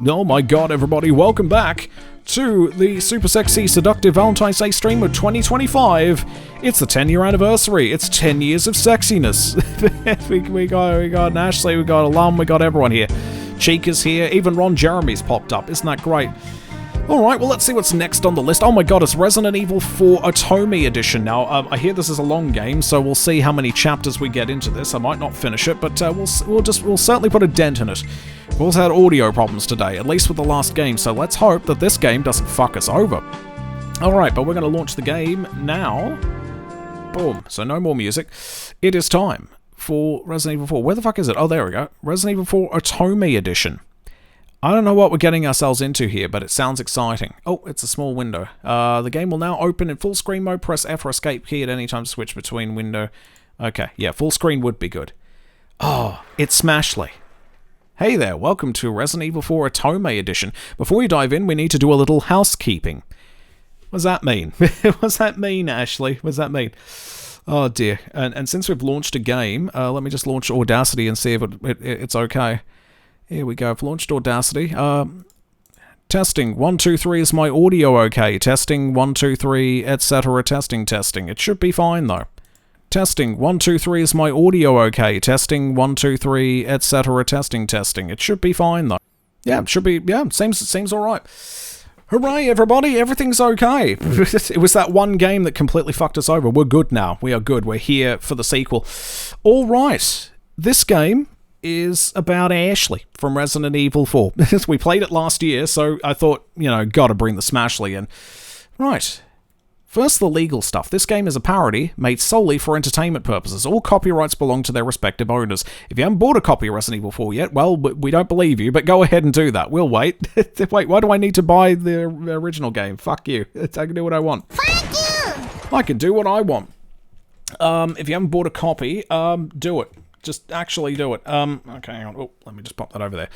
Oh my god, everybody, welcome back to the super sexy, seductive Valentine's Day stream of 2025. It's the 10-year anniversary. It's 10 years of sexiness. we got Ashley, we got Alum, we got everyone here. Cheek is here, even Ron Jeremy's popped up. Isn't that great? Alright, well, let's see what's next on the list. Oh my god, it's Resident Evil 4 Otome edition now. I hear this is a long game, so we'll see how many chapters we get into this. I might not finish it, but we'll certainly put a dent in it. We've also had audio problems today, at least with the last game, so let's hope that this game doesn't fuck us over. Alright, but we're going to launch the game now. Boom. So no more music. It is time for Resident Evil 4. Where the fuck is it? Oh, there we go. Resident Evil 4 Otome edition. I don't know what we're getting ourselves into here, but it sounds exciting. Oh, it's a small window. The game will now open in full screen mode. Press F or escape key at any time to switch between window. Okay, yeah, full screen would be good. Oh, it's Smashley. Hey there, welcome to Resident Evil 4 Otome edition. Before we dive in, we need to do a little housekeeping. What does that mean? What does that mean, Ashley? What does that mean? Oh dear. And since we've launched a game, let me just launch Audacity and see if it's okay. Here we go. I've launched Audacity. Testing. 1, 2, 3. Is my audio okay? Testing. 1, 2, 3, etc. Testing. It should be fine, though. Testing. 1, 2, 3. Is my audio okay? Testing. 1, 2, 3, etc. Testing. It should be fine, though. Yeah, it should be. Yeah, seems all right. Hooray, everybody. Everything's okay. It was that one game that completely fucked us over. We're good now. We are good. We're here for the sequel. All right. This game is about Ashley from Resident Evil 4. We played it last year, so I thought, gotta bring the Smashley in. Right. First, the legal stuff. This game is a parody made solely for entertainment purposes. All copyrights belong to their respective owners. If you haven't bought a copy of Resident Evil 4 yet, well, we don't believe you, but go ahead and do that. We'll wait. Wait, why do I need to buy the original game? Fuck you. I can do what I want. Fuck you! I can do what I want. If you haven't bought a copy, do it. Just actually do it. Okay, hang on. Oh, let me just pop that over there.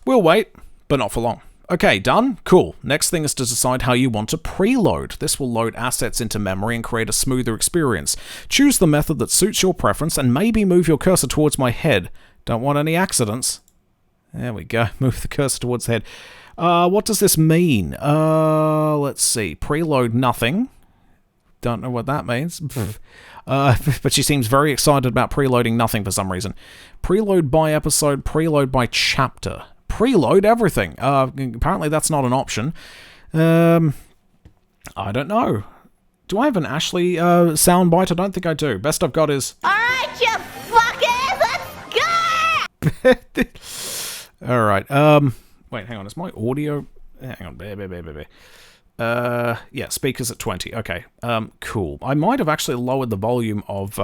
We'll wait, but not for long. Okay, done? Cool. Next thing is to decide how you want to preload. This will load assets into memory and create a smoother experience. Choose the method that suits your preference and maybe move your cursor towards my head. Don't want any accidents. There we go. Move the cursor towards the head. What does this mean? Let's see. Preload nothing. Don't know what that means. But she seems very excited about preloading nothing for some reason. Preload by episode, preload by chapter. Preload everything. Apparently that's not an option. I don't know. Do I have an Ashley soundbite? I don't think I do. Best I've got is... Alright, you fuckers, let's go! Alright, wait, hang on. Is my audio... Hang on. Yeah, speakers at 20. Okay, cool. I might have actually lowered the volume of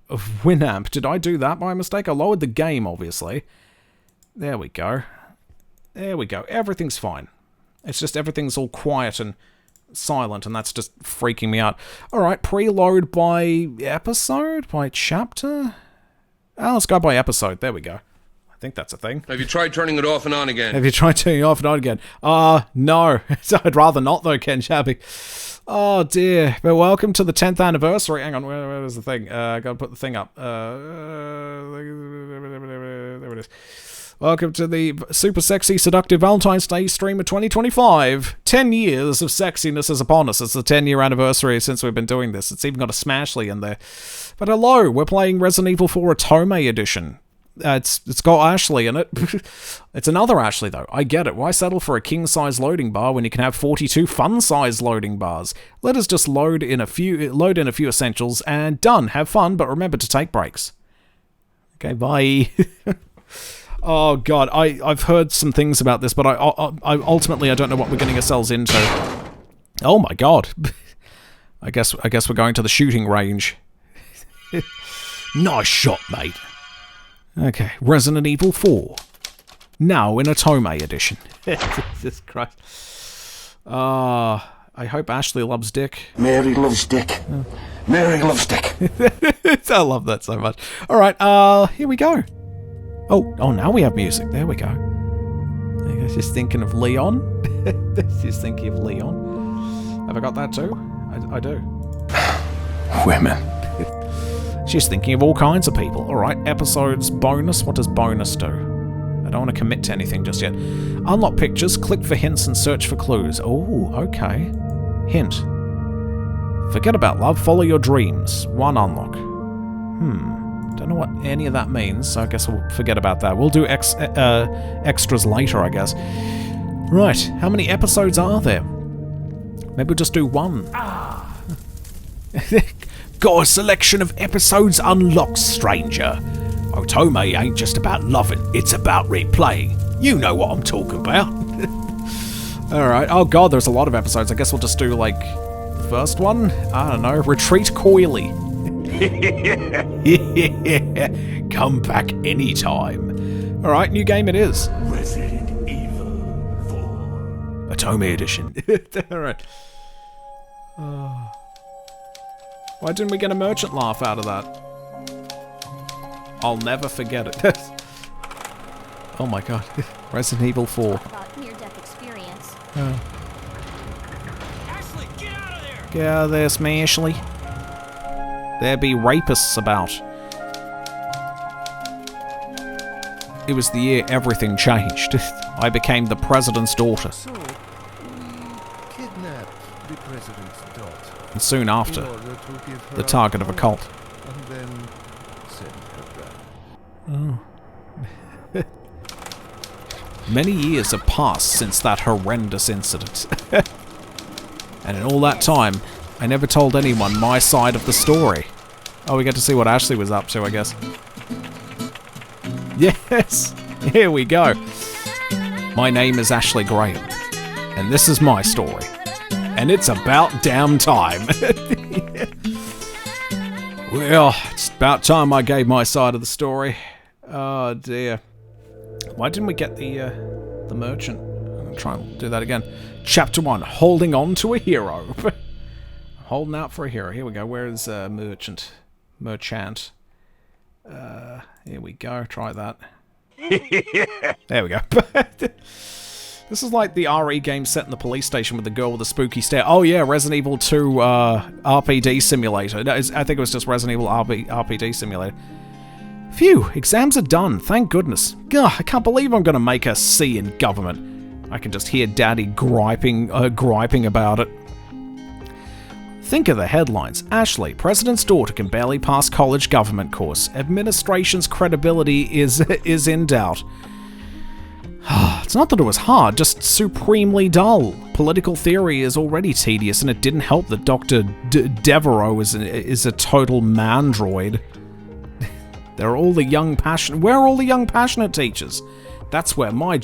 Winamp. Did I do that by mistake? I lowered the game, obviously. There we go. There we go. Everything's fine. It's just everything's all quiet and silent, and that's just freaking me out. Alright, preload by episode? By chapter? Oh, let's go by episode. There we go. I think that's a thing. Have you tried turning it off and on again? Have you tried turning it off and on again? No. I'd rather not, though, Ken Shabby. Oh, dear. But welcome to the 10th anniversary. Hang on, where is the thing? I gotta put the thing up. There it is. Welcome to the super sexy, seductive Valentine's Day stream of 2025. 10 years of sexiness is upon us. It's the 10-year anniversary since we've been doing this. It's even got a Smashley in there. But hello, we're playing Resident Evil 4 Otome edition. It's got Ashley in it. It's another Ashley, though. I get it. Why settle for a king-size loading bar when you can have 42 fun-size loading bars? Let us just load in a few essentials and done. Have fun, but remember to take breaks. Okay, bye. Oh god, I've heard some things about this, but I ultimately I don't know what we're getting ourselves into. Oh my god. I guess we're going to the shooting range. Nice shot, mate. Okay, Resident Evil 4. Now in Otome edition. Jesus Christ. I hope Ashley loves dick. Mary loves dick. Mary loves dick. I love that so much. Alright, here we go. Oh, now we have music. There we go. I guess she's thinking of Leon. She's thinking of Leon. Have I got that too? I do. Women. She's thinking of all kinds of people. Alright, episodes bonus. What does bonus do? I don't want to commit to anything just yet. Unlock pictures, click for hints, and search for clues. Oh, okay. Hint. Forget about love, follow your dreams. 1 unlock. Don't know what any of that means, so I guess we'll forget about that. We'll do extras later, I guess. Right, how many episodes are there? Maybe we'll just do 1. Got a selection of episodes unlocked, stranger. Otome ain't just about loving, it's about replaying. You know what I'm talking about. Alright, oh god, there's a lot of episodes. I guess we'll just do, like, the first one? I don't know, Retreat Coily. Come back anytime. Alright, new game it is. Resident Evil 4. Otome Edition. Alright. Why didn't we get a merchant laugh out of that? I'll never forget it. Oh my god. Resident Evil 4. About near-death experience. Ashley, get out of there! Get out of there, Ashley. There be rapists about. It was the year everything changed. I became the president's daughter. So, we kidnapped the president's daughter. And soon after, In order to give her the target of a cult. And then send her back. Many years have passed since that horrendous incident. And in all that time, I never told anyone my side of the story. Oh, we get to see what Ashley was up to, I guess. Yes! Here we go. My name is Ashley Graham, and this is my story. And it's about damn time. Well, it's about time I gave my side of the story. Oh dear. Why didn't we get the merchant? I'm gonna try and do that again. Chapter 1, holding on to a hero. Holding out for a hero. Here we go. Where is merchant? Merchant. Here we go. Try that. There we go. This is like the RE game set in the police station with the girl with the spooky stare. Oh yeah, Resident Evil 2 RPD simulator. No, I think it was just Resident Evil RPD simulator. Phew, exams are done, thank goodness. Gah, I can't believe I'm gonna make a C in government. I can just hear Daddy griping about it. Think of the headlines. Ashley, president's daughter, can barely pass college government course. Administration's credibility is in doubt. It's not that it was hard, just supremely dull. Political theory is already tedious, and it didn't help that Dr. Devereaux is a total mandroid. Where are all the young passionate teachers? That's what my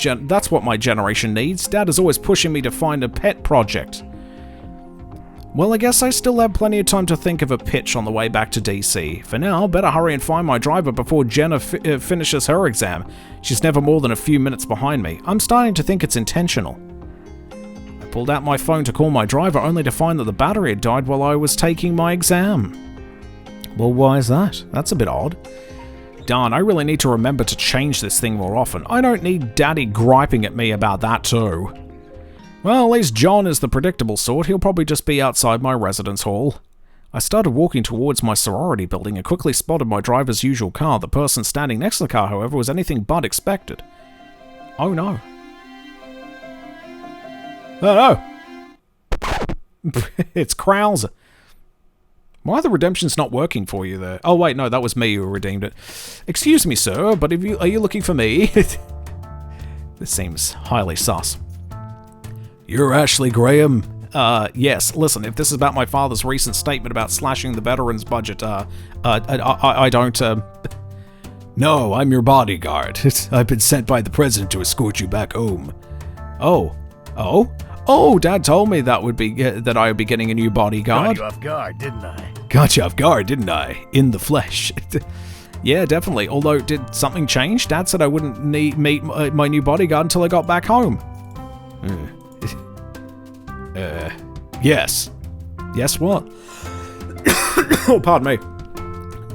generation needs. Dad is always pushing me to find a pet project. Well, I guess I still have plenty of time to think of a pitch on the way back to DC. For now, better hurry and find my driver before Jenna finishes her exam. She's never more than a few minutes behind me. I'm starting to think it's intentional. I pulled out my phone to call my driver, only to find that the battery had died while I was taking my exam. Well, why is that? That's a bit odd. Darn, I really need to remember to change this thing more often. I don't need Daddy griping at me about that too. Well, at least John is the predictable sort. He'll probably just be outside my residence hall. I started walking towards my sorority building and quickly spotted my driver's usual car. The person standing next to the car, however, was anything but expected. Oh no. Oh no! It's Krauser. Why are the redemptions not working for you there? Oh wait, no, that was me who redeemed it. Excuse me, sir, but are you looking for me? This seems highly sus. You're Ashley Graham? Yes. Listen, if this is about my father's recent statement about slashing the veterans' budget, I don't, No, I'm your bodyguard. I've been sent by the president to escort you back home. Oh. Oh, Dad told me that I would be getting a new bodyguard. Got you off guard, didn't I? Got you off guard, didn't I? In the flesh. Yeah, definitely. Although, did something change? Dad said I wouldn't meet my new bodyguard until I got back home. Yes. Yes, what? Oh, pardon me.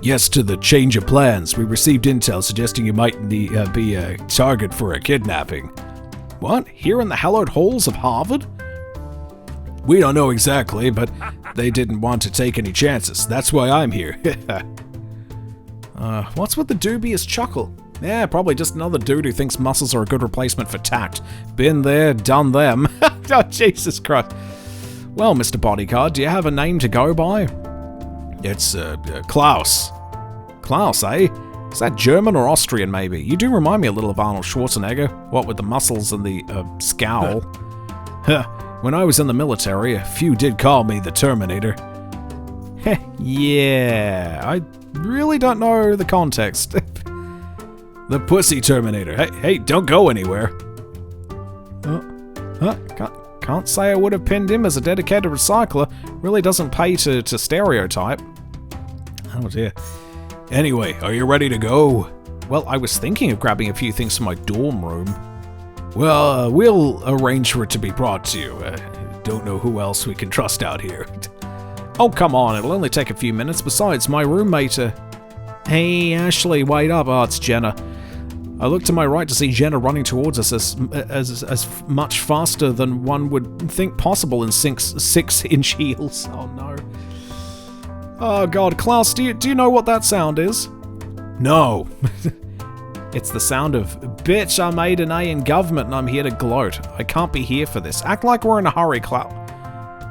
Yes to the change of plans. We received intel suggesting you might be a target for a kidnapping. What? Here in the hallowed halls of Harvard? We don't know exactly, but they didn't want to take any chances. That's why I'm here. What's with the dubious chuckle? Yeah, probably just another dude who thinks muscles are a good replacement for tact. Been there, done them. Oh, Jesus Christ. Well, Mr. Bodyguard, do you have a name to go by? It's, Klaus. Klaus, eh? Is that German or Austrian, maybe? You do remind me a little of Arnold Schwarzenegger. What with the muscles and the, scowl. When I was in the military, a few did call me the Terminator. Yeah, I really don't know the context. The Pussy Terminator. Hey, don't go anywhere. Can't say I would have pinned him as a dedicated recycler. Really doesn't pay to stereotype. Oh dear. Anyway, are you ready to go? Well, I was thinking of grabbing a few things from my dorm room. Well, we'll arrange for it to be brought to you. Don't know who else we can trust out here. Oh, come on, it'll only take a few minutes. Besides, my roommate, Hey, Ashley, wait up. Oh, it's Jenna. I look to my right to see Jenna running towards us as much faster than one would think possible in 6-inch heels. Oh, no. Oh, God. Klaus, do you know what that sound is? No. It's the sound of, bitch, I made an A in government and I'm here to gloat. I can't be here for this. Act like we're in a hurry, Klaus.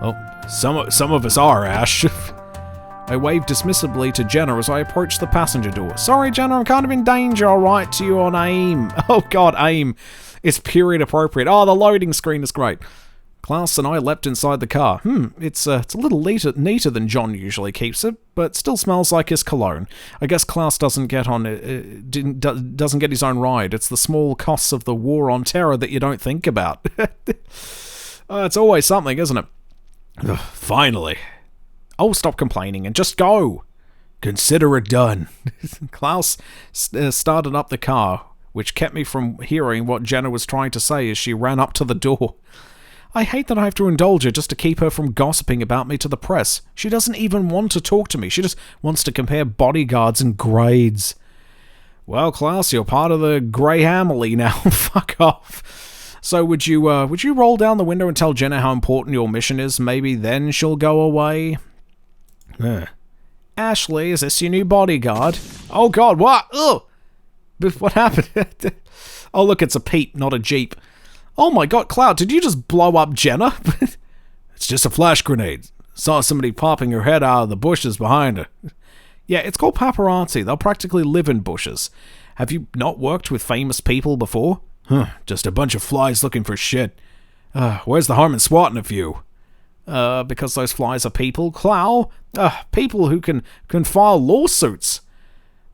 Oh, some of us are, Ash. I waved dismissively to Jenna as I approached the passenger door. Sorry, Jenna, I'm kind of in danger. I'll write to you on AIM. Oh, God, AIM. It's period appropriate. Oh, the loading screen is great. Klaus and I leapt inside the car. It's a little neater than John usually keeps it, but still smells like his cologne. I guess Klaus doesn't get doesn't get his own ride. It's the small costs of the war on terror that you don't think about. It's always something, isn't it? Ugh, finally. Oh, stop complaining and just go. Consider it done. Klaus started up the car, which kept me from hearing what Jenna was trying to say as she ran up to the door. I hate that I have to indulge her just to keep her from gossiping about me to the press. She doesn't even want to talk to me. She just wants to compare bodyguards and grades. Well, Klaus, you're part of the Grey Hammerly now. Fuck off. So would you roll down the window and tell Jenna how important your mission is? Maybe then she'll go away. Ashley, is this your new bodyguard? Oh, God, what? Ugh. What happened? Oh, look, it's a Peep, not a Jeep. Oh my God, Cloud, did you just blow up Jenna? It's just a flash grenade. Saw somebody popping her head out of the bushes behind her. Yeah, it's called paparazzi. They'll practically live in bushes. Have you not worked with famous people before? Just a bunch of flies looking for shit. Where's the harm in swatting a few? Because those flies are people, Clow. People who can file lawsuits.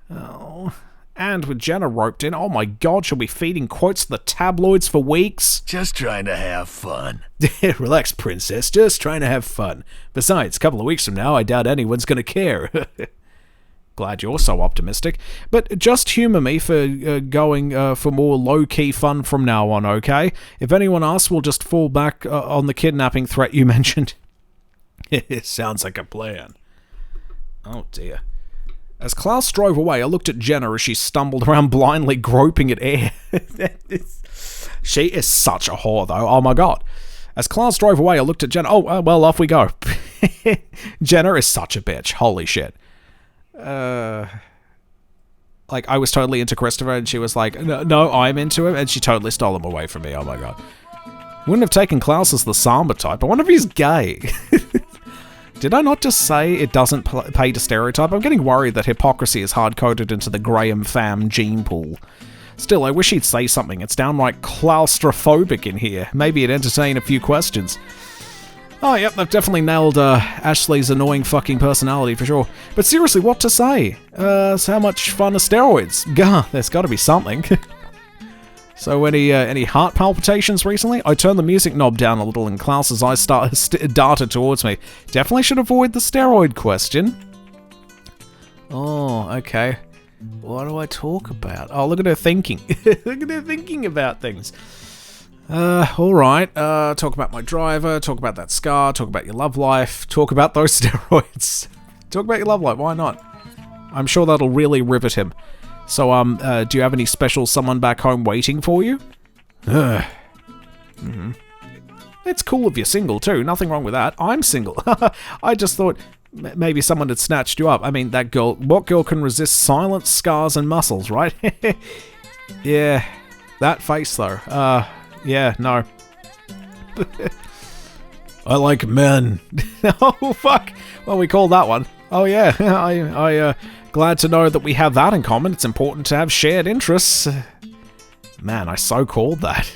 Oh... And with Jenna roped in, oh my God, she'll be feeding quotes to the tabloids for weeks. Just trying to have fun. Relax, princess, just trying to have fun. Besides, a couple of weeks from now, I doubt anyone's going to care. Glad you're so optimistic. But just humour me for going for more low-key fun from now on, okay? If anyone asks, we'll just fall back on the kidnapping threat you mentioned. It sounds like a plan. Oh dear. As Klaus drove away, I looked at Jenna as she stumbled around blindly groping at air. She is such a whore, though. Oh, my God. As Klaus drove away, I looked at Jenna. Oh, well, off we go. Jenna is such a bitch. Holy shit. Like, I was totally into Christopher, and she was like, no, I'm into him, and she totally stole him away from me. Oh, my God. Wouldn't have taken Klaus as the Samba type. I wonder if he's gay. Did I not just say it doesn't pay to stereotype? I'm getting worried that hypocrisy is hard-coded into the Graham fam gene pool. Still, I wish he'd say something. It's downright claustrophobic in here. Maybe it'd entertain a few questions. Oh, yep, they've definitely nailed Ashley's annoying fucking personality for sure. But seriously, what to say? So how much fun are steroids? Gah, there's got to be something. So any heart palpitations recently? I turned the music knob down a little and Klaus's eyes darted towards me. Definitely should avoid the steroid question. Oh, okay. What do I talk about? Oh, look at her thinking. Look at her thinking about things. Alright. Talk about my driver, talk about that scar, talk about your love life, talk about those steroids. Talk about your love life, why not? I'm sure that'll really rivet him. So, do you have any special someone back home waiting for you? It's cool if you're single, too. Nothing wrong with that. I'm single. I just thought, maybe someone had snatched you up. I mean, that girl, what girl can resist silence, scars, and muscles, right? Yeah, that face though. Yeah, no. I like men. Oh, fuck. Well, we called that one. Oh, yeah. I glad to know that we have that in common. It's important to have shared interests. Man, I so called that.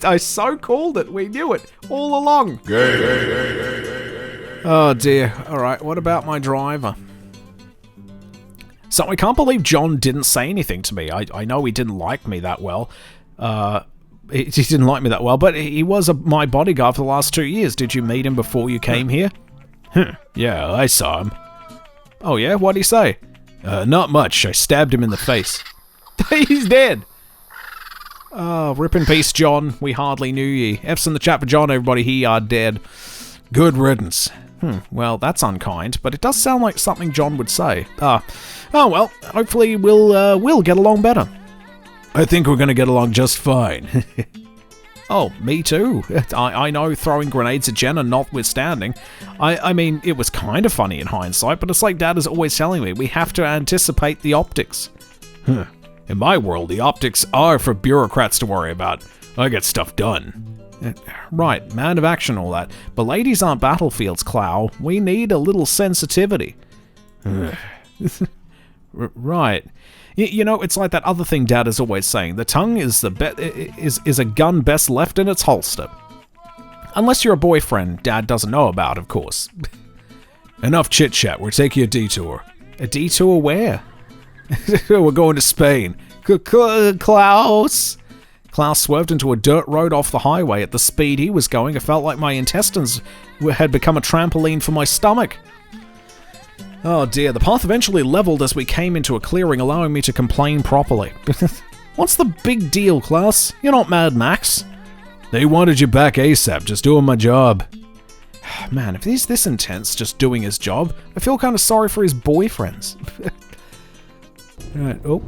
I so called it. We knew it all along. Oh, dear. All right, what about my driver? So I can't believe John didn't say anything to me. I know he didn't like me that well. He didn't like me that well, but he was my bodyguard for the last 2 years. Did you meet him before you came here? Yeah, I saw him. Oh yeah? What'd he say? Not much. I stabbed him in the face. He's dead! Oh, rip in peace, John. We hardly knew ye. F's in the chat for John, everybody. He are dead. Good riddance. Well, that's unkind, but it does sound like something John would say. Oh well, hopefully we'll get along better. I think we're gonna get along just fine. Oh, me too. I know throwing grenades at Jenna notwithstanding. I mean, it was kind of funny in hindsight, but it's like Dad is always telling me, we have to anticipate the optics. In my world, the optics are for bureaucrats to worry about. I get stuff done. Right, man of action, all that. But ladies aren't battlefields, Clow. We need a little sensitivity. Right. You know, it's like that other thing Dad is always saying. The tongue is is a gun best left in its holster. Unless you're a boyfriend Dad doesn't know about, of course. Enough chit-chat. We're taking a detour. A detour where? We're going to Spain. Klaus! Klaus swerved into a dirt road off the highway. At the speed he was going, it felt like my intestines had become a trampoline for my stomach. Oh dear, the path eventually leveled as we came into a clearing, allowing me to complain properly. What's the big deal, Klaus? You're not Mad Max. They wanted you back ASAP, just doing my job. Man, if he's this intense just doing his job, I feel kind of sorry for his boyfriends. Right, oh.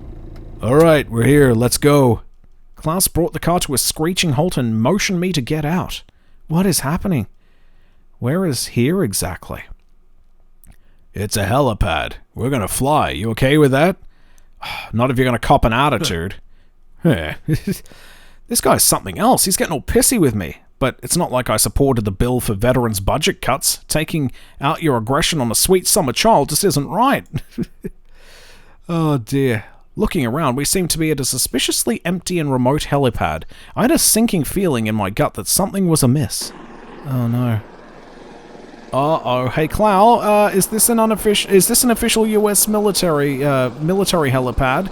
Alright, we're here, let's go. Klaus brought the car to a screeching halt and motioned me to get out. What is happening? Where is here exactly? It's a helipad. We're gonna fly. You okay with that? Not if you're gonna cop an attitude. This guy's something else. He's getting all pissy with me. But it's not like I supported the bill for veterans' budget cuts. Taking out your aggression on a sweet summer child just isn't right. Oh dear. Looking around, we seem to be at a suspiciously empty and remote helipad. I had a sinking feeling in my gut that something was amiss. Oh no. Uh-oh. Hey, Clow, is this an official US military helipad?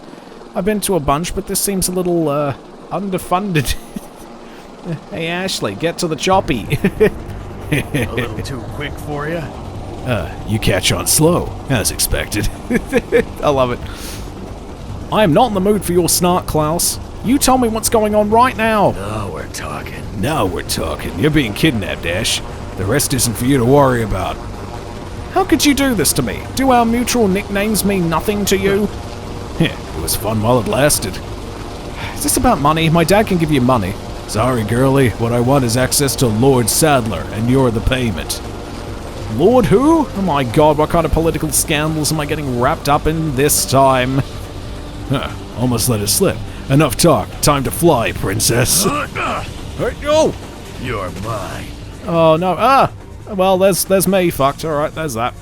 I've been to a bunch, but this seems a little, underfunded. Hey, Ashley, get to the choppy. A little too quick for you? You catch on slow, as expected. I love it. I am not in the mood for your snark, Klaus. You tell me what's going on right now. Now we're talking. Now we're talking. You're being kidnapped, Ash. The rest isn't for you to worry about. How could you do this to me? Do our mutual nicknames mean nothing to you? It was fun while it lasted. Is this about money? My dad can give you money. Sorry, girlie. What I want is access to Lord Sadler, and you're the payment. Lord who? Oh my god, what kind of political scandals am I getting wrapped up in this time? Almost let it slip. Enough talk. Time to fly, princess. Hey, no! You're mine. Oh no. Well, there's me fucked. Alright, there's that.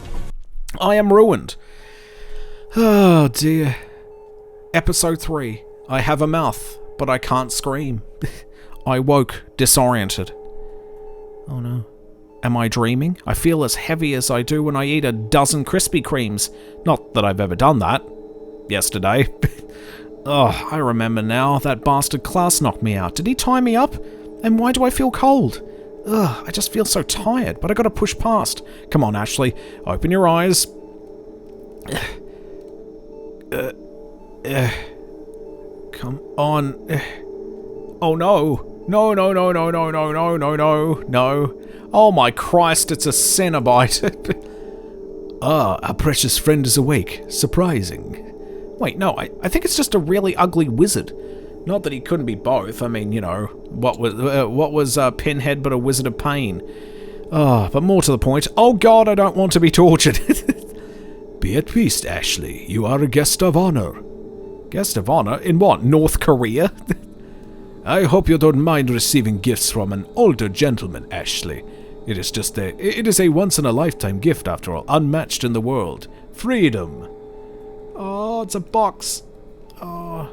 I am ruined. Oh dear. Episode 3. I have a mouth, but I can't scream. I woke, disoriented. Oh no. Am I dreaming? I feel as heavy as I do when I eat a dozen Krispy Kremes. Not that I've ever done that. Yesterday. Oh, I remember now. That bastard Klaus knocked me out. Did he tie me up? And why do I feel cold? Ugh, I just feel so tired, but I gotta push past. Come on, Ashley. Open your eyes. Come on. Oh no. No, no, no, no, no, no, no, no, no, no. Oh my Christ, it's a Cenobite. Our precious friend is awake. Surprising. Wait, no, I think it's just a really ugly wizard. Not that he couldn't be both. I mean, you know, what was Pinhead but a wizard of pain? But more to the point, oh god, I don't want to be tortured. Be at peace, Ashley. You are a guest of honor. Guest of honor? In what, North Korea? I hope you don't mind receiving gifts from an older gentleman, Ashley. It is a once-in-a-lifetime gift, after all, unmatched in the world. Freedom. Oh, it's a box. Oh.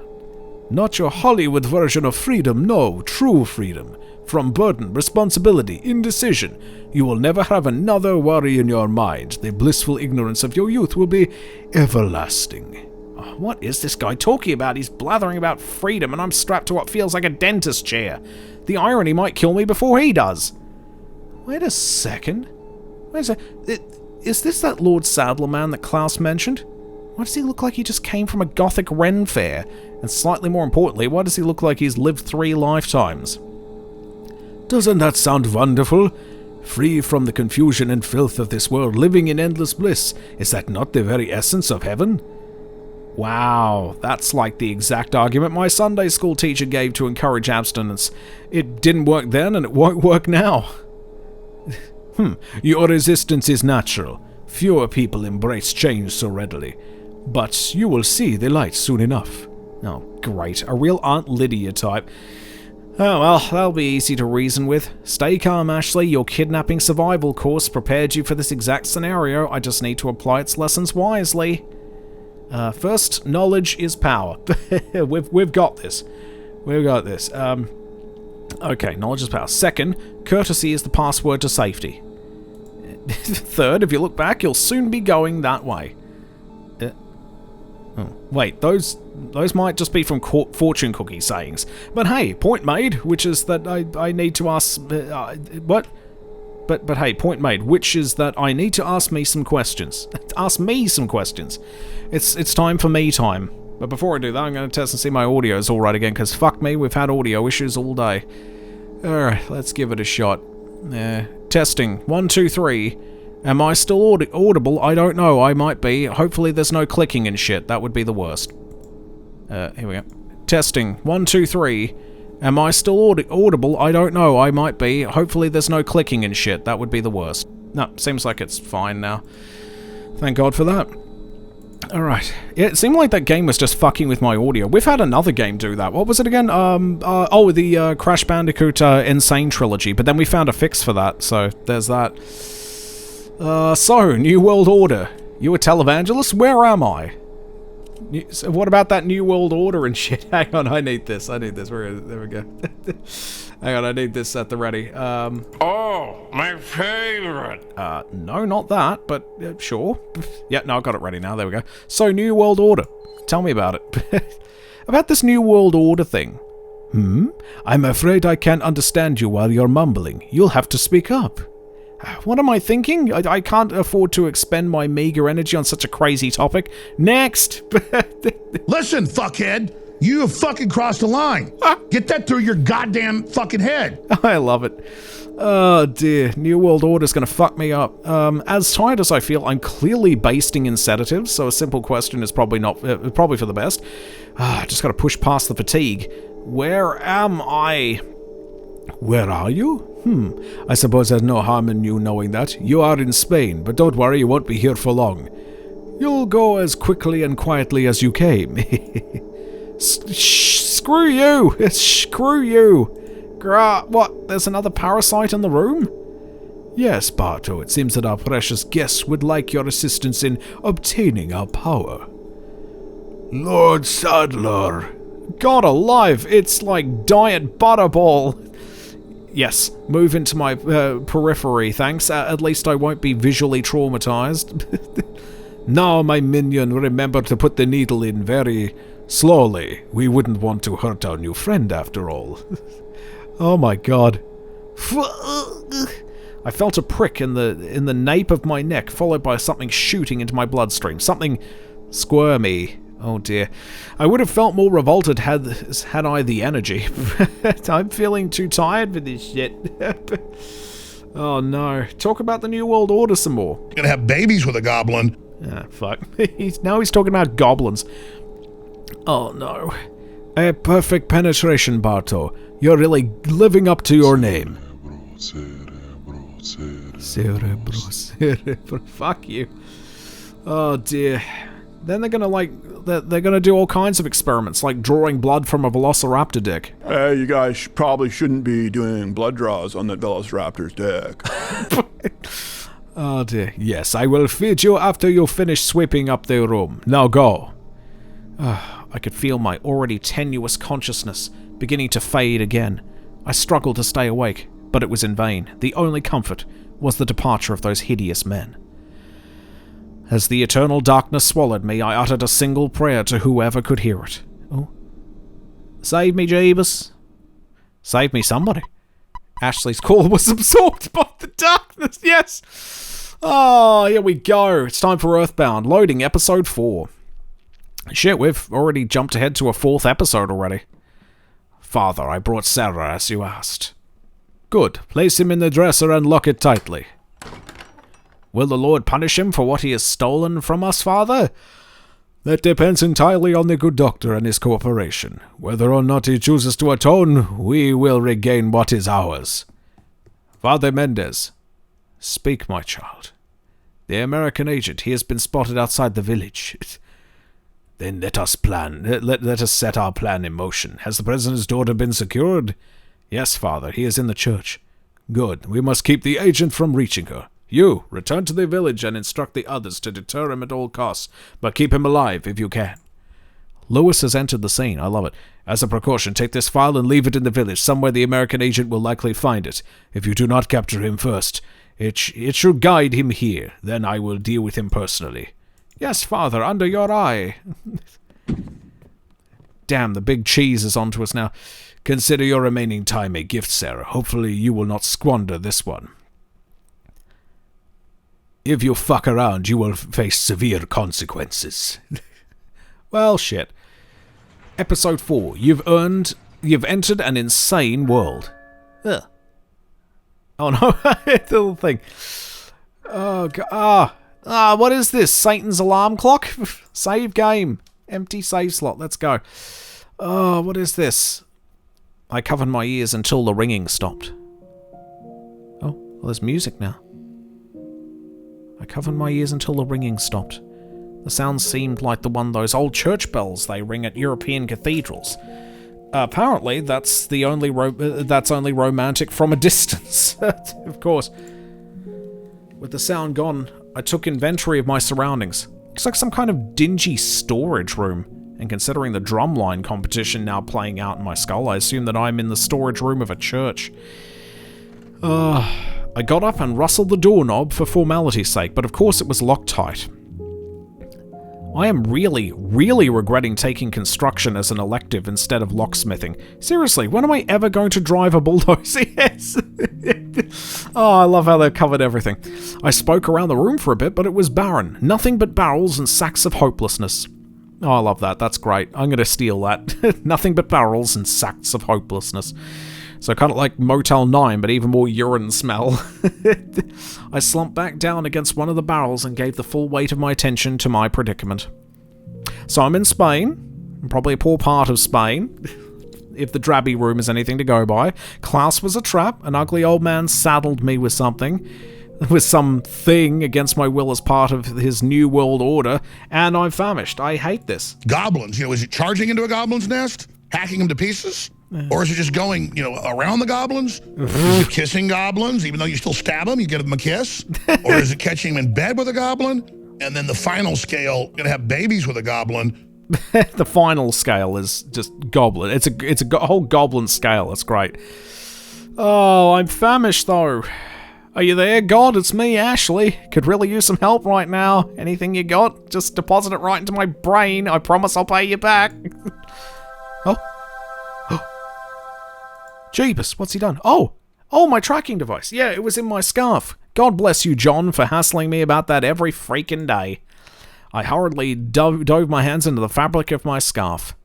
Not your Hollywood version of freedom, no, true freedom. From burden, responsibility, indecision. You will never have another worry in your mind. The blissful ignorance of your youth will be everlasting. Oh, what is this guy talking about? He's blathering about freedom and I'm strapped to what feels like a dentist chair. The irony might kill me before he does. Wait a second. Is this that Lord Sadler man that Klaus mentioned? Why does he look like he just came from a gothic Ren fair? And slightly more importantly, why does he look like he's lived 3 lifetimes? Doesn't that sound wonderful? Free from the confusion and filth of this world, living in endless bliss. Is that not the very essence of heaven? Wow, that's like the exact argument my Sunday school teacher gave to encourage abstinence. It didn't work then and it won't work now. Your resistance is natural. Fewer people embrace change so readily. But you will see the light soon enough. Oh, great. A real Aunt Lydia type. Oh, well, that'll be easy to reason with. Stay calm, Ashley. Your kidnapping survival course prepared you for this exact scenario. I just need to apply its lessons wisely. First, knowledge is power. We've got this. We've got this. Okay, knowledge is power. Second, courtesy is the password to safety. Third, if you look back, you'll soon be going that way. Wait, those might just be from fortune cookie sayings. But hey, point made, which is that I need to ask... what? But hey, point made, which is that I need to ask me some questions. Ask me some questions. It's time for me time. But before I do that, I'm going to test and see my audio is alright again, because fuck me, we've had audio issues all day. Alright, let's give it a shot. Testing. 1, 2, 3. Am I still audible? I don't know, I might be. Hopefully there's no clicking and shit, that would be the worst. Here we go. Testing. 1, 2, 3. Am I still audible? I don't know, I might be. Hopefully there's no clicking and shit, that would be the worst. No, seems like it's fine now. Thank God for that. Alright. Yeah, it seemed like that game was just fucking with my audio. We've had another game do that. What was it again? The Crash Bandicoot Insane Trilogy, but then we found a fix for that, so there's that. So, New World Order. You a televangelist? Where am I? So what about that New World Order and shit? Hang on, I need this. There we go. Hang on, I need this at the ready. Oh, my favorite. No, not that, but sure. Yeah, no, I got it ready now. There we go. So, New World Order. Tell me about it. About this New World Order thing. I'm afraid I can't understand you while you're mumbling. You'll have to speak up. What am I thinking? I can't afford to expend my meager energy on such a crazy topic. Next! Listen, fuckhead! You have fucking crossed the line! Get that through your goddamn fucking head! I love it. Oh dear, New World Order's gonna fuck me up. As tired as I feel, I'm clearly basting in sedatives, so a simple question is probably for the best. Just gotta push past the fatigue. Where am I? Where are you? I suppose there's no harm in you knowing that. You are in Spain, but don't worry, you won't be here for long. You'll go as quickly and quietly as you came. Screw you! Screw you! What, there's another parasite in the room? Yes, Barto, it seems that our precious guest would like your assistance in obtaining our power. Lord Sadler. God alive, it's like Diet Butterball. Yes, move into my periphery, thanks. At least I won't be visually traumatized. Now, my minion, remember to put the needle in very slowly. We wouldn't want to hurt our new friend, after all. Oh my god. I felt a prick in the nape of my neck, followed by something shooting into my bloodstream. Something squirmy. Oh dear. I would have felt more revolted had I the energy. I'm feeling too tired for this shit. Oh no. Talk about the New World Order some more. Gonna have babies with a goblin. Ah, fuck. Now he's talking about goblins. Oh no. A perfect penetration, Barto. You're really living up to your name. Cerebro. Fuck you. Oh dear. Then they're gonna do all kinds of experiments, like drawing blood from a velociraptor dick. Hey, you guys probably shouldn't be doing blood draws on that velociraptor's dick. Oh dear. Yes, I will feed you after you finish sweeping up the room. Now go. I could feel my already tenuous consciousness beginning to fade again. I struggled to stay awake, but it was in vain. The only comfort was the departure of those hideous men. As the eternal darkness swallowed me, I uttered a single prayer to whoever could hear it. Oh. Save me, Jeebus. Save me, somebody. Ashley's call was absorbed by the darkness, yes! Oh, here we go. It's time for Earthbound. Loading episode 4. Shit, we've already jumped ahead to a 4th episode already. Father, I brought Sarah as you asked. Good. Place him in the dresser and lock it tightly. Will the Lord punish him for what he has stolen from us, Father? That depends entirely on the good doctor and his cooperation. Whether or not he chooses to atone, we will regain what is ours. Father Mendez, speak, my child. The American agent, he has been spotted outside the village. Then let us plan. Let us set our plan in motion. Has the president's daughter been secured? Yes, Father, he is in the church. Good. We must keep the agent from reaching her. You, return to the village and instruct the others to deter him at all costs, but keep him alive if you can. Lewis has entered the scene. I love it. As a precaution, take this file and leave it in the village. Somewhere the American agent will likely find it. If you do not capture him first, it should guide him here. Then I will deal with him personally. Yes, Father, under your eye. Damn, the big cheese is onto us now. Consider your remaining time a gift, Sarah. Hopefully you will not squander this one. If you fuck around, you will face severe consequences. Well, shit. Episode 4. You've entered an insane world. Ugh. Oh no, the little thing. Oh god. What is this? Satan's alarm clock? Save game. Empty save slot. Let's go. Oh, what is this? I covered my ears until the ringing stopped. Oh, well, there's music now. I covered my ears until the ringing stopped. The sound seemed like the one those old church bells they ring at European cathedrals. Apparently, that's only romantic from a distance. Of course. With the sound gone, I took inventory of my surroundings. Looks like some kind of dingy storage room. And considering the drumline competition now playing out in my skull, I assume that I'm in the storage room of a church. I got up and rustled the doorknob for formality's sake, but of course it was Loctite. I am really, really regretting taking construction as an elective instead of locksmithing. Seriously, when am I ever going to drive a bulldozer? Yes! Oh, I love how they've covered everything. I spoke around the room for a bit, but it was barren. Nothing but barrels and sacks of hopelessness. Oh, I love that. That's great. I'm going to steal that. Nothing but barrels and sacks of hopelessness. So kind of like Motel 9, but even more urine smell. I slumped back down against one of the barrels and gave the full weight of my attention to my predicament. So I'm in Spain, probably a poor part of Spain, if the drabby room is anything to go by. Klaus was a trap. An ugly old man saddled me with something against my will as part of his new world order, and I'm famished. I hate this. Goblins, is it charging into a goblin's nest? Hacking them to pieces? Or is it just going, around the goblins? Is it kissing goblins, even though you still stab them, you give them a kiss? Or is it catching them in bed with a goblin? And then the final scale, gonna have babies with a goblin. The final scale is just goblin. It's a whole goblin scale. That's great. Oh, I'm famished though. Are you there, God? It's me, Ashley. Could really use some help right now. Anything you got? Just deposit it right into my brain. I promise I'll pay you back. Oh. Jeebus, what's he done? Oh, my tracking device. Yeah, it was in my scarf. God bless you, John, for hassling me about that every freaking day. I hurriedly dove my hands into the fabric of my scarf.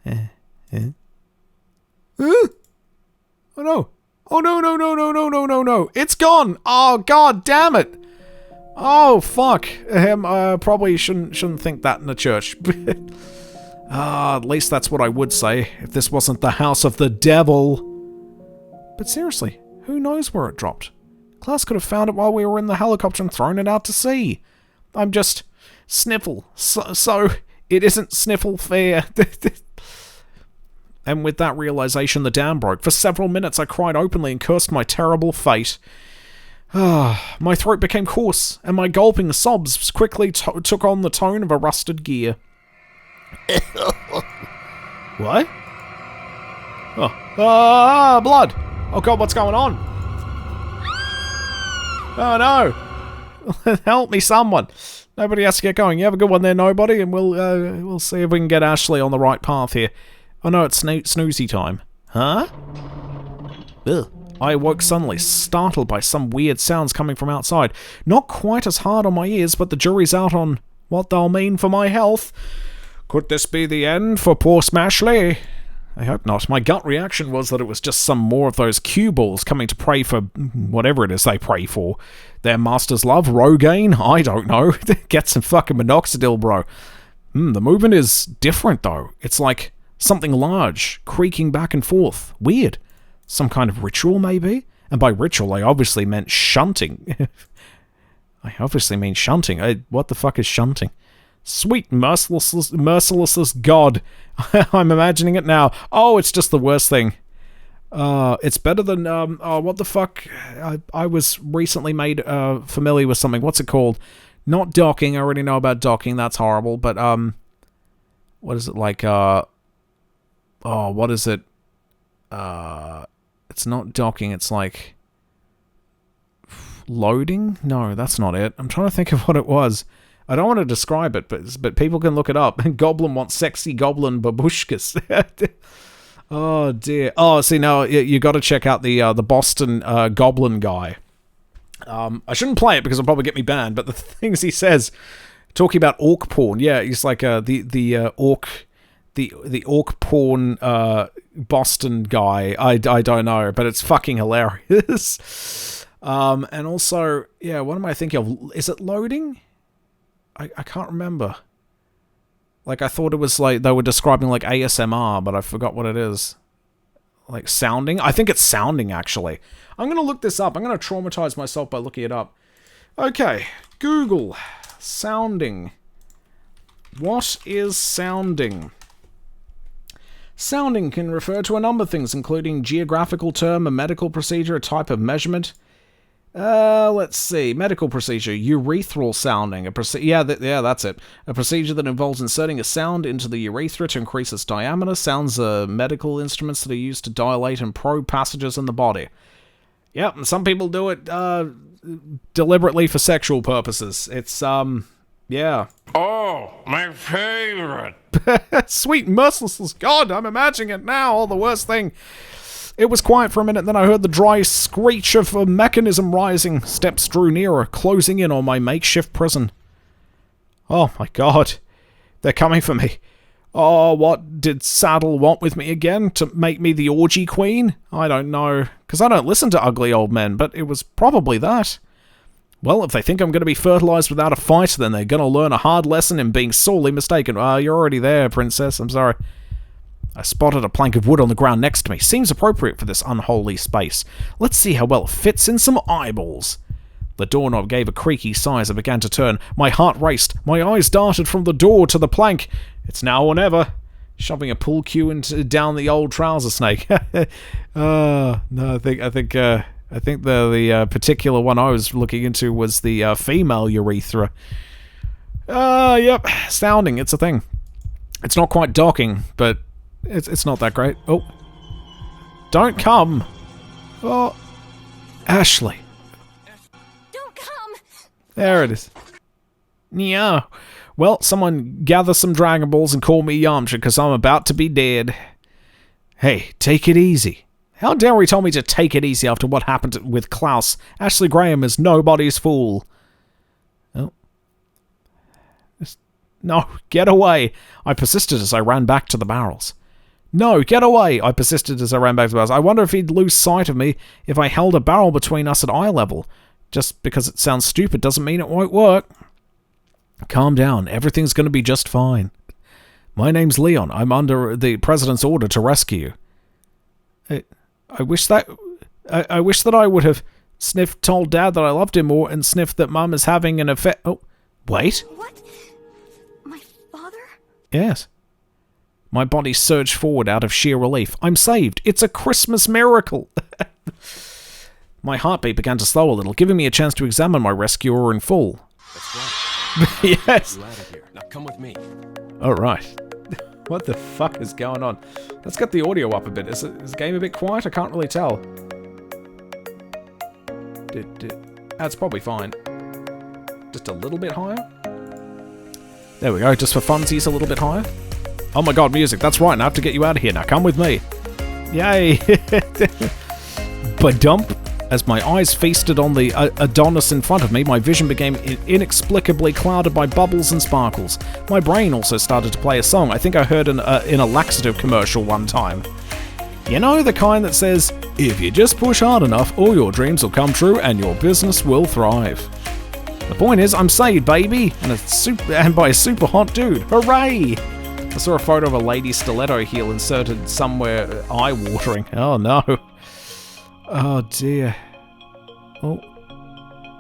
Oh no. Oh no. It's gone. Oh, god damn it. Oh, fuck. Probably shouldn't think that in the church. At least that's what I would say if this wasn't the house of the devil. But seriously, who knows where it dropped? Klaus could have found it while we were in the helicopter and thrown it out to sea. I'm just... Sniffle. So it isn't Sniffle fair. And with that realization, the dam broke. For several minutes, I cried openly and cursed my terrible fate. My throat became hoarse, and my gulping sobs quickly took on the tone of a rusted gear. What? Oh, blood! Oh god, what's going on? Oh no! Help me, someone! Nobody has to get going. You have a good one there, nobody, and we'll see if we can get Ashley on the right path here. Oh no, it's snoozy time. Huh? Ugh. I awoke suddenly, startled by some weird sounds coming from outside. Not quite as hard on my ears, but the jury's out on what they'll mean for my health. Could this be the end for poor Smashley? I hope not. My gut reaction was that it was just some more of those cue balls coming to pray for whatever it is they pray for. Their master's love? Rogaine? I don't know. Get some fucking minoxidil, bro. The movement is different, though. It's like something large, creaking back and forth. Weird. Some kind of ritual, maybe? And by ritual, I obviously meant shunting. I obviously mean shunting. What the fuck is shunting? Sweet merciless God. I'm imagining it now. Oh, it's just the worst thing. It's better than, what the fuck? I was recently made familiar with something. What's it called? Not docking. I already know about docking. That's horrible. But, what is it like, what is it? It's not docking. It's like loading? No, that's not it. I'm trying to think of what it was. I don't want to describe it, but people can look it up. Goblin wants sexy goblin babushkas. Oh dear. Oh, see, now you got to check out the Boston Goblin guy. I shouldn't play it because it'll probably get me banned. But the things he says, talking about orc porn, yeah, he's like the orc porn Boston guy. I don't know, but it's fucking hilarious. And also, yeah, what am I thinking of? Is it loading? I can't remember. Like, I thought it was like they were describing like ASMR, but I forgot what it is. Like sounding? I think it's sounding, actually. I'm going to look this up. I'm going to traumatize myself by looking it up. Okay, Google. Sounding. What is sounding? Sounding can refer to a number of things, including geographical term, a medical procedure, a type of measurement. Let's see. Medical procedure. Urethral sounding. Yeah, that's it. A procedure that involves inserting a sound into the urethra to increase its diameter. Sounds are medical instruments that are used to dilate and probe passages in the body. Yep, and some people do it, deliberately for sexual purposes. It's, yeah. Oh, my favorite. Sweet merciless God, I'm imagining it now. Oh, the worst thing. It was quiet for a minute, then I heard the dry screech of a mechanism rising. Steps drew nearer, closing in on my makeshift prison. Oh my god. They're coming for me. Oh, what did Saddle want with me again? To make me the orgy queen? I don't know. Because I don't listen to ugly old men, but it was probably that. Well, if they think I'm going to be fertilized without a fight, then they're going to learn a hard lesson in being sorely mistaken. You're already there, princess. I'm sorry. I spotted a plank of wood on the ground next to me. Seems appropriate for this unholy space. Let's see how well it fits in some eyeballs. The doorknob gave a creaky sigh as I began to turn. My heart raced. My eyes darted from the door to the plank. It's now or never. Shoving a pool cue down the old trouser snake. No, I think the particular one I was looking into was the female urethra. Yep. Sounding. It's a thing. It's not quite docking, but it's not that great. Oh. Don't come. Oh. Ashley. Don't come! There it is. Yeah. Well, someone gather some Dragon Balls and call me Yamcha, because I'm about to be dead. Hey, take it easy. How dare he tell me to take it easy after what happened with Klaus? Ashley Graham is nobody's fool. Oh. No, get away. I persisted as I ran back to the barrels. No, get away, I persisted as I ran back to the barrels. I wonder if he'd lose sight of me if I held a barrel between us at eye level. Just because it sounds stupid doesn't mean it won't work. Calm down, everything's going to be just fine. My name's Leon. I'm under the President's order to rescue you. I wish that I would have Sniff told Dad that I loved him more, and Sniff that Mum is having an affair. Oh, wait. What? My father? Yes. My body surged forward out of sheer relief. I'm saved. It's a Christmas miracle. My heartbeat began to slow a little, giving me a chance to examine my rescuer in full. That's right. Yes. You out of here. Now come with me. All right. What the fuck is going on? Let's get the audio up a bit. Is the game a bit quiet? I can't really tell. That's probably fine. Just a little bit higher. There we go. Just for funsies, a little bit higher. Oh my god, music. That's right. I have to get you out of here now. Come with me. Yay. Ba-dump. As my eyes feasted on the Adonis in front of me, my vision became inexplicably clouded by bubbles and sparkles. My brain also started to play a song I think I heard in a laxative commercial one time. You know, the kind that says, if you just push hard enough, all your dreams will come true and your business will thrive. The point is, I'm saved, baby, and by a super hot dude. Hooray! I saw a photo of a lady's stiletto heel inserted somewhere eye-watering. Oh no. Oh dear. Oh.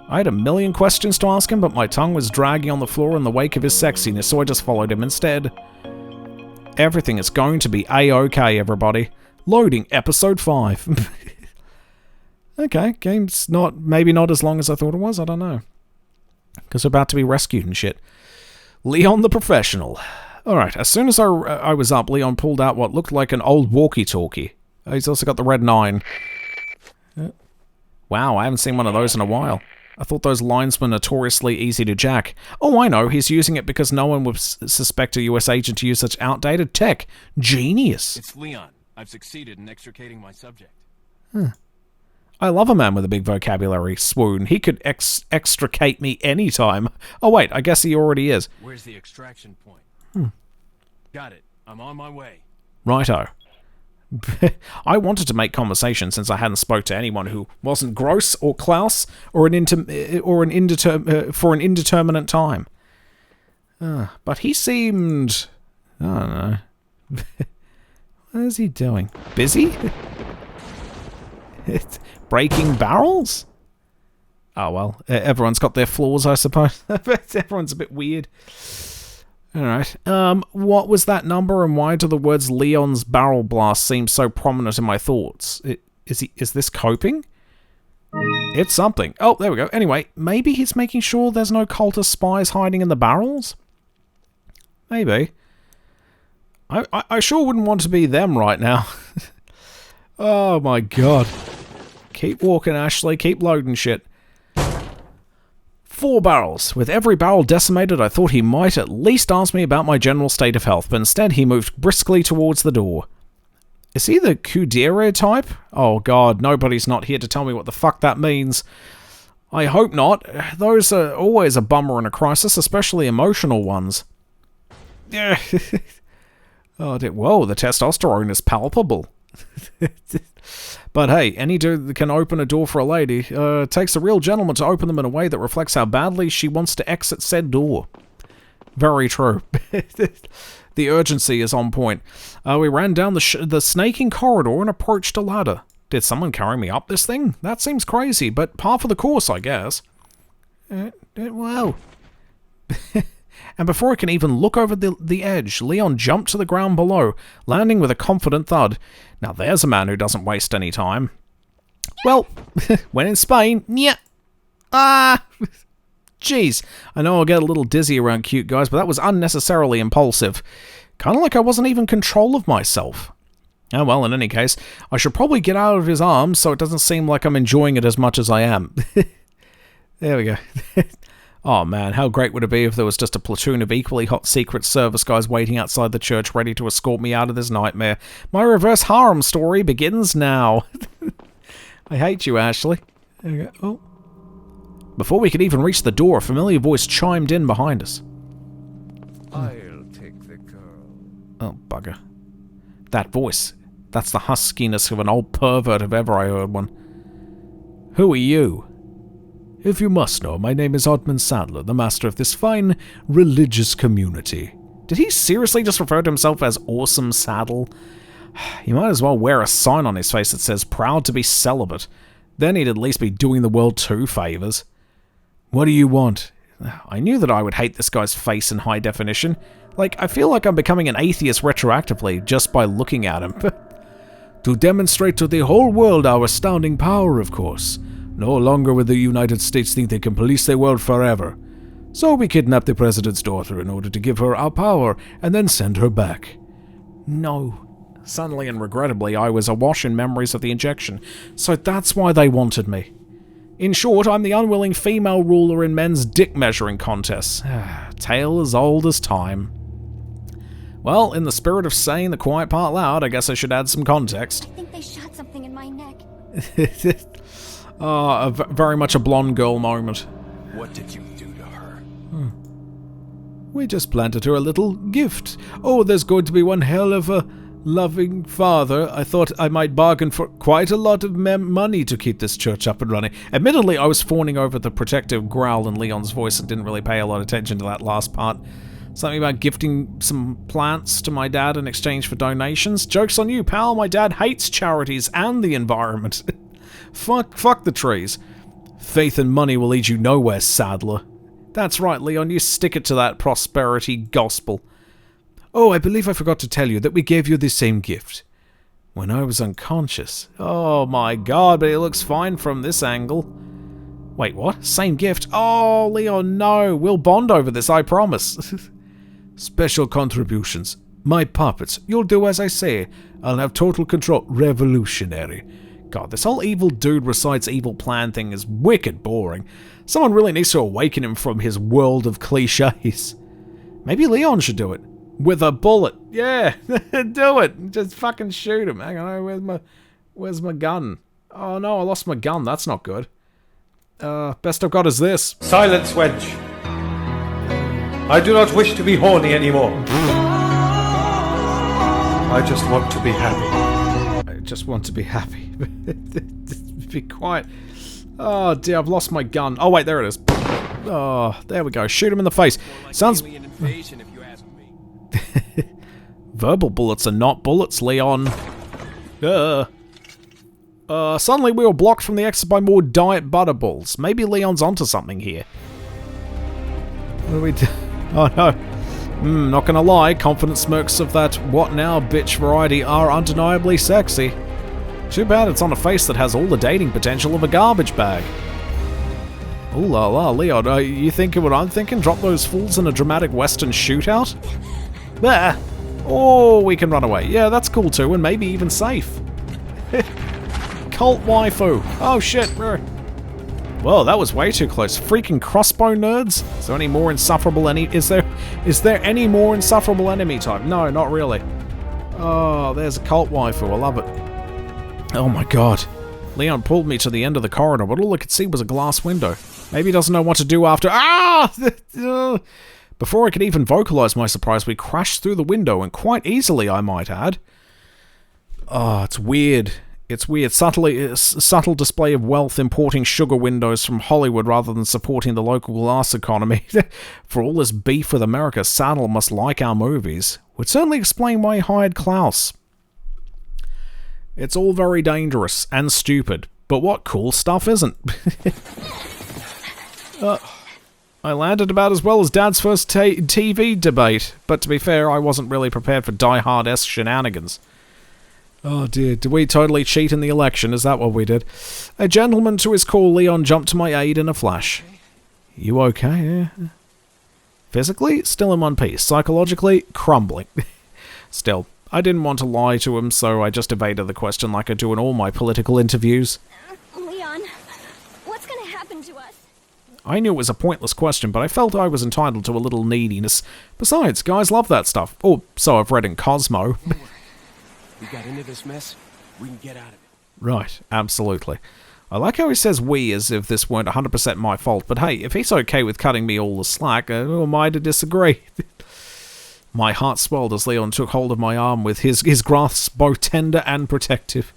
I had a million questions to ask him, but my tongue was dragging on the floor in the wake of his sexiness, so I just followed him instead. Everything is going to be A-OK, everybody. Loading episode 5. Okay, game's maybe not as long as I thought it was, I don't know. Because we're about to be rescued and shit. Leon the Professional. Alright, as soon as I was up, Leon pulled out what looked like an old walkie-talkie. He's also got the red 9. Wow, I haven't seen one of those in a while. I thought those lines were notoriously easy to jack. Oh, I know, he's using it because no one would suspect a US agent to use such outdated tech. Genius. It's Leon. I've succeeded in extricating my subject. I love a man with a big vocabulary. Swoon. He could extricate me anytime. Oh wait, I guess he already is. Where's the extraction point? Got it. I'm on my way. Righto. I wanted to make conversation since I hadn't spoke to anyone who wasn't Gross or Klaus or an indeterminate time. But he seemed, I don't know. What is he doing? Busy? Breaking barrels? Oh well, everyone's got their flaws, I suppose. Everyone's a bit weird. Alright, what was that number and why do the words Leon's Barrel Blast seem so prominent in my thoughts? Is this coping? It's something. Oh, there we go. Anyway, maybe he's making sure there's no cultist spies hiding in the barrels? Maybe. I sure wouldn't want to be them right now. Oh my god. Keep walking, Ashley. Keep loading shit. 4 barrels. With every barrel decimated, I thought he might at least ask me about my general state of health, but instead he moved briskly towards the door. Is he the Kudere type? Oh god, nobody's not here to tell me what the fuck that means. I hope not. Those are always a bummer in a crisis, especially emotional ones. Yeah. Oh, whoa, the testosterone is palpable. But hey, any dude that can open a door for a lady, takes a real gentleman to open them in a way that reflects how badly she wants to exit said door. Very true. The urgency is on point. We ran down the snaking corridor and approached a ladder. Did someone carry me up this thing? That seems crazy, but par for the course, I guess. Wow. And before I can even look over the edge, Leon jumped to the ground below, landing with a confident thud. Now there's a man who doesn't waste any time. Well, when in Spain, yeah. Jeez, I know I'll get a little dizzy around cute guys, but that was unnecessarily impulsive. Kind of like I wasn't even in control of myself. Oh well, in any case, I should probably get out of his arms so it doesn't seem like I'm enjoying it as much as I am. There we go. Oh man, how great would it be if there was just a platoon of equally hot Secret Service guys waiting outside the church ready to escort me out of this nightmare. My reverse harem story begins now. I hate you, Ashley. There we go. Oh. Before we could even reach the door, a familiar voice chimed in behind us. I'll take the girl. Oh, bugger. That voice. That's the huskiness of an old pervert if ever I heard one. Who are you? If you must know, my name is Otome Sadler, the master of this fine, religious community. Did he seriously just refer to himself as Awesome Saddle? He might as well wear a sign on his face that says, proud to be celibate. Then he'd at least be doing the world 2 favors. What do you want? I knew that I would hate this guy's face in high definition. Like, I feel like I'm becoming an atheist retroactively just by looking at him. To demonstrate to the whole world our astounding power, of course. No longer will the United States think they can police their world forever. So we kidnapped the president's daughter in order to give her our power and then send her back. No. Suddenly and regrettably, I was awash in memories of the injection, so that's why they wanted me. In short, I'm the unwilling female ruler in men's dick measuring contests. Tale as old as time. Well, in the spirit of saying the quiet part loud, I guess I should add some context. I think they shot something in my neck. Very much a blonde girl moment. What did you do to her? We just planted her a little gift. Oh, there's going to be one hell of a loving father. I thought I might bargain for quite a lot of money to keep this church up and running. Admittedly, I was fawning over the protective growl in Leon's voice and didn't really pay a lot of attention to that last part. Something about gifting some plants to my dad in exchange for donations. Joke's on you, pal. My dad hates charities and the environment. Fuck the trees. Faith and money will lead you nowhere, Sadler. That's right, Leon. You stick it to that prosperity gospel. Oh, I believe I forgot to tell you that we gave you the same gift. When I was unconscious. Oh my god, but it looks fine from this angle. Wait, what? Same gift? Oh, Leon, no. We'll bond over this, I promise. Special contributions. My puppets. You'll do as I say. I'll have total control. Revolutionary. God, this whole evil dude recites evil plan thing is wicked boring. Someone really needs to awaken him from his world of cliches. Maybe Leon should do it. With a bullet. Yeah, do it. Just fucking shoot him. Hang on, where's my gun? Oh no, I lost my gun. That's not good. Best I've got is this. Silence, wench. I do not wish to be horny anymore. I just want to be happy. I just want to be happy. Be quiet. Oh dear, I've lost my gun. Oh wait, there it is. Oh, there we go. Shoot him in the face. Sounds... Verbal bullets are not bullets, Leon. Suddenly we were blocked from the exit by more diet butterballs. Maybe Leon's onto something here. What do we do? Oh no. Not gonna lie, confident smirks of that what now bitch variety are undeniably sexy. Too bad it's on a face that has all the dating potential of a garbage bag. Ooh la la, Leon, you thinking what I'm thinking? Drop those fools in a dramatic western shootout? There! Oh, we can run away. Yeah, that's cool too, and maybe even safe. Cult waifu. Oh shit. Whoa, that was way too close. Freaking crossbow nerds? Is there any more insufferable is there any more insufferable enemy type? No, not really. Oh, there's a cult waifu. I love it. Oh my god. Leon pulled me to the end of the corridor, but all I could see was a glass window. Maybe he doesn't know what to do after. Ah! Before I could even vocalize my surprise, we crashed through the window, and quite easily, I might add. Oh, it's weird. It's weird. Subtle display of wealth importing sugar windows from Hollywood rather than supporting the local glass economy. For all this beef with America, Saddle must like our movies. Would certainly explain why he hired Klaus. It's all very dangerous and stupid, but what cool stuff isn't? I landed about as well as Dad's first TV debate, but to be fair, I wasn't really prepared for Die Hard-esque shenanigans. Oh dear, did we totally cheat in the election? Is that what we did? A gentleman to his call, Leon jumped to my aid in a flash. You okay? Yeah. Physically, still in one piece. Psychologically, crumbling. Still, I didn't want to lie to him, so I just evaded the question like I do in all my political interviews. Leon, what's gonna happen to us? I knew it was a pointless question, but I felt I was entitled to a little neediness. Besides, guys love that stuff. Or so I've read in Cosmo. We got into this mess, we can get out of it. Right, absolutely. I like how he says we as if this weren't 100% my fault, but hey, if he's okay with cutting me all the slack, who am I to disagree? My heart swelled as Leon took hold of my arm with his grasp both tender and protective.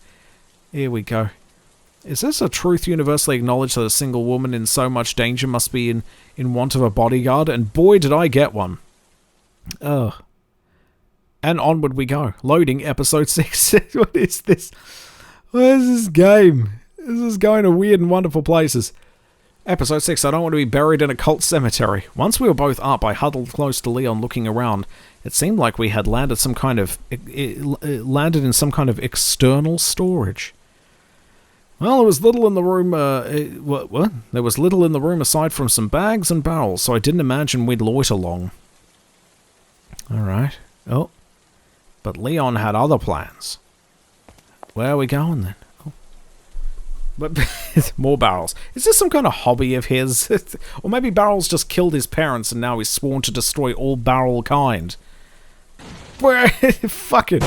Here we go. Is this a truth universally acknowledged that a single woman in so much danger must be in want of a bodyguard? And boy, did I get one. Ugh. And onward we go. Loading episode 6. What is this? What is this game? This is going to weird and wonderful places. Episode 6, I don't want to be buried in a cult cemetery. Once we were both up, I huddled close to Leon looking around. It seemed like we had landed landed in some kind of external storage. Well, there was little in the room, what? There was little in the room aside from some bags and barrels, so I didn't imagine we'd loiter long. Alright. Oh. But Leon had other plans. Where are we going then? But more barrels. Is this some kind of hobby of his? Or maybe Barrels just killed his parents and now he's sworn to destroy all barrel kind. Where? Fuck it.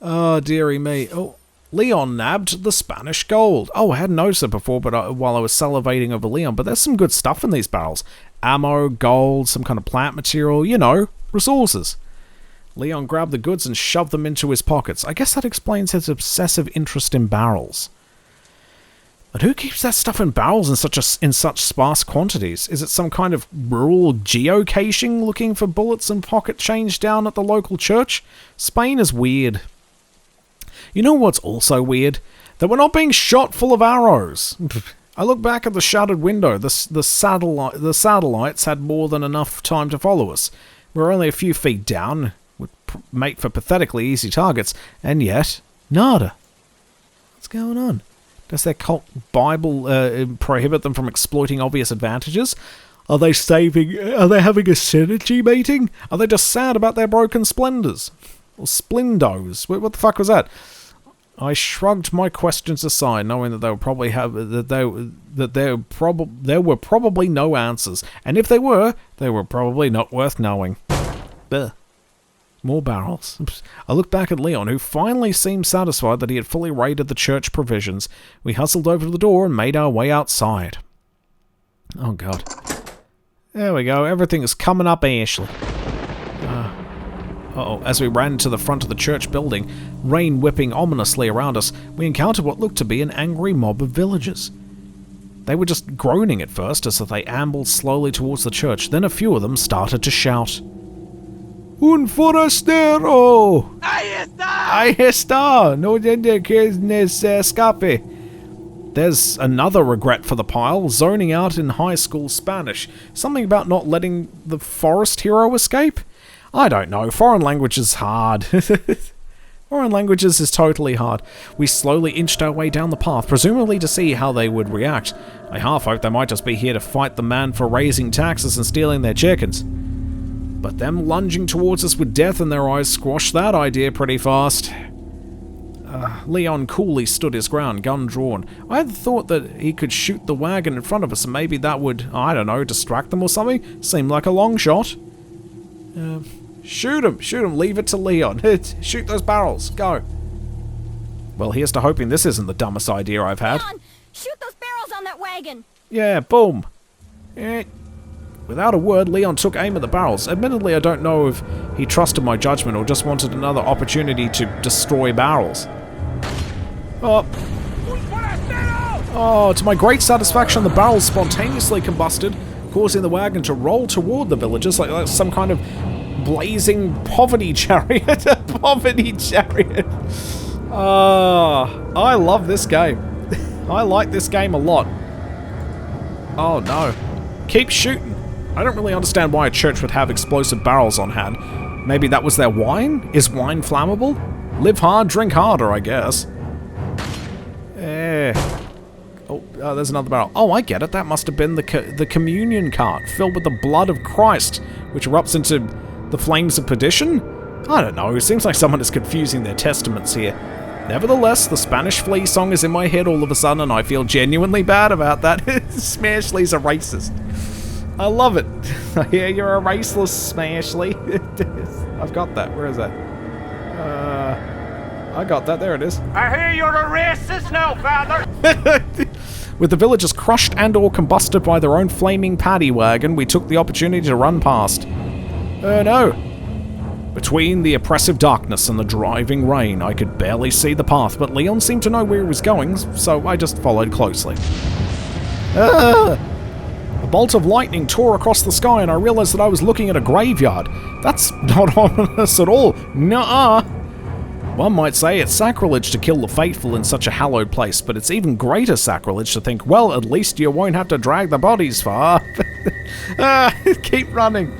Oh, dearie me. Oh, Leon nabbed the Spanish gold. Oh, I hadn't noticed it before but while I was salivating over Leon, but there's some good stuff in these barrels. Ammo, gold, some kind of plant material, you know, resources. Leon grabbed the goods and shoved them into his pockets. I guess that explains his obsessive interest in barrels. But who keeps that stuff in barrels in such sparse quantities? Is it some kind of rural geocaching looking for bullets and pocket change down at the local church? Spain is weird. You know what's also weird? That we're not being shot full of arrows. I look back at the shuttered window. The satellites had more than enough time to follow us. We're only a few feet down, would make for pathetically easy targets, and yet, nada. What's going on? Does their cult Bible prohibit them from exploiting obvious advantages? Are they having a synergy meeting? Are they just sad about their broken splendors? Or splendos? What the fuck was that? I shrugged my questions aside, knowing that there were probably no answers, and if they were probably not worth knowing. Ugh. More barrels. I looked back at Leon, who finally seemed satisfied that he had fully raided the church provisions. We hustled over to the door and made our way outside. Oh god. There we go, everything is coming up Ashley. Uh-oh. As we ran to the front of the church building, rain whipping ominously around us, we encountered what looked to be an angry mob of villagers. They were just groaning at first as they ambled slowly towards the church, then a few of them started to shout. Un forastero! Ahí está! No tiene que se escape. There's another regret for the pile, zoning out in high school Spanish. Something about not letting the forest hero escape? I don't know, foreign language is hard. Foreign languages is totally hard. We slowly inched our way down the path, presumably to see how they would react. I half hoped they might just be here to fight the man for raising taxes and stealing their chickens. But them lunging towards us with death in their eyes squashed that idea pretty fast. Leon coolly stood his ground, gun drawn. I had thought that he could shoot the wagon in front of us and maybe that would, I don't know, distract them or something. Seemed like a long shot. Shoot him, leave it to Leon. Shoot those barrels, go. Well, here's to hoping this isn't the dumbest idea I've had. Leon, shoot those barrels on that wagon. Yeah, boom. Without a word, Leon took aim at the barrels. Admittedly, I don't know if he trusted my judgment or just wanted another opportunity to destroy barrels. Oh, to my great satisfaction, the barrels spontaneously combusted, causing the wagon to roll toward the villagers like some kind of blazing poverty chariot. Poverty chariot. I love this game. I like this game a lot. Oh no. Keep shooting. I don't really understand why a church would have explosive barrels on hand. Maybe that was their wine? Is wine flammable? Live hard, drink harder, I guess. Oh, there's another barrel. Oh, I get it. That must have been the communion cart filled with the blood of Christ, which erupts into the flames of perdition? I don't know. It seems like someone is confusing their testaments here. Nevertheless, the Spanish Flea song is in my head all of a sudden, and I feel genuinely bad about that. Smashly's a racist. I love it. I hear you're a raceless, Smashly. I've got that. Where is that? I got that. There it is. I hear you're a racist now, father. With the villagers crushed and or combusted by their own flaming paddy wagon, we took the opportunity to run past. Oh no. Between the oppressive darkness and the driving rain, I could barely see the path, but Leon seemed to know where he was going, so I just followed closely. A bolt of lightning tore across the sky and I realized that I was looking at a graveyard. That's not ominous at all. Nuh-uh. One might say it's sacrilege to kill the faithful in such a hallowed place, but it's even greater sacrilege to think, well, at least you won't have to drag the bodies far. Keep running.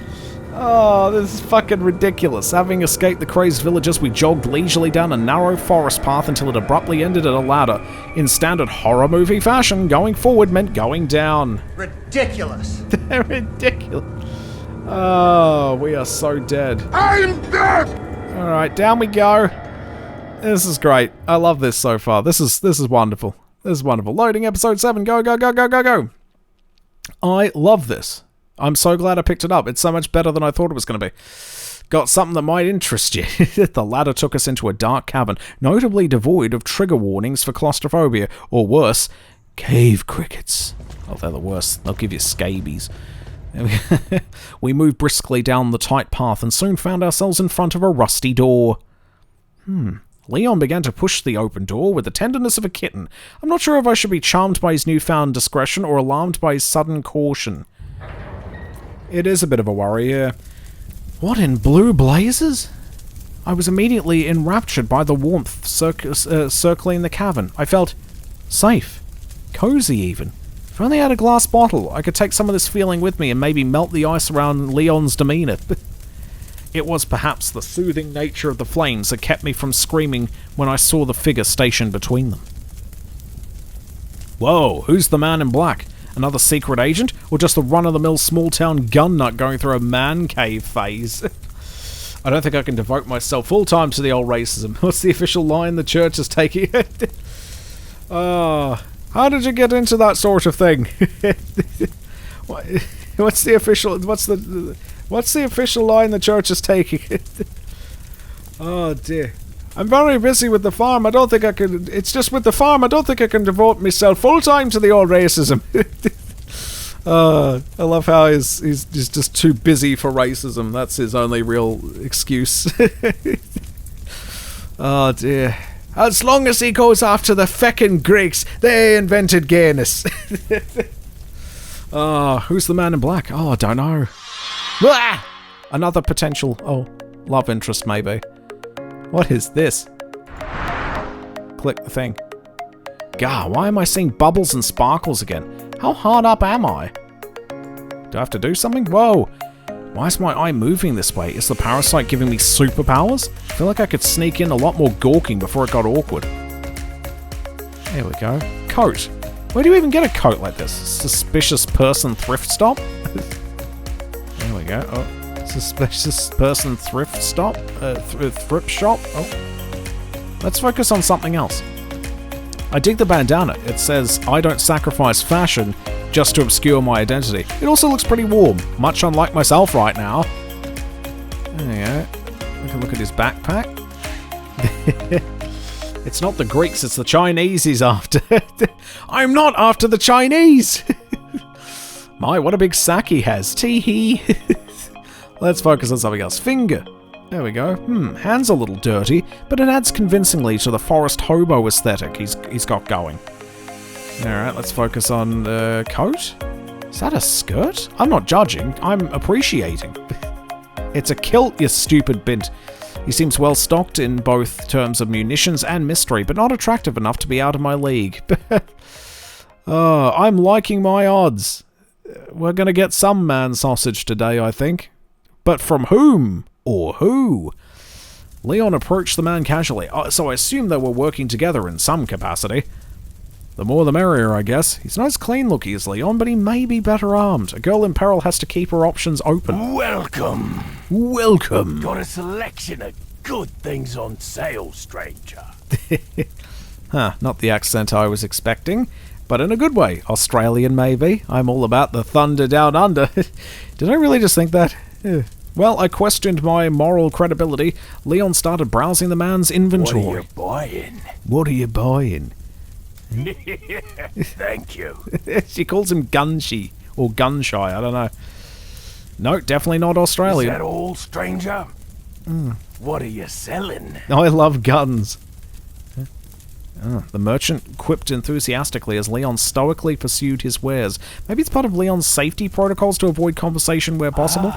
Oh, this is fucking ridiculous. Having escaped the crazed villagers, we jogged leisurely down a narrow forest path until it abruptly ended at a ladder. In standard horror movie fashion, going forward meant going down. Ridiculous. Ridiculous. Oh, we are so dead. I'm dead! Alright, down we go. This is great. I love this so far. This is wonderful. This is wonderful. Loading episode 7. Go, go, go, go, go, go. I love this. I'm so glad I picked it up. It's so much better than I thought it was going to be. Got something that might interest you. The ladder took us into a dark cavern, notably devoid of trigger warnings for claustrophobia, or worse, cave crickets. Oh, they're the worst. They'll give you scabies. We moved briskly down the tight path and soon found ourselves in front of a rusty door. Leon began to push the open door with the tenderness of a kitten. I'm not sure if I should be charmed by his newfound discretion or alarmed by his sudden caution. It is a bit of a worry, yeah. What in blue blazes? I was immediately enraptured by the warmth circling the cavern. I felt safe. Cozy, even. If only I had a glass bottle, I could take some of this feeling with me and maybe melt the ice around Leon's demeanor. It was perhaps the soothing nature of the flames that kept me from screaming when I saw the figure stationed between them. Whoa, who's the man in black? Another secret agent? Or just a run-of-the-mill small-town gun nut going through a man cave phase? I don't think I can devote myself full-time to the old racism. What's the official line the church is taking? How did you get into that sort of thing? What's the official line the church is taking? Oh dear. I'm very busy with the farm. I don't think I can... It's just with the farm. I don't think I can devote myself full-time to the old racism. I love how he's just too busy for racism. That's his only real excuse. Oh dear. As long as he goes after the feckin' Greeks, they invented gayness. Who's the man in black? Oh, I don't know. Ah! Another potential, love interest maybe. What is this? Click the thing. Gah, why am I seeing bubbles and sparkles again? How hard up am I? Do I have to do something? Whoa! Why is my eye moving this way? Is the parasite giving me superpowers? I feel like I could sneak in a lot more gawking before it got awkward. There we go. Coat. Where do you even get a coat like this? Suspicious person thrift stop? There we go. Oh. Suspicious person thrift stop? Thrift shop? Oh. Let's focus on something else. I dig the bandana. It says, I don't sacrifice fashion just to obscure my identity. It also looks pretty warm, much unlike myself right now. There you go. We can look at his backpack. It's not the Greeks, it's the Chinese he's after. I'm not after the Chinese! My, what a big sack he has. Tee-hee. Let's focus on something else. Finger. There we go. Hand's a little dirty, but it adds convincingly to the forest hobo aesthetic he's got going. Alright, let's focus on the coat. Is that a skirt? I'm not judging, I'm appreciating. It's a kilt, you stupid bint. He seems well stocked in both terms of munitions and mystery, but not attractive enough to be out of my league. I'm liking my odds. We're gonna get some man sausage today, I think. But from whom? Or who? Leon approached the man casually, so I assume they were working together in some capacity. The more the merrier, I guess. He's not as clean-looking as Leon, but he may be better armed. A girl in peril has to keep her options open. Welcome. Welcome. Got a selection of good things on sale, stranger. Not the accent I was expecting, but in a good way. Australian, maybe. I'm all about the thunder down under. Did I really just think that? Well, I questioned my moral credibility. Leon started browsing the man's inventory. What are you buying? What are you buying? Thank you. She calls him Gunshy, or Gunshy, I don't know. No, definitely not Australian. Is that all, stranger? What are you selling? I love guns. The merchant quipped enthusiastically as Leon stoically pursued his wares. Maybe it's part of Leon's safety protocols to avoid conversation where possible?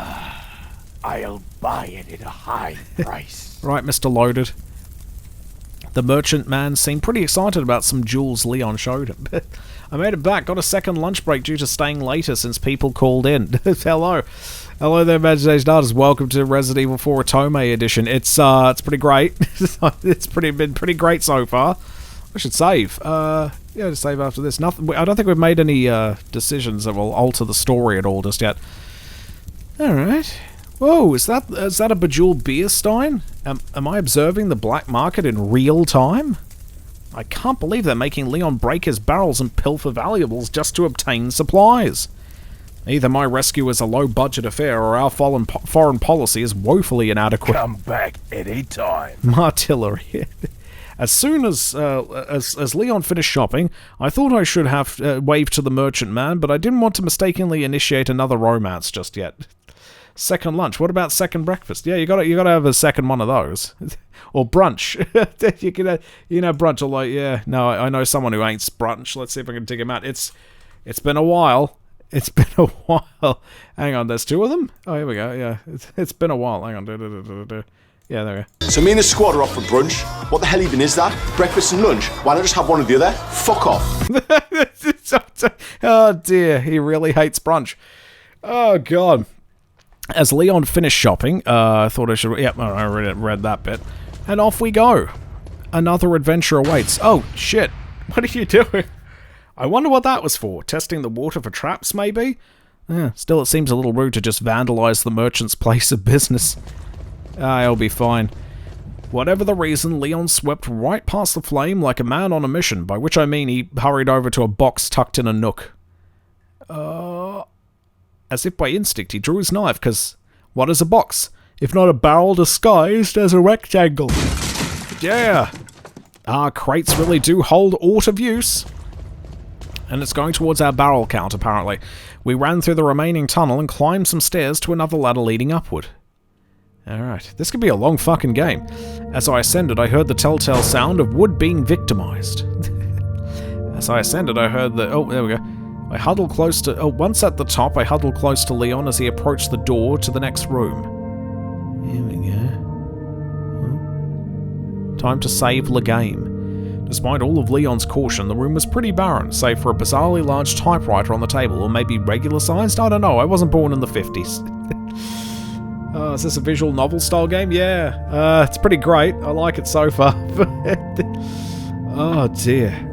I'll buy it at a high price. Right, Mr. Loaded. The merchant man seemed pretty excited about some jewels Leon showed him. I made it back, got a second lunch break due to staying later since people called in. Hello. Hello there, Imagination Artists. Welcome to Resident Evil 4 Otome edition. It's pretty great. It's been pretty great so far. I should save. Yeah, to save after this. Nothing. I don't think we've made any decisions that will alter the story at all just yet. Alright. Whoa, is that a bejeweled beer stein? Am I observing the black market in real time? I can't believe they're making Leon break his barrels and pilfer valuables just to obtain supplies. Either my rescue is a low-budget affair or our foreign policy is woefully inadequate. Come back anytime. Artillery. As soon as Leon finished shopping, I thought I should have waved to the merchant man, but I didn't want to mistakenly initiate another romance just yet. Second lunch. What about second breakfast? Yeah, you gotta have a second one of those, or brunch. You can, brunch. Or like, yeah, no, I know someone who ain't brunch. Let's see if I can dig him out. It's been a while. It's been a while. Hang on, there's two of them. Oh, here we go. Yeah, it's been a while. Hang on. Yeah, there we go. So me and the squad are off for brunch. What the hell even is that? Breakfast and lunch? Why not just have one or the other? Fuck off. Oh dear, he really hates brunch. Oh god. As Leon finished shopping, I thought I should... Yep, I read that bit. And off we go. Another adventure awaits. Oh, shit. What are you doing? I wonder what that was for. Testing the water for traps, maybe? Still, it seems a little rude to just vandalize the merchant's place of business. It'll be fine. Whatever the reason, Leon swept right past the flame like a man on a mission, by which I mean he hurried over to a box tucked in a nook. As if by instinct, he drew his knife, because what is a box? If not a barrel disguised as a rectangle. Yeah! Crates really do hold aught of use. And it's going towards our barrel count, apparently. We ran through the remaining tunnel and climbed some stairs to another ladder leading upward. Alright, this could be a long fucking game. As I ascended, I heard the telltale sound of wood being victimized. As I ascended, I heard the... Oh, there we go. I huddled close to... once at the top, I huddled close to Leon as he approached the door to the next room. Here we go. Time to save the game. Despite all of Leon's caution, the room was pretty barren, save for a bizarrely large typewriter on the table, or maybe regular-sized? I don't know, I wasn't born in the 50s. Is this a visual novel-style game? Yeah. It's pretty great. I like it so far. Oh, dear.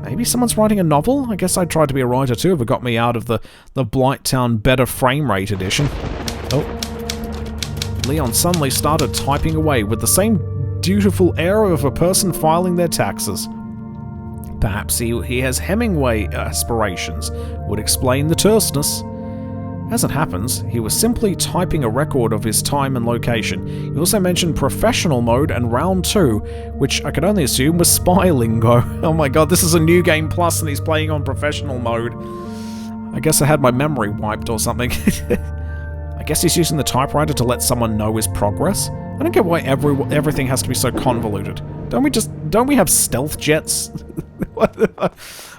Maybe someone's writing a novel? I guess I'd try to be a writer too if it got me out of the Blighttown Better Frame Rate edition. Oh. Leon suddenly started typing away with the same dutiful air of a person filing their taxes. Perhaps he has Hemingway aspirations, would explain the terseness. As it happens, he was simply typing a record of his time and location. He also mentioned professional mode and round 2, which I could only assume was spy lingo. Oh my god, this is a new game plus and he's playing on professional mode. I guess I had my memory wiped or something. I guess he's using the typewriter to let someone know his progress. I don't get why everything has to be so convoluted. Don't we have stealth jets?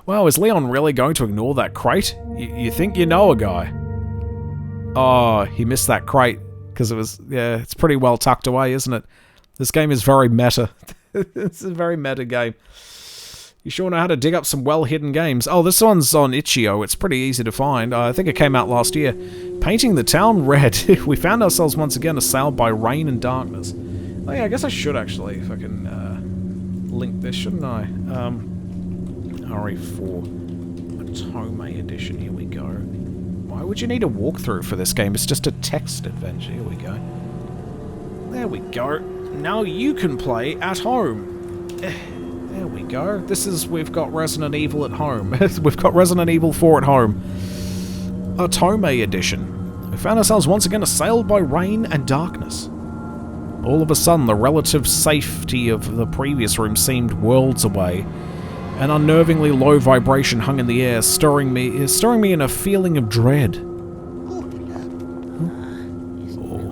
Wow, is Leon really going to ignore that crate? You think you know a guy? Oh, he missed that crate, because it was, yeah, it's pretty well tucked away, isn't it? This game is very meta. It's a very meta game. You sure know how to dig up some well-hidden games. Oh, this one's on Itch.io. It's pretty easy to find. I think it came out last year. Painting the town red. We found ourselves once again assailed by rain and darkness. Oh yeah, I guess I should actually fucking link this, shouldn't I? RE4 Otome edition. Here we go. Why would you need a walkthrough for this game? It's just a text adventure. Here we go. There we go. Now you can play at home. There we go. We've got Resident Evil at home. We've got Resident Evil 4 at home. Otome edition. We found ourselves once again assailed by rain and darkness. All of a sudden, the relative safety of the previous room seemed worlds away. An unnervingly low vibration hung in the air, stirring me in a feeling of dread. Or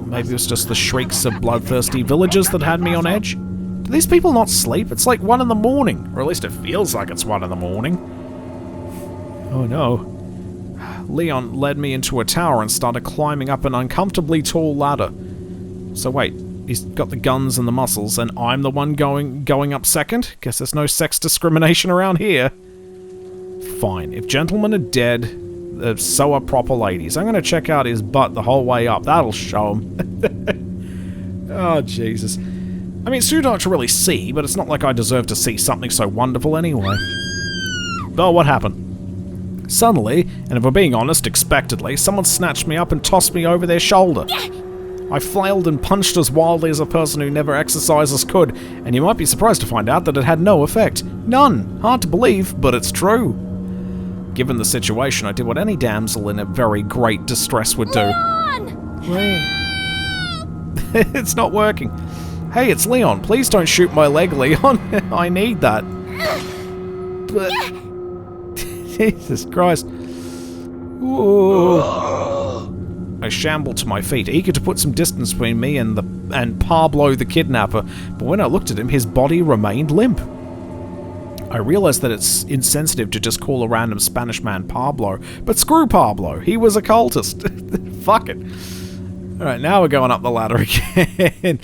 maybe it was just the shrieks of bloodthirsty villagers that had me on edge. Do these people not sleep? It's like 1 in the morning, or at least it feels like it's 1 in the morning. Oh no. Leon led me into a tower and started climbing up an uncomfortably tall ladder. So wait, He's got the guns and the muscles, and I'm the one going up second? Guess there's no sex discrimination around here. Fine. If gentlemen are dead, so are proper ladies. I'm going to check out his butt the whole way up. That'll show him. Oh, Jesus. I mean, it's too dark to really see, but it's not like I deserve to see something so wonderful anyway. Oh, what happened? Suddenly, and if we're being honest, expectedly, someone snatched me up and tossed me over their shoulder. I flailed and punched as wildly as a person who never exercises could, and you might be surprised to find out that it had no effect. None. Hard to believe, but it's true. Given the situation, I did what any damsel in a very great distress would do. Leon! It's not working. Hey, it's Leon. Please don't shoot my leg, Leon. I need that. But... Jesus Christ. Ooh. I shambled to my feet, eager to put some distance between me and Pablo the kidnapper, but when I looked at him, his body remained limp. I realized that it's insensitive to just call a random Spanish man Pablo, but screw Pablo, he was a cultist. Fuck it. Alright, now we're going up the ladder again.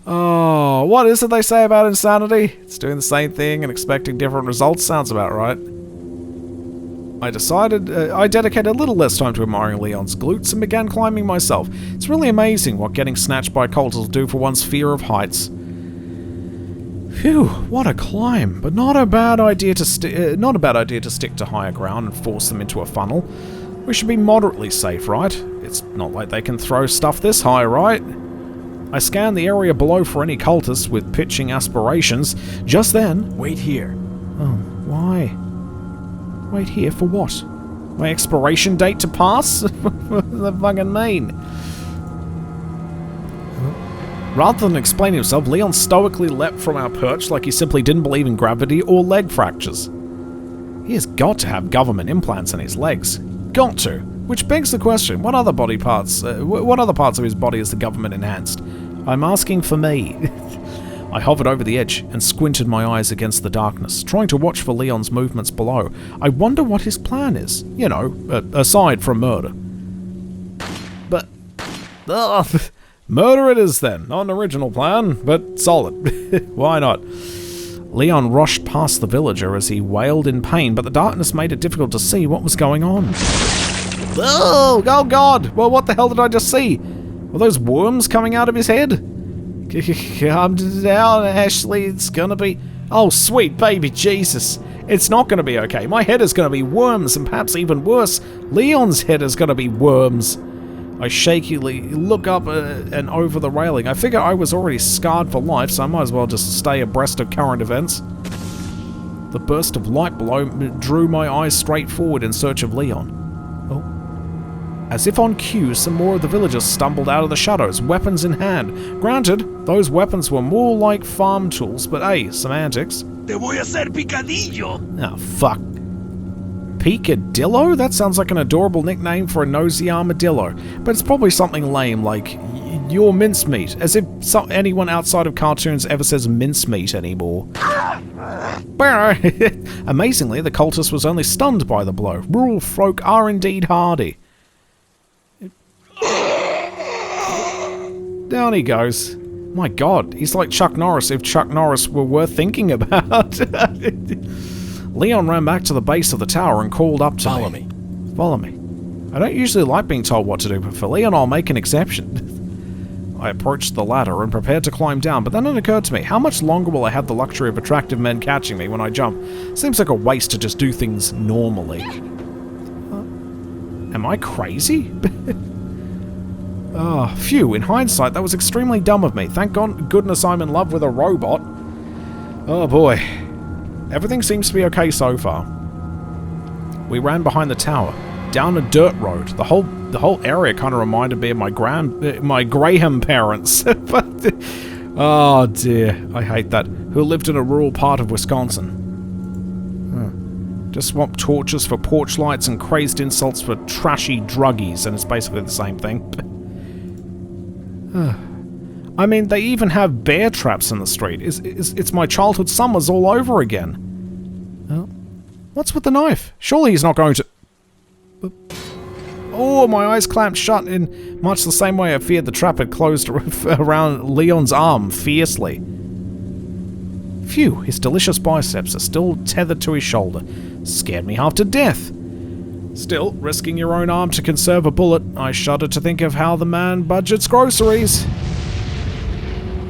Oh, what is it they say about insanity? It's doing the same thing and expecting different results. Sounds about right. I decided I dedicated a little less time to admiring Leon's glutes and began climbing myself. It's really amazing what getting snatched by cultists will do for one's fear of heights. Phew, what a climb! But not a bad idea to stick to higher ground and force them into a funnel. We should be moderately safe, right? It's not like they can throw stuff this high, right? I scanned the area below for any cultists with pitching aspirations. Just then... Wait here. Oh, why? Wait here for what? My expiration date to pass? What does that fucking mean? Rather than explain himself, Leon stoically leapt from our perch like he simply didn't believe in gravity or leg fractures. He has got to have government implants in his legs. Got to. Which begs the question, what other parts of his body is the government enhanced? I'm asking for me. I hovered over the edge and squinted my eyes against the darkness, trying to watch for Leon's movements below. I wonder what his plan is. You know, aside from murder. But... murder it is then. Not an original plan, but solid. Why not? Leon rushed past the villager as he wailed in pain, but the darkness made it difficult to see what was going on. Oh God! Well, what the hell did I just see? Were those worms coming out of his head? Calm down, Ashley. It's gonna be... Oh, sweet baby Jesus. It's not gonna be okay. My head is gonna be worms, and perhaps even worse, Leon's head is gonna be worms. I shakily look up and over the railing. I figure I was already scarred for life, so I might as well just stay abreast of current events. The burst of light below drew my eyes straight forward in search of Leon. As if on cue, some more of the villagers stumbled out of the shadows, weapons in hand. Granted, those weapons were more like farm tools, but hey, semantics. Te voy a hacer picadillo. Oh, fuck. Picadillo? That sounds like an adorable nickname for a nosy armadillo, but it's probably something lame like, you're mincemeat, as if anyone outside of cartoons ever says mincemeat anymore. Amazingly, the cultist was only stunned by the blow. Rural folk are indeed hardy. Down he goes. My God, he's like Chuck Norris if Chuck Norris were worth thinking about. Leon ran back to the base of the tower and called up to me. Follow me. I don't usually like being told what to do, but for Leon I'll make an exception. I approached the ladder and prepared to climb down, but then it occurred to me, how much longer will I have the luxury of attractive men catching me when I jump? Seems like a waste to just do things normally. Am I crazy? Oh, phew, in hindsight, that was extremely dumb of me. Thank goodness I'm in love with a robot. Oh boy. Everything seems to be okay so far. We ran behind the tower, down a dirt road. The whole area kind of reminded me of my Graham parents. But, oh dear, I hate that. Who lived in a rural part of Wisconsin. Just swap torches for porch lights and crazed insults for trashy druggies, and it's basically the same thing. I mean, they even have bear traps in the street. It's my childhood summers all over again. Oh. What's with the knife? Surely he's not going to... Oh, my eyes clamped shut in much the same way I feared the trap had closed around Leon's arm fiercely. Phew, his delicious biceps are still tethered to his shoulder. Scared me half to death. Still, risking your own arm to conserve a bullet, I shudder to think of how the man budgets groceries.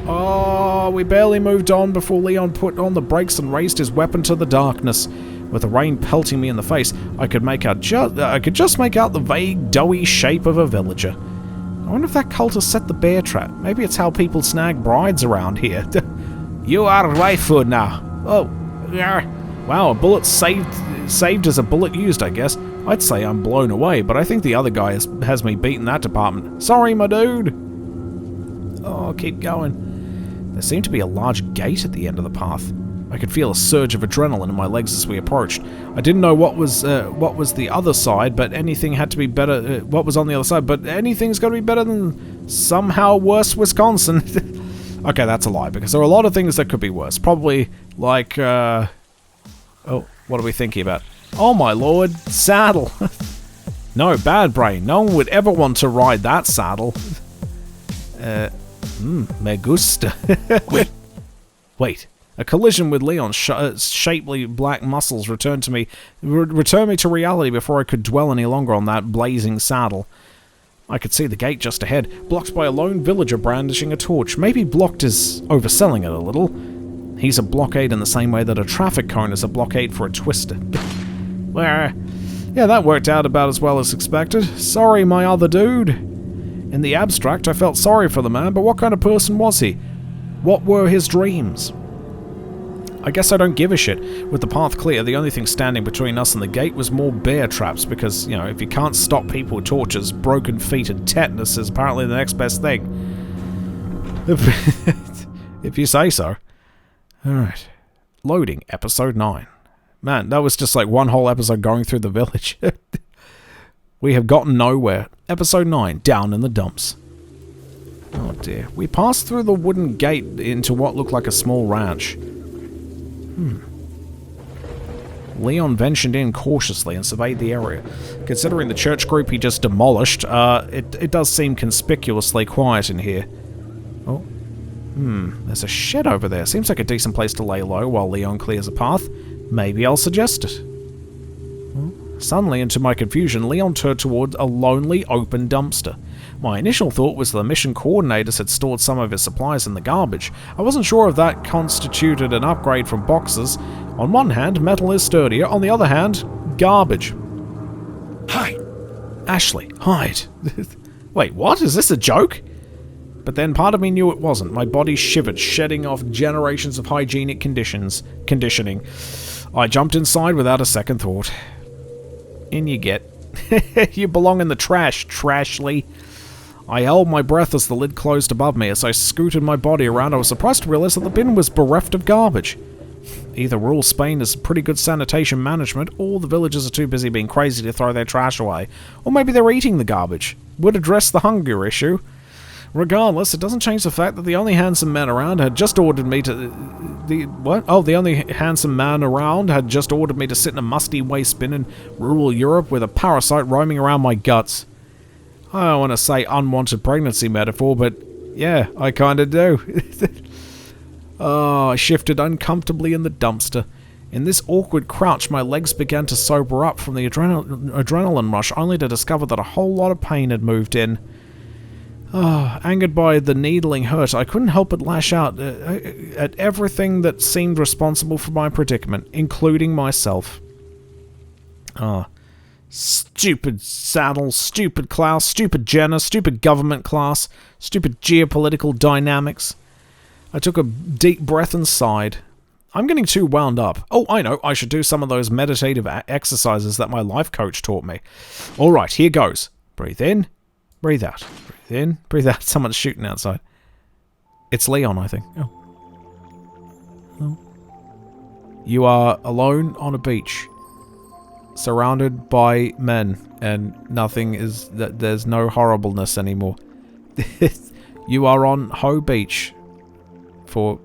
Oh, we barely moved on before Leon put on the brakes and raised his weapon to the darkness. With the rain pelting me in the face, I could just make out the vague, doughy shape of a villager. I wonder if that cultist set the bear trap. Maybe it's how people snag brides around here. You are waifu now. Oh, yeah. Wow, a bullet saved as a bullet used, I guess. I'd say I'm blown away, but I think the other guy has me beat in that department. Sorry, my dude. Oh, keep going. There seemed to be a large gate at the end of the path. I could feel a surge of adrenaline in my legs as we approached. I didn't know what was the other side, but anything had to be better. What was on the other side? But anything's got to be better than somehow worse Wisconsin. Okay, that's a lie because there are a lot of things that could be worse. Probably like, oh, what are we thinking about? Oh my lord, saddle. No, bad brain. No one would ever want to ride that saddle. Me gusta. Wait. A collision with Leon's shapely black muscles returned me to reality before I could dwell any longer on that blazing saddle. I could see the gate just ahead, blocked by a lone villager brandishing a torch. Maybe blocked is overselling it a little. He's a blockade in the same way that a traffic cone is a blockade for a twister. Well, yeah, that worked out about as well as expected. Sorry, my other dude. In the abstract, I felt sorry for the man, but what kind of person was he? What were his dreams? I guess I don't give a shit. With the path clear, the only thing standing between us and the gate was more bear traps, because, you know, if you can't stop people with torches, broken feet and tetanus is apparently the next best thing. If you say so. Alright. Loading, episode 9. Man, that was just like one whole episode going through the village. We have gotten nowhere. Episode 9, down in the dumps. Oh dear. We passed through the wooden gate into what looked like a small ranch. Leon ventured in cautiously and surveyed the area. Considering the church group he just demolished, it does seem conspicuously quiet in here. Oh. There's a shed over there. Seems like a decent place to lay low while Leon clears a path. Maybe I'll suggest it. Suddenly, into my confusion, Leon turned toward a lonely, open dumpster. My initial thought was the mission coordinators had stored some of his supplies in the garbage. I wasn't sure if that constituted an upgrade from boxes. On one hand, metal is sturdier. On the other hand, garbage. Hide! Ashley, hide. Wait, what? Is this a joke? But then part of me knew it wasn't. My body shivered, shedding off generations of hygienic conditioning. I jumped inside without a second thought. In you get. You belong in the trash, Trashly. I held my breath as the lid closed above me. As I scooted my body around, I was surprised to realize that the bin was bereft of garbage. Either rural Spain has pretty good sanitation management, or the villagers are too busy being crazy to throw their trash away. Or maybe they're eating the garbage. Would address the hunger issue. Regardless, it doesn't change the fact that the only handsome man around had just ordered me to... The only handsome man around had just ordered me to sit in a musty waste bin in rural Europe with a parasite roaming around my guts. I don't want to say unwanted pregnancy metaphor, but yeah, I kinda do. Oh, I shifted uncomfortably in the dumpster. In this awkward crouch, my legs began to sober up from the adrenaline rush, only to discover that a whole lot of pain had moved in. Angered by the needling hurt, I couldn't help but lash out at everything that seemed responsible for my predicament, including myself. Stupid saddle, stupid Klaus, stupid Jenna, stupid government class, stupid geopolitical dynamics. I took a deep breath and sighed. I'm getting too wound up. Oh, I know, I should do some of those meditative exercises that my life coach taught me. Alright, here goes. Breathe in, breathe out. Breathe in, breathe out. Someone's shooting outside. It's Leon, I think. Oh. You are alone on a beach, surrounded by men, and nothing is... There's no horribleness anymore. You are on Hoe Beach for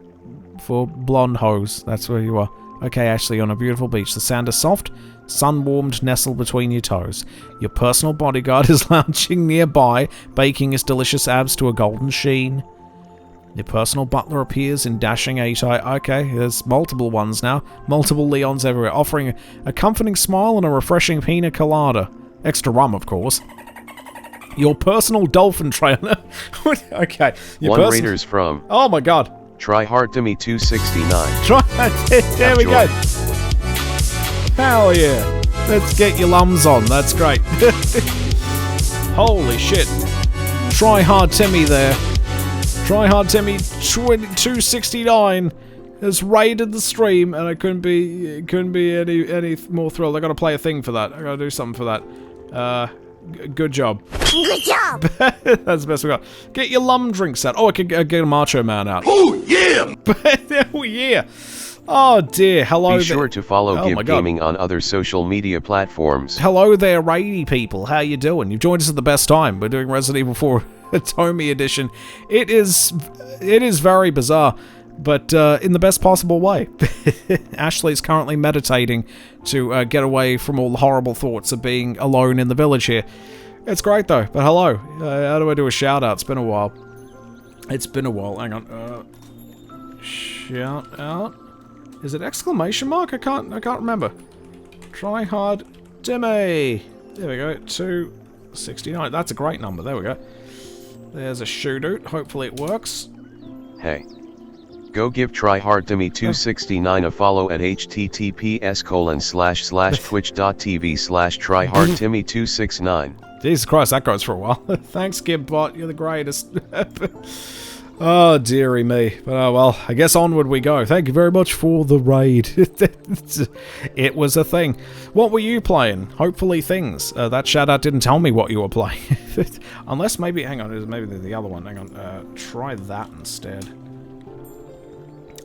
blonde hoes. That's where you are. Okay, Ashley, on a beautiful beach. The sand is soft, sun-warmed, nestled between your toes. Your personal bodyguard is lounging nearby, baking his delicious abs to a golden sheen. Your personal butler appears in dashing 8-eye. Okay, there's multiple ones now. Multiple Leons everywhere, offering a comforting smile and a refreshing pina colada. Extra rum, of course. Your personal dolphin trainer. Okay. One Raiders from. Oh my god. Try hard to me 269. There we go. Hell yeah. Let's get your lums on. That's great. Holy shit. Try hard Timmy there. Try hard Timmy 269 has raided the stream, and it couldn't be any more thrilled. I gotta play a thing for that. I gotta do something for that. Good job. Good job! That's the best we got. Get your lum drinks out. Oh, I could get a Macho Man out. Oh, yeah! Oh, yeah. Oh, dear. Hello Be sure to follow Oh, Give Gaming on other social media platforms. Hello there, raidy people. How you doing? You've joined us at the best time. We're doing Resident Evil 4 Otome edition. It is very bizarre, but in the best possible way. Ashley's currently meditating to get away from all the horrible thoughts of being alone in the village here. It's great though, but hello. How do I do a shout out? It's been a while. It's been a while. Hang on. Shout out. Is it exclamation mark? I can't remember. Try hard Timmy. There we go. 269. That's a great number. There we go. There's a shootout. Hopefully it works. Hey. Go give Try Hard to Me 269 a follow at https://twitch.tv/tryhardtimmy269. Jesus Christ, that goes for a while. Thanks, Gibbot. You're the greatest. Oh, dearie me. But oh well, I guess onward we go. Thank you very much for the raid. It was a thing. What were you playing? Hopefully things. That shout-out didn't tell me what you were playing. Unless maybe, hang on, maybe the other one. Hang on, try that instead.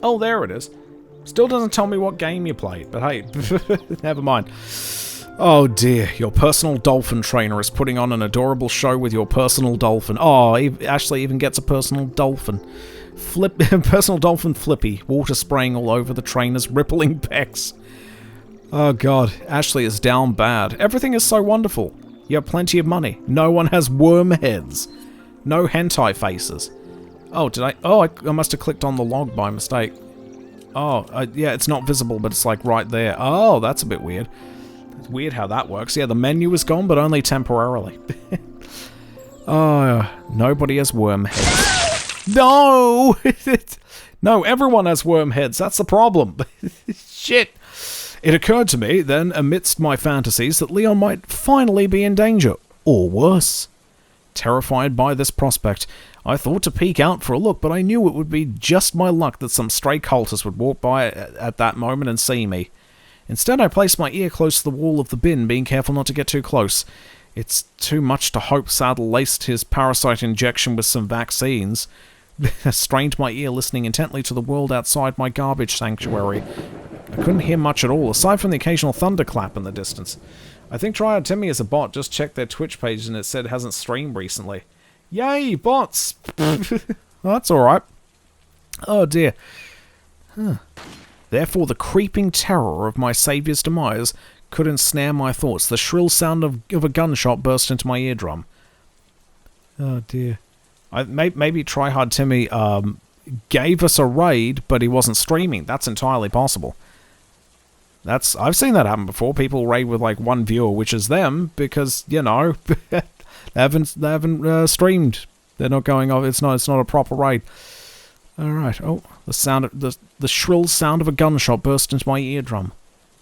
Oh, there it is. Still doesn't tell me what game you played, but hey, never mind. Oh dear, your personal dolphin trainer is putting on an adorable show with your personal dolphin. Oh, Ashley even gets a personal dolphin. Personal dolphin Flippy, water spraying all over the trainer's rippling pecs. Oh god, Ashley is down bad. Everything is so wonderful. You have plenty of money. No one has worm heads. No hentai faces. Oh, did I? Oh, I must have clicked on the log by mistake. Oh, yeah, it's not visible, but it's like right there. Oh, that's a bit weird. It's weird how that works. Yeah, the menu is gone, but only temporarily. Oh, nobody has worm heads. No! No, everyone has worm heads. That's the problem. Shit. It occurred to me, then, amidst my fantasies, that Leon might finally be in danger. Or worse. Terrified by this prospect, I thought to peek out for a look, but I knew it would be just my luck that some stray cultist would walk by at that moment and see me. Instead, I placed my ear close to the wall of the bin, being careful not to get too close. It's too much to hope Saddle laced his parasite injection with some vaccines. I strained my ear, listening intently to the world outside my garbage sanctuary. I couldn't hear much at all, aside from the occasional thunderclap in the distance. I think Triad Timmy is a bot. Just checked their Twitch page and it said it hasn't streamed recently. Yay, bots! Well, that's alright. Oh dear. Huh. Therefore, the creeping terror of my saviour's demise could ensnare my thoughts. The shrill sound of a gunshot burst into my eardrum. Oh dear. Maybe Tryhard Timmy gave us a raid, but he wasn't streaming. That's entirely possible. I've seen that happen before. People raid with like one viewer, which is them, because you know they haven't streamed. They're not going off. It's not a proper raid. All right. Oh, the shrill sound of a gunshot burst into my eardrum.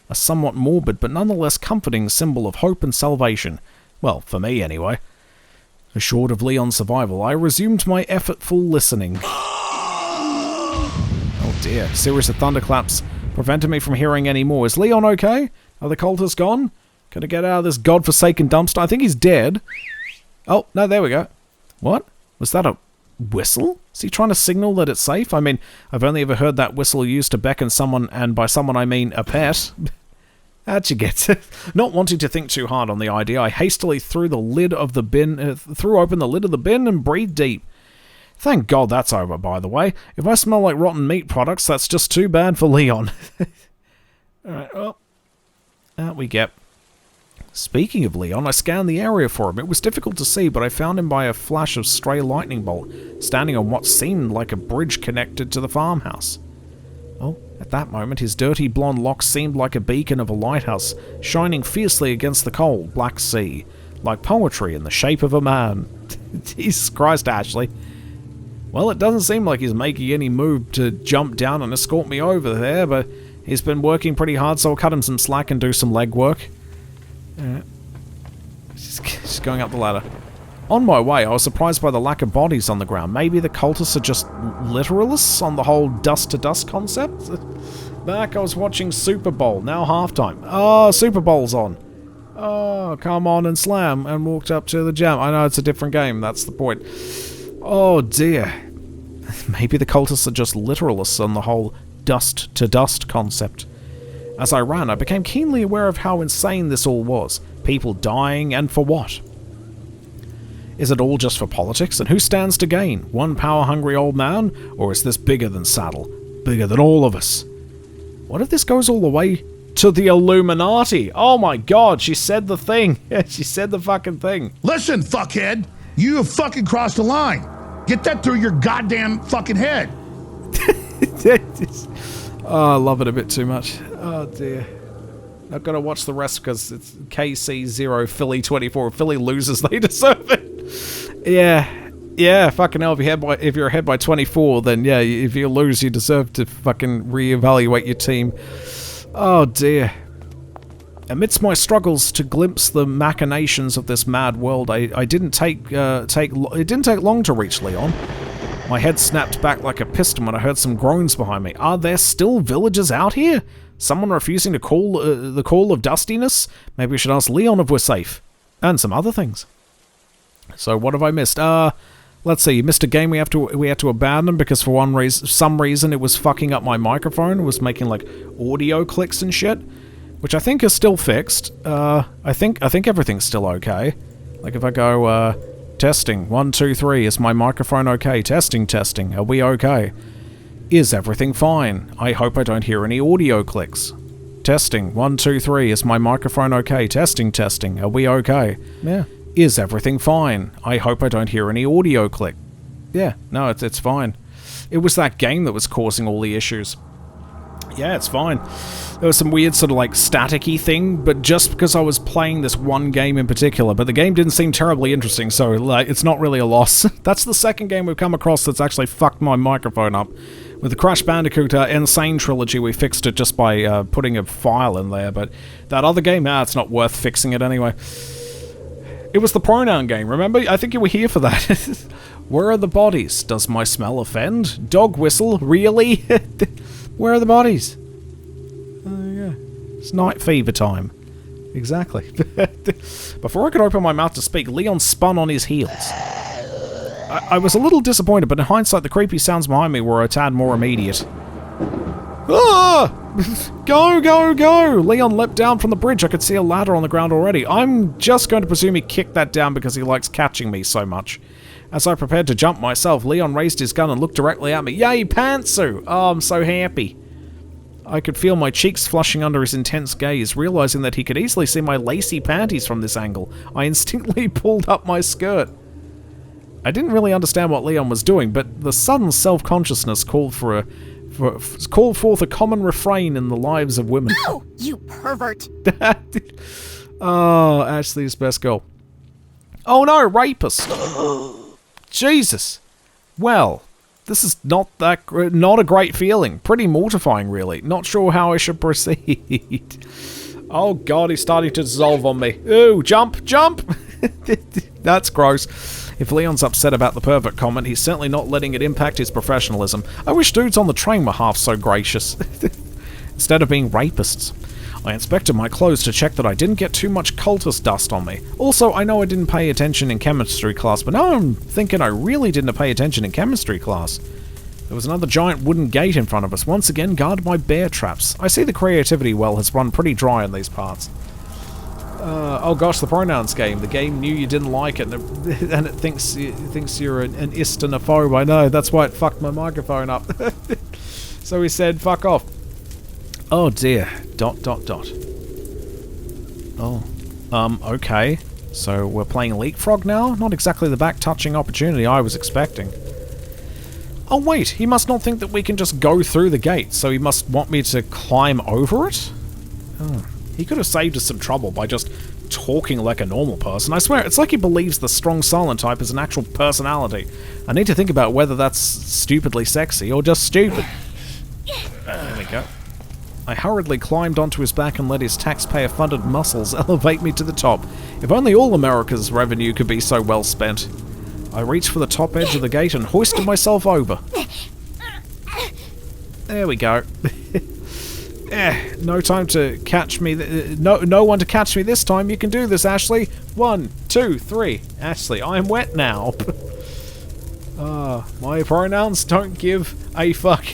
A somewhat morbid but nonetheless comforting symbol of hope and salvation. Well, for me anyway. Assured of Leon's survival, I resumed my effortful listening. Oh dear, a series of thunderclaps prevented me from hearing any more. Is Leon okay? Are the cultists gone? Can I get out of this godforsaken dumpster? I think he's dead. Oh, no, there we go. What? Was that a whistle? Is he trying to signal that it's safe? I mean, I've only ever heard that whistle used to beckon someone, and by someone I mean a pet. How'd you get it? Not wanting to think too hard on the idea, I hastily threw open the lid of the bin and breathed deep. Thank God that's over, by the way. If I smell like rotten meat products, that's just too bad for Leon. Alright, well, out we get. Speaking of Leon, I scanned the area for him. It was difficult to see, but I found him by a flash of stray lightning bolt, standing on what seemed like a bridge connected to the farmhouse. Oh, at that moment, his dirty blonde locks seemed like a beacon of a lighthouse, shining fiercely against the cold, black sea, like poetry in the shape of a man. Jesus Christ, Ashley. Well, it doesn't seem like he's making any move to jump down and escort me over there, but he's been working pretty hard, so I'll cut him some slack and do some legwork. Just going up the ladder. On my way, I was surprised by the lack of bodies on the ground. Maybe the cultists are just literalists on the whole dust-to-dust concept? Back, I was watching Super Bowl, now halftime. Oh, Super Bowl's on. Oh, come on and slam, and walked up to the jam. I know it's a different game, that's the point. Oh dear. Maybe the cultists are just literalists on the whole dust-to-dust concept. As I ran, I became keenly aware of how insane this all was. People dying, and for what? Is it all just for politics, and who stands to gain? One power-hungry old man? Or is this bigger than Saddle? Bigger than all of us? What if this goes all the way to the Illuminati? Oh my god, she said the thing. She said the fucking thing. Listen, fuckhead, you have fucking crossed the line. Get that through your goddamn fucking head. Oh, I love it a bit too much. Oh dear. I've got to watch the rest because it's KC 0, Philly 24. If Philly loses, they deserve it. Yeah, fucking hell, if you're ahead by 24, then yeah, if you lose, you deserve to fucking reevaluate your team. Oh dear. Amidst my struggles to glimpse the machinations of this mad world, it didn't take long to reach Leon. My head snapped back like a piston when I heard some groans behind me. Are there still villagers out here? Someone refusing to call the call of dustiness? Maybe we should ask Leon if we're safe. And some other things. So what have I missed? Let's see. You missed a game we had to abandon because for some reason it was fucking up my microphone. It was making like audio clicks and shit, which I think is still fixed. I think everything's still okay. Like if I go testing 1 2 3, is my microphone okay? Testing. Are we okay? Is everything fine? I hope I don't hear any audio clicks. Testing 1 2 3, is my microphone okay? Testing. Are we okay? Yeah. Is everything fine? I hope I don't hear any audio click. Yeah, no, it's fine. It was that game that was causing all the issues. Yeah, it's fine. There was some weird sort of like staticky thing, but just because I was playing this one game in particular, but the game didn't seem terribly interesting, so like it's not really a loss. That's the second game we've come across that's actually fucked my microphone up. With the Crash Bandicoot Insane Trilogy, we fixed it just by putting a file in there, but that other game, it's not worth fixing it anyway. It was the pronoun game, remember? I think you were here for that. Where are the bodies? Does my smell offend? Dog whistle? Really? Where are the bodies? Oh, yeah. It's night fever time. Exactly. Before I could open my mouth to speak, Leon spun on his heels. I was a little disappointed, but in hindsight, the creepy sounds behind me were a tad more immediate. Ah! Go! Leon leapt down from the bridge. I could see a ladder on the ground already. I'm just going to presume he kicked that down because he likes catching me so much. As I prepared to jump myself, Leon raised his gun and looked directly at me. Yay, pantsu! Oh, I'm so happy. I could feel my cheeks flushing under his intense gaze, realizing that he could easily see my lacy panties from this angle. I instinctively pulled up my skirt. I didn't really understand what Leon was doing, but the sudden self-consciousness called forth a common refrain in the lives of women. Oh, you pervert! Oh, Ashley's best girl. Oh no, rapist! Jesus. Well, this is not a great feeling. Pretty mortifying, really. Not sure how I should proceed. Oh god, he's starting to dissolve on me. Ooh, jump! That's gross. If Leon's upset about the pervert comment, he's certainly not letting it impact his professionalism. I wish dudes on the train were half so gracious. Instead of being rapists. I inspected my clothes to check that I didn't get too much cultist dust on me. Also, I know I didn't pay attention in chemistry class, but now I'm thinking I really didn't pay attention in chemistry class. There was another giant wooden gate in front of us, once again guarded by bear traps. I see the creativity well has run pretty dry in these parts. Oh gosh, the pronouns game. The game knew you didn't like it, and it thinks you're an istanophobe. I know, that's why it fucked my microphone up. So he said, fuck off. Oh dear. ... Oh. Okay. So we're playing Leapfrog now? Not exactly the back-touching opportunity I was expecting. Oh wait, he must not think that we can just go through the gate, so he must want me to climb over it? Oh. He could have saved us some trouble by just talking like a normal person. I swear, it's like he believes the strong silent type is an actual personality. I need to think about whether that's stupidly sexy or just stupid. There we go. I hurriedly climbed onto his back and let his taxpayer-funded muscles elevate me to the top. If only all America's revenue could be so well spent. I reached for the top edge of the gate and hoisted myself over. There we go. No time to catch me. No one to catch me this time. You can do this, Ashley. 1, 2, 3. Ashley, I am wet now. My pronouns don't give a fuck.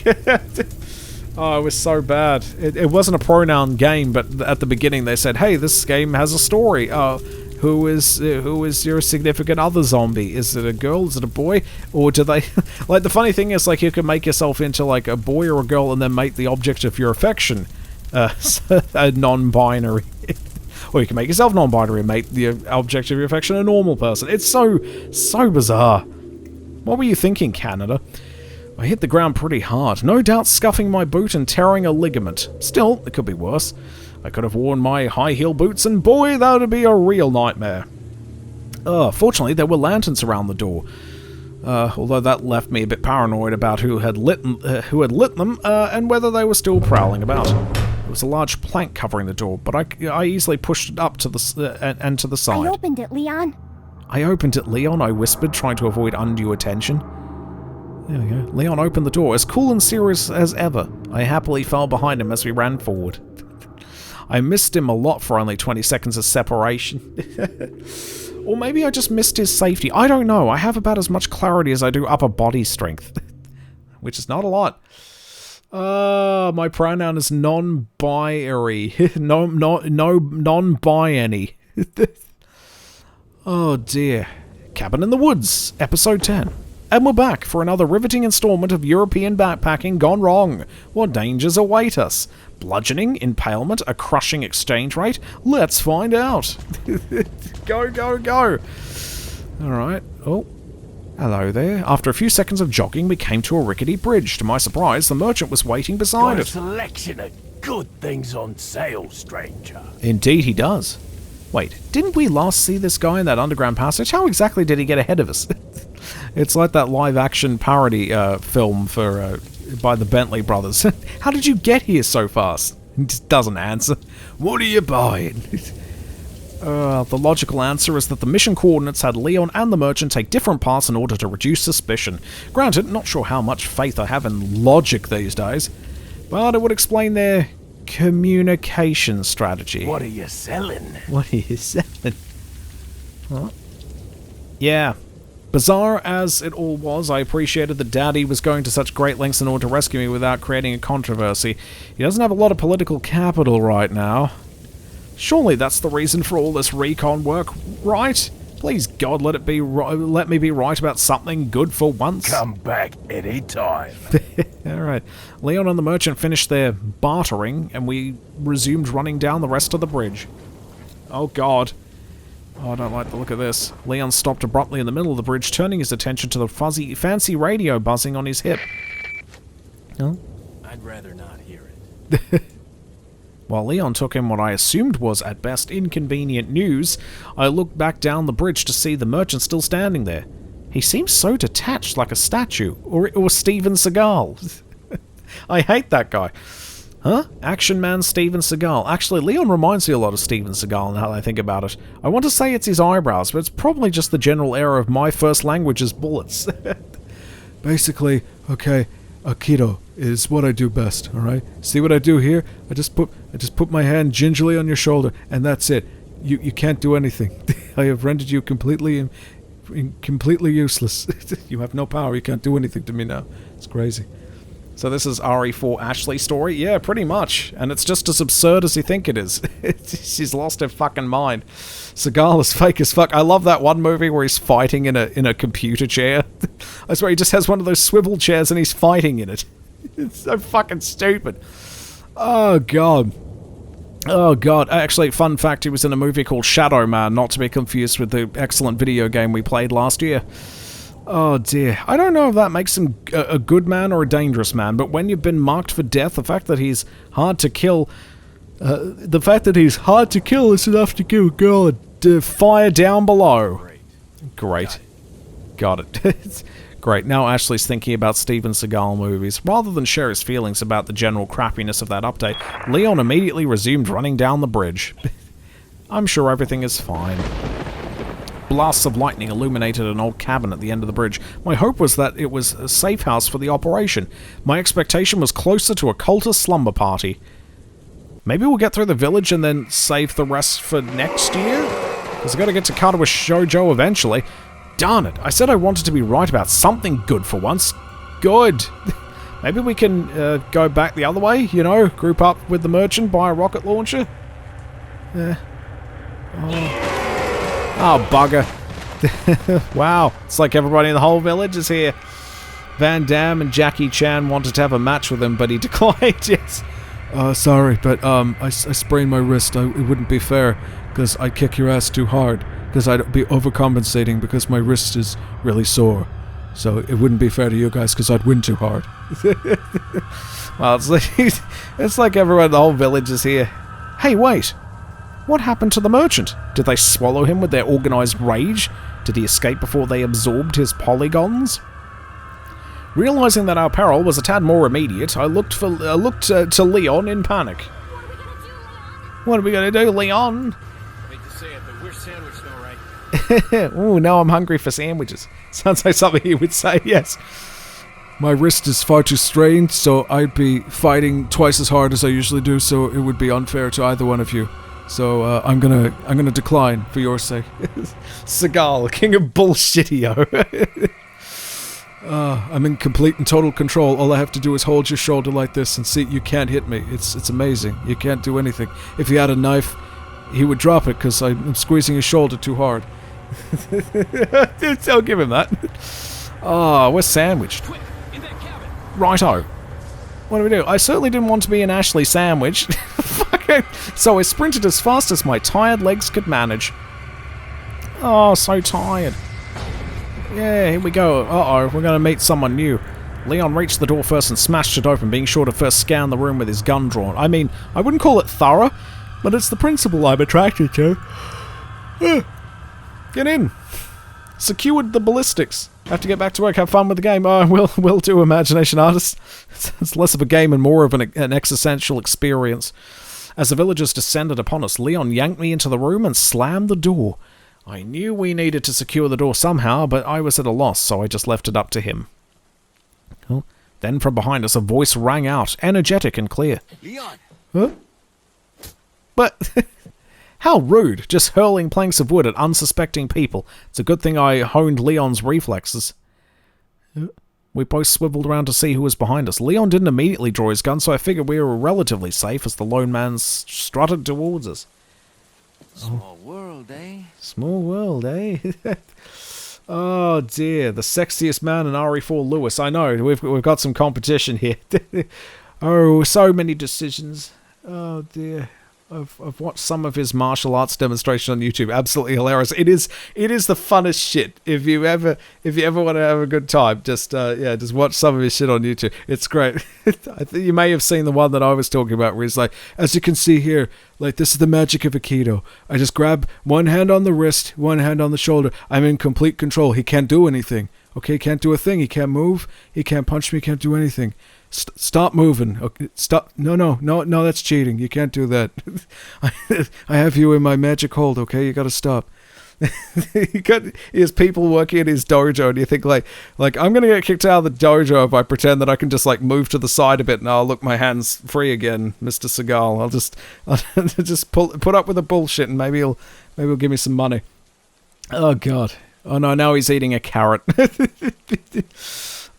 Oh, it was so bad. It wasn't a pronoun game, but at the beginning they said, hey, this game has a story. Who is your significant other zombie? Is it a girl? Is it a boy? Or do they... like, the funny thing is, like, you can make yourself into, like, a boy or a girl and then make the object of your affection a non-binary. Or you can make yourself non-binary and make the object of your affection a normal person. It's so bizarre. What were you thinking, Canada? I hit the ground pretty hard, no doubt scuffing my boot and tearing a ligament. Still, it could be worse. I could have worn my high heel boots and boy, that would be a real nightmare. Fortunately, there were lanterns around the door. Although that left me a bit paranoid about who had lit them and whether they were still prowling about. There was a large plank covering the door, but I easily pushed it up to the and to the side. I opened it, Leon. I opened it, Leon, I whispered, trying to avoid undue attention. There we go. Leon opened the door, as cool and serious as ever. I happily fell behind him as we ran forward. I missed him a lot for only 20 seconds of separation. Or maybe I just missed his safety. I don't know. I have about as much clarity as I do upper body strength. Which is not a lot. My pronoun is non-binary. Non-bi-any. Oh dear. Cabin in the Woods, episode 10. And we're back for another riveting installment of European backpacking gone wrong. What dangers await us? Bludgeoning, impalement, a crushing exchange rate? Let's find out. Go, go, go. Alright. Oh. Hello there. After a few seconds of jogging, we came to a rickety bridge. To my surprise, the merchant was waiting beside Got a it. selection of good things on sale, stranger. Indeed he does. Wait, didn't we last see this guy in that underground passage? How exactly did he get ahead of us? It's like that live-action parody film by the Bentley brothers. How did you get here so fast? He just doesn't answer. What are you buying? The logical answer is that the mission coordinates had Leon and the merchant take different paths in order to reduce suspicion. Granted, not sure how much faith I have in logic these days, but it would explain their communication strategy. What are you selling? What are you selling? What? Yeah. Bizarre as it all was, I appreciated that Daddy was going to such great lengths in order to rescue me without creating a controversy. He doesn't have a lot of political capital right now. Surely that's the reason for all this recon work, right? Please God, let me be right about something good for once. Come back anytime. Alright. Leon and the merchant finished their bartering, and we resumed running down the rest of the bridge. Oh God. Oh, I don't like the look of this. Leon stopped abruptly in the middle of the bridge, turning his attention to the fancy radio buzzing on his hip. Oh? I'd rather not hear it. While Leon took in what I assumed was, at best, inconvenient news, I looked back down the bridge to see the merchant still standing there. He seems so detached, like a statue, or Steven Seagal. I hate that guy. Huh? Action man Steven Seagal. Actually, Leon reminds me a lot of Steven Seagal now that I think about it. I want to say it's his eyebrows, but it's probably just the general error of my first language is bullets. Basically, okay, Aikido is what I do best, alright? See what I do here? I just put my hand gingerly on your shoulder, and that's it. You can't do anything. I have rendered you completely useless. You have no power, you can't do anything to me now. It's crazy. So this is RE4 Ashley's story? Yeah, pretty much. And it's just as absurd as you think it is. She's lost her fucking mind. Seagal is fake as fuck. I love that one movie where he's fighting in a computer chair. I swear he just has one of those swivel chairs and he's fighting in it. It's so fucking stupid. Oh, God. Oh, God. Actually, fun fact, he was in a movie called Shadow Man, not to be confused with the excellent video game we played last year. Oh, dear. I don't know if that makes him a good man or a dangerous man, but when you've been marked for death, the fact that he's hard to kill... is enough to give a girl a fire down below. Great. Got it. Great. Now Ashley's thinking about Steven Seagal movies. Rather than share his feelings about the general crappiness of that update, Leon immediately resumed running down the bridge. I'm sure everything is fine. Blasts of lightning illuminated an old cabin at the end of the bridge. My hope was that it was a safe house for the operation. My expectation was closer to a cultist slumber party. Maybe we'll get through the village and then save the rest for next year? Because I've got to get to Katawa Shoujo eventually. Darn it, I said I wanted to be right about something good for once. Good. Maybe we can go back the other way, you know, group up with the merchant, buy a rocket launcher. Oh, bugger. Wow, it's like everybody in the whole village is here. Van Damme and Jackie Chan wanted to have a match with him, but he declined, yes. Sorry, but I sprained my wrist. It wouldn't be fair, because I'd kick your ass too hard. Because I'd be overcompensating because my wrist is really sore. So it wouldn't be fair to you guys because I'd win too hard. Well, it's like everyone in the whole village is here. Hey, wait. What happened to the merchant? Did they swallow him with their organized rage? Did he escape before they absorbed his polygons? Realizing that our peril was a tad more immediate, I looked to Leon in panic. What are we going to do, Leon? I hate to say it, but we're sandwiched, all right. Ooh, now I'm hungry for sandwiches. Sounds like something you would say, yes. My wrist is far too strained, so I'd be fighting twice as hard as I usually do, so it would be unfair to either one of you. So I'm gonna decline for your sake. Seagal, king of bullshitio. I'm in complete and total control. All I have to do is hold your shoulder like this and see you can't hit me. It's amazing. You can't do anything. If he had a knife, he would drop it because I'm squeezing his shoulder too hard. I'll give him that. Oh, we're sandwiched. Quick, in that cabin. Righto. What do we do? I certainly didn't want to be an Ashley sandwich. So I sprinted as fast as my tired legs could manage. Oh, so tired. Yeah, here we go. Uh-oh, we're going to meet someone new. Leon reached the door first and smashed it open, being sure to first scan the room with his gun drawn. I mean, I wouldn't call it thorough, but it's the principle I'm attracted to. Get in. Secured the ballistics. Have to get back to work, have fun with the game. Oh, we'll do Imagination Artist. It's less of a game and more of an existential experience. As the villagers descended upon us, Leon yanked me into the room and slammed the door. I knew we needed to secure the door somehow, but I was at a loss, so I just left it up to him. Oh, then from behind us a voice rang out, energetic and clear. Leon! Huh? But... How rude, just hurling planks of wood at unsuspecting people. It's a good thing I honed Leon's reflexes. We both swiveled around to see who was behind us. Leon didn't immediately draw his gun, so I figured we were relatively safe as the lone man strutted towards us. Small world, eh? Small world, eh? Oh dear, the sexiest man in RE4 Lewis. I know, we've got some competition here. Oh, so many decisions. Oh dear. I've watched some of his martial arts demonstration on YouTube. Absolutely hilarious. It is the funnest shit. If you ever want to have a good time, just watch some of his shit on YouTube. It's great. I think you may have seen the one that I was talking about, where he's like, as you can see here, like this is the magic of Aikido. I just grab one hand on the wrist, one hand on the shoulder. I'm in complete control. He can't do anything. Okay, he can't do a thing. He can't move. He can't punch me. He can't do anything. Stop moving. Okay, stop. No, that's cheating. You can't do that. I have you in my magic hold, okay? You gotta stop. He has people working in his dojo, and you think, like I'm gonna get kicked out of the dojo if I pretend that I can just, like, move to the side a bit and I'll look my hands free again, Mr. Seagal. I'll just put up with the bullshit and maybe he'll give me some money. Oh, God. Oh, no, now he's eating a carrot.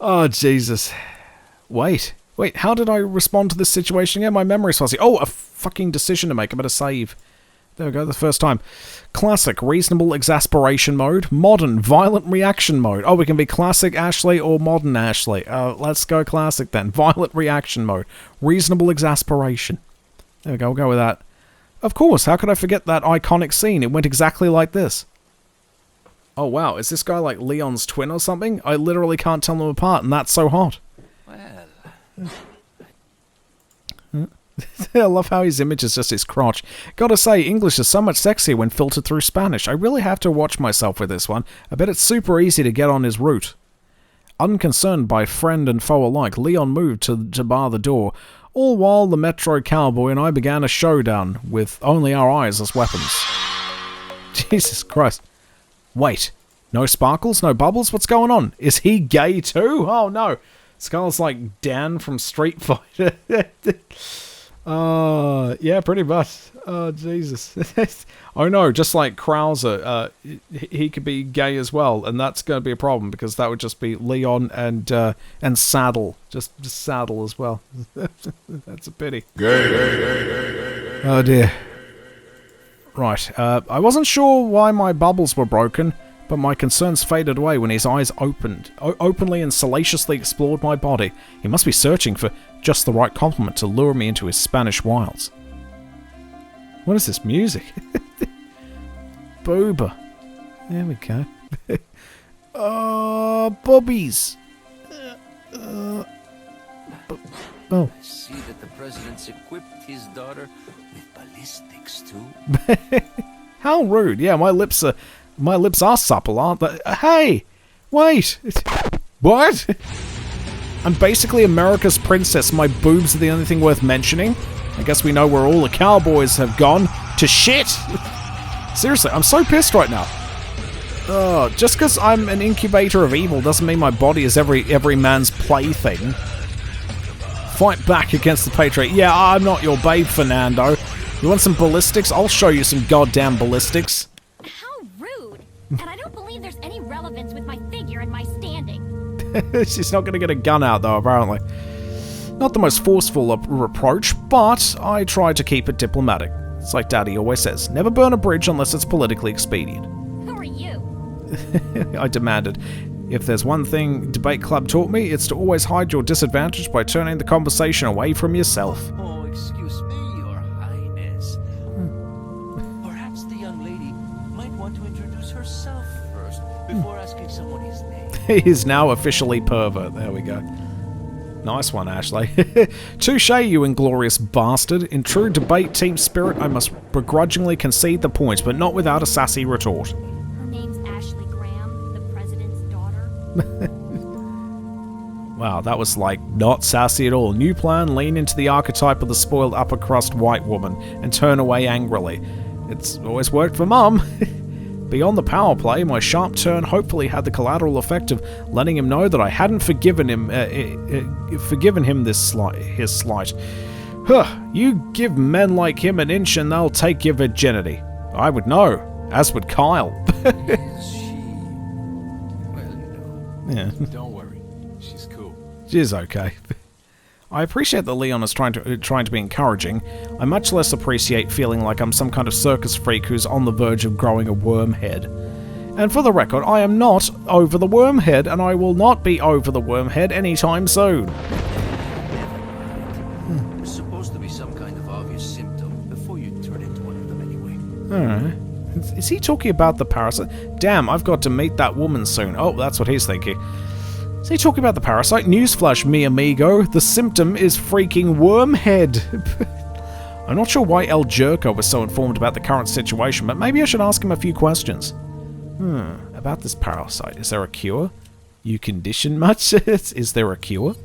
Oh, Jesus. Wait, how did I respond to this situation again? My memory's fuzzy. Oh, a fucking decision to make. I better save. There we go, the first time. Classic, reasonable exasperation mode. Modern, violent reaction mode. Oh, we can be classic Ashley or modern Ashley. Let's go classic then. Violent reaction mode. Reasonable exasperation. There we go, we'll go with that. Of course, how could I forget that iconic scene? It went exactly like this. Oh wow, is this guy like Leon's twin or something? I literally can't tell them apart, and that's so hot. Well... I love how his image is just his crotch. Gotta say, English is so much sexier when filtered through Spanish. I really have to watch myself with this one. I bet it's super easy to get on his route. Unconcerned by friend and foe alike, Leon moved to bar the door, all while the Metro Cowboy and I began a showdown with only our eyes as weapons. Jesus Christ. Wait, no sparkles, no bubbles? What's going on? Is he gay too? Oh no. Skull's like Dan from Street Fighter. Yeah, pretty much. Oh, Jesus. Oh no, just like Krauser, he could be gay as well, and that's going to be a problem, because that would just be Leon and Saddle. Just Saddle as well. That's a pity. Gay. Oh dear. Right, I wasn't sure why my bubbles were broken, but my concerns faded away when his eyes openly and salaciously explored my body. He must be searching for just the right compliment to lure me into his Spanish wilds. What is this music? Booba. There we go. Bobbies. Oh. I see that the president's equipped his daughter with ballistics too. How rude. Yeah, my lips are supple, aren't they? Hey! Wait! What? I'm basically America's princess. My boobs are the only thing worth mentioning. I guess we know where all the cowboys have gone to shit. Seriously, I'm so pissed right now. Just because I'm an incubator of evil doesn't mean my body is every man's plaything. Fight back against the Patriot. Yeah, I'm not your babe, Fernando. You want some ballistics? I'll show you some goddamn ballistics. How rude! And I don't believe there's any relevance with my figure and my standing. She's not going to get a gun out, though, apparently. Not the most forceful reproach, but I try to keep it diplomatic. It's like Daddy always says, never burn a bridge unless it's politically expedient. Who are you? I demanded. If there's one thing Debate Club taught me, it's to always hide your disadvantage by turning the conversation away from yourself. Oh, excuse me, Your Highness. Perhaps the young lady might want to introduce herself first, before asking someone his name. He is now officially pervert. There we go. Nice one, Ashley. Touche, you inglorious bastard. In true debate team spirit, I must begrudgingly concede the point, but not without a sassy retort. Her name's Ashley Graham, the president's daughter. Wow, that was like not sassy at all. New plan, lean into the archetype of the spoiled upper crust white woman and turn away angrily. It's always worked for Mum. Beyond the power play, my sharp turn hopefully had the collateral effect of letting him know that I hadn't forgiven him his slight. Huh, you give men like him an inch and they'll take your virginity. I would know, as would Kyle. Is she... Well, you know. Yeah. Don't worry. She's cool. She's okay. I appreciate that Leon is trying to be encouraging. I much less appreciate feeling like I'm some kind of circus freak who's on the verge of growing a worm head. And for the record, I am not over the worm head, and I will not be over the worm head anytime soon. There's supposed to be some kind of obvious symptom before you turn into one of them anyway. Alright. Is he talking about the parasite? Damn, I've got to meet that woman soon. Oh, that's what he's thinking. Is he talking about the parasite? Newsflash, mi amigo. The symptom is freaking wormhead. I'm not sure why El Jerko was so informed about the current situation, but maybe I should ask him a few questions. About this parasite. Is there a cure? You condition much? Is there a cure?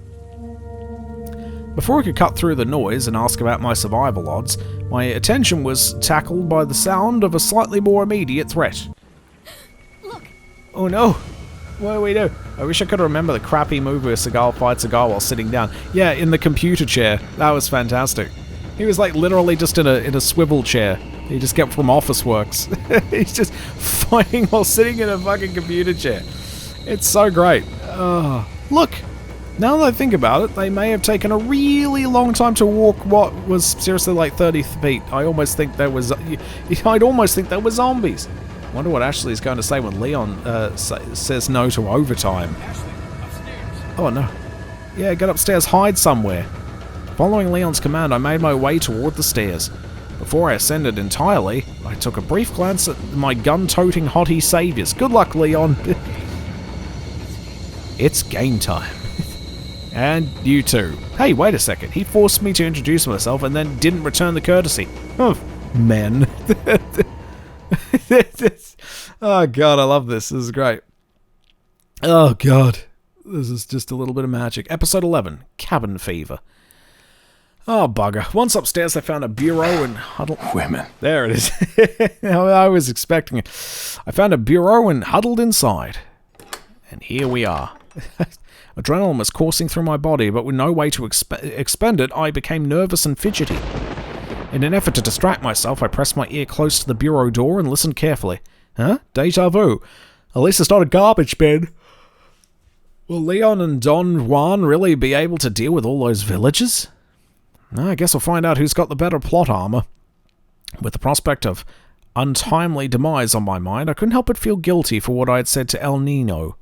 Before I could cut through the noise and ask about my survival odds, my attention was tackled by the sound of a slightly more immediate threat. Look! Oh no! What do we do? I wish I could remember the crappy movie where Seagal fights a guy while sitting down. Yeah, in the computer chair. That was fantastic. He was like literally just in a swivel chair. He just kept from Office Works. He's just fighting while sitting in a fucking computer chair. It's so great. Look! Now that I think about it, they may have taken a really long time to walk what was seriously like 30 feet. I'd almost think there was zombies. Wonder what Ashley is going to say when Leon says no to overtime. Oh no. Yeah, get upstairs, hide somewhere. Following Leon's command, I made my way toward the stairs. Before I ascended entirely, I took a brief glance at my gun-toting hottie saviors. Good luck, Leon. It's game time. And you too. Hey, wait a second. He forced me to introduce myself and then didn't return the courtesy. Oh, men. Oh god, I love this. This is great. Oh god. This is just a little bit of magic. Episode 11, Cabin Fever. Oh, bugger. Once upstairs, I found a bureau and huddled... Women. There it is. I was expecting it. I found a bureau and huddled inside. And here we are. Adrenaline was coursing through my body, but with no way to expend it, I became nervous and fidgety. In an effort to distract myself, I pressed my ear close to the bureau door and listened carefully. Huh? Deja vu. At least it's not a garbage bin. Will Leon and Don Juan really be able to deal with all those villagers? I guess we'll find out who's got the better plot armor. With the prospect of untimely demise on my mind, I couldn't help but feel guilty for what I had said to El Nino.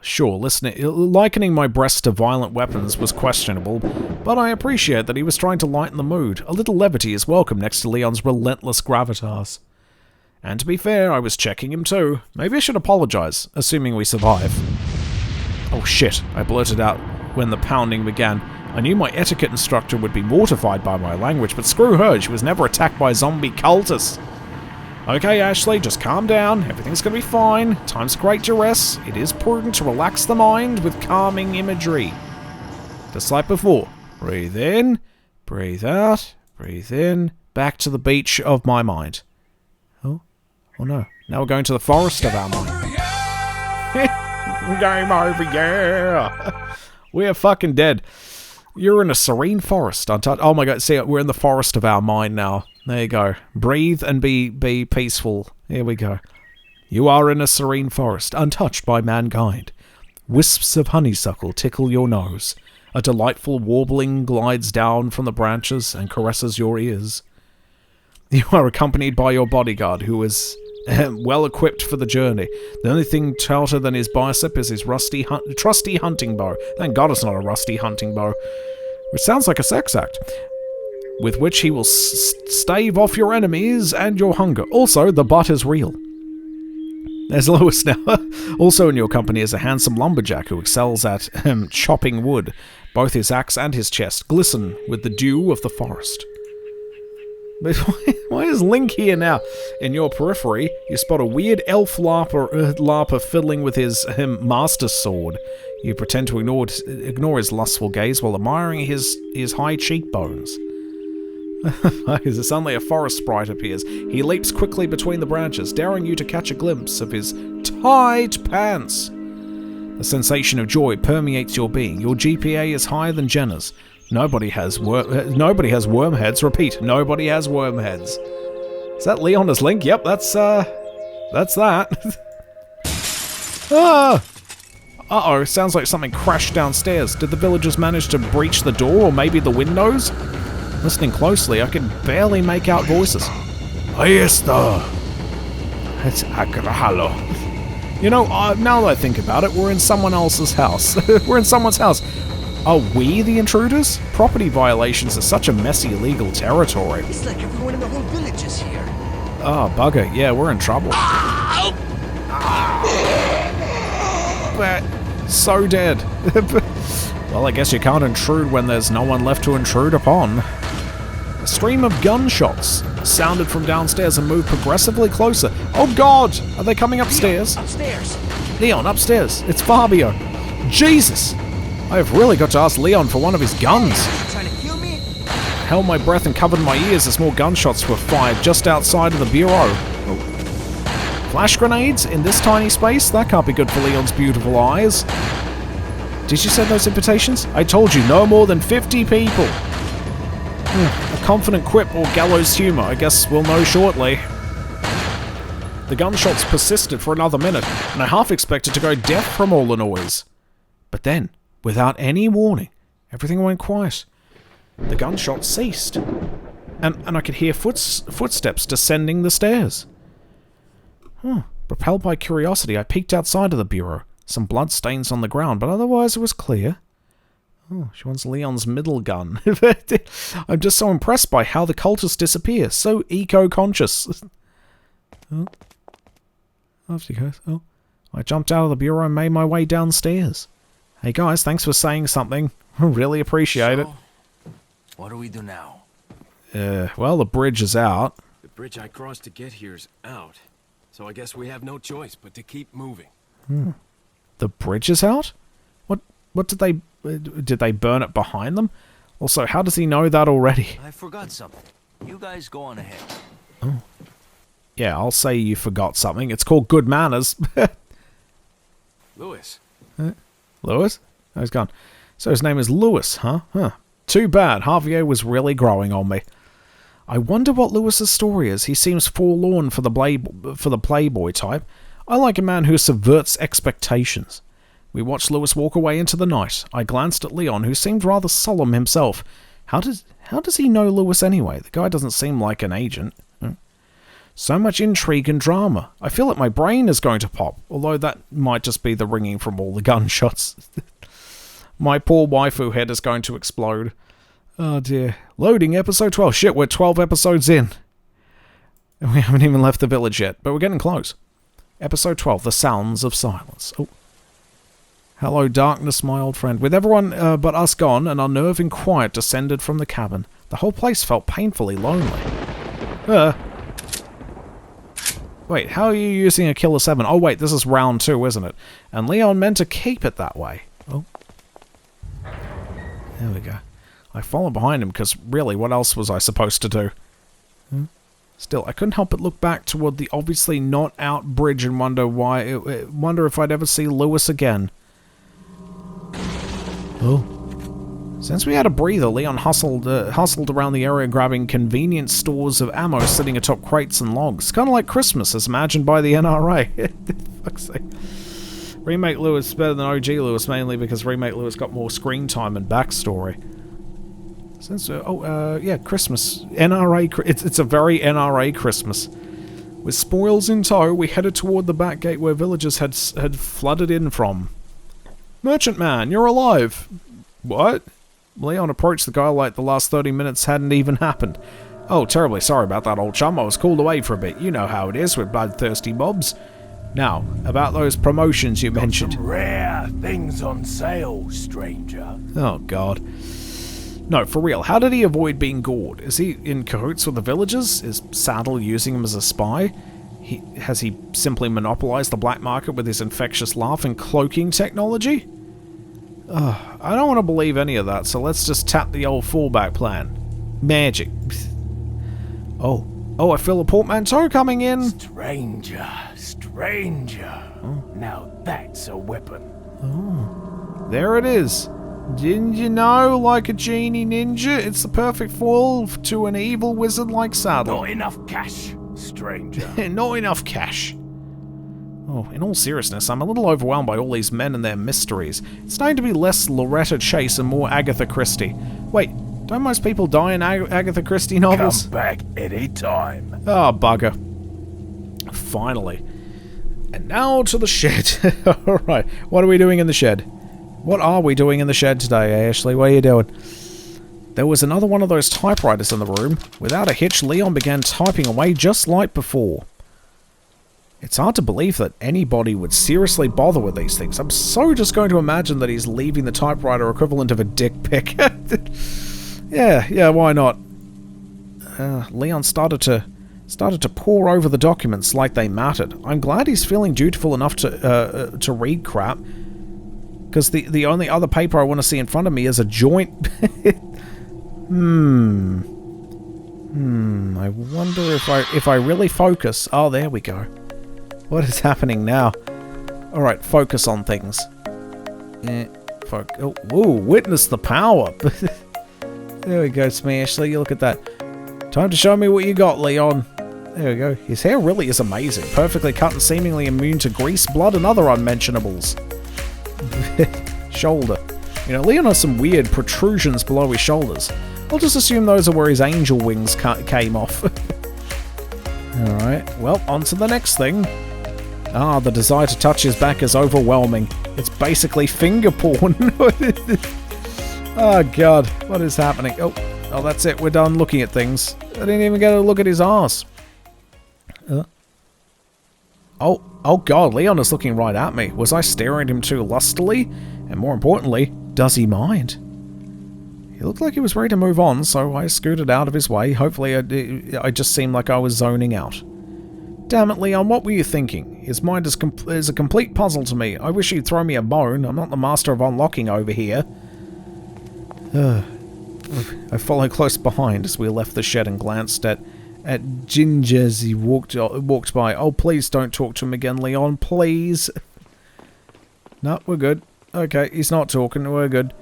Sure, likening my breast to violent weapons was questionable, but I appreciate that he was trying to lighten the mood. A little levity is welcome next to Leon's relentless gravitas. And to be fair, I was checking him too. Maybe I should apologize, assuming we survive. Oh shit, I blurted out when the pounding began. I knew my etiquette instructor would be mortified by my language, but screw her, she was never attacked by zombie cultists. Okay, Ashley, just calm down. Everything's gonna be fine. Time's great duress. It is prudent to relax the mind with calming imagery. Just like before. Breathe in, breathe out, breathe in. Back to the beach of my mind. Oh no. Now we're going to the forest of our mind. Game over, yeah. We're fucking dead. You're in a serene forest. Oh my god, see, we're in the forest of our mind now. There you go. Breathe and be peaceful. Here we go. You are in a serene forest, untouched by mankind. Wisps of honeysuckle tickle your nose. A delightful warbling glides down from the branches and caresses your ears. You are accompanied by your bodyguard, who is well equipped for the journey. The only thing touter than his bicep is his trusty hunting bow. Thank God it's not a rusty hunting bow. Which sounds like a sex act. With which he will stave off your enemies and your hunger. Also, the butt is real. There's Lewis now. Also in your company is a handsome lumberjack who excels at chopping wood. Both his axe and his chest glisten with the dew of the forest. But why is Link here now? In your periphery, you spot a weird elf larper fiddling with his master sword. You pretend to ignore his lustful gaze while admiring his high cheekbones. Suddenly a forest sprite appears. He leaps quickly between the branches, daring you to catch a glimpse of his tight pants. The sensation of joy permeates your being. Your GPA is higher than Jenna's. Nobody has worm heads. Repeat, nobody has worm heads. Is that Leon as Link? Yep, that's that. Uh-oh, sounds like something crashed downstairs. Did the villagers manage to breach the door, or maybe the windows? Listening closely, I can barely make out voices. Ahí está. It's Agrahalo. You know, now that I think about it, we're in someone else's house. We're in someone's house. Are we the intruders? Property violations are such a messy legal territory. It's like everyone in the whole village is here. Oh, bugger. Yeah, we're in trouble. But so dead. Well, I guess you can't intrude when there's no one left to intrude upon. A stream of gunshots sounded from downstairs and moved progressively closer. Oh god! Are they coming upstairs? Leon, upstairs! Leon, upstairs! It's Fabio! Jesus! I have really got to ask Leon for one of his guns. Trying to kill me? I held my breath and covered my ears as more gunshots were fired just outside of the bureau. Oh. Flash grenades in this tiny space? That can't be good for Leon's beautiful eyes. Did you send those invitations? I told you, no more than 50 people. A confident quip or gallows humor, I guess we'll know shortly. The gunshots persisted for another minute, and I half expected to go deaf from all the noise. But then, without any warning, everything went quiet. The gunshots ceased. And I could hear footsteps descending the stairs. Propelled by curiosity, I peeked outside of the bureau. Some blood stains on the ground, but otherwise it was clear. Oh, she wants Leon's middle gun. I'm just so impressed by how the cultists disappear. So eco-conscious. Oh. Off she goes. Oh. I jumped out of the bureau and made my way downstairs. Hey guys, thanks for saying something. Really appreciate it. What do we do now? Well, the bridge is out. The bridge I crossed to get here is out. So I guess we have no choice but to keep moving. The bridge is out? What did they burn it behind them? Also, how does he know that already? I forgot something. You guys go on ahead. Oh. Yeah, I'll say you forgot something. It's called good manners. Lewis. Lewis? Oh, he's gone. So his name is Lewis, huh? Too bad. Javier was really growing on me. I wonder what Lewis's story is. He seems forlorn for the playboy type. I like a man who subverts expectations. We watched Lewis walk away into the night. I glanced at Leon, who seemed rather solemn himself. How does he know Lewis anyway? The guy doesn't seem like an agent. So much intrigue and drama. I feel like my brain is going to pop, although that might just be the ringing from all the gunshots. My poor waifu head is going to explode. Oh dear. Loading episode 12. Shit, we're 12 episodes in. And we haven't even left the village yet, but we're getting close. Episode 12, The Sounds of Silence. Oh. Hello, darkness, my old friend. With everyone but us gone, an unnerving quiet descended from the cabin. The whole place felt painfully lonely. Wait, how are you using a Killer 7? Oh wait, this is round 2, isn't it? And Leon meant to keep it that way. Oh. There we go. I followed behind him because, really, what else was I supposed to do? Still, I couldn't help but look back toward the obviously not out bridge and wonder if I'd ever see Lewis again. Oh. Since we had a breather, Leon hustled around the area grabbing convenient stores of ammo sitting atop crates and logs. Kind of like Christmas as imagined by the NRA. Fuck's sake. Remake Lewis is better than OG Lewis, mainly because Remake Lewis got more screen time and backstory. Since, yeah, Christmas. NRA, it's a very NRA Christmas. With spoils in tow, we headed toward the back gate where villagers had flooded in from. Merchant man, you're alive. What? Leon approached the guy like the last 30 minutes hadn't even happened. Oh, terribly sorry about that, old chum. I was called away for a bit. You know how it is with bloodthirsty mobs. Now, about those promotions you mentioned. Some rare things on sale, stranger. Oh, God. No, for real, how did he avoid being gored? Is he in cahoots with the villagers? Is Saddle using him as a spy? Has he simply monopolized the black market with his infectious laugh and cloaking technology? I don't want to believe any of that, so let's just tap the old fallback plan. Magic. Oh, I feel a portmanteau coming in. Stranger. Oh. Now that's a weapon. Oh, there it is. Didn't you know, like a genie ninja, it's the perfect foil to an evil wizard like Saddle. Not enough cash, stranger. Not enough cash. Oh, in all seriousness, I'm a little overwhelmed by all these men and their mysteries. It's starting to be less Loretta Chase and more Agatha Christie. Wait, don't most people die in Agatha Christie novels? Come back any time. Oh, bugger. Finally. And now to the shed. Alright, what are we doing in the shed? What are we doing in the shed today, Ashley? What are you doing? There was another one of those typewriters in the room. Without a hitch, Leon began typing away just like before. It's hard to believe that anybody would seriously bother with these things. I'm so just going to imagine that he's leaving the typewriter equivalent of a dick pic. yeah, why not? Leon started to pore over the documents like they mattered. I'm glad he's feeling dutiful enough to read crap, because the only other paper I want to see in front of me is a joint. I wonder if I really focus. Oh, there we go. What is happening now? Alright, focus on things. Witness the power. There we go, Ashley. You look at that. Time to show me what you got, Leon. There we go. His hair really is amazing. Perfectly cut and seemingly immune to grease, blood, and other unmentionables. shoulder. You know, Leon has some weird protrusions below his shoulders. I'll just assume those are where his angel wings came off. Alright, well, on to the next thing. Ah, the desire to touch his back is overwhelming. It's basically finger porn. Oh god, what is happening? Oh, that's it, we're done looking at things. I didn't even get a look at his arse. Oh god, Leon is looking right at me. Was I staring at him too lustily? And more importantly, does he mind? He looked like he was ready to move on, so I scooted out of his way. Hopefully I just seemed like I was zoning out. Damn it, Leon, what were you thinking? His mind is a complete puzzle to me. I wish he'd throw me a bone. I'm not the master of unlocking over here. I followed close behind as we left the shed and glanced at Ginger as he walked by. Oh, please don't talk to him again, Leon, please. No, we're good. Okay, he's not talking, we're good.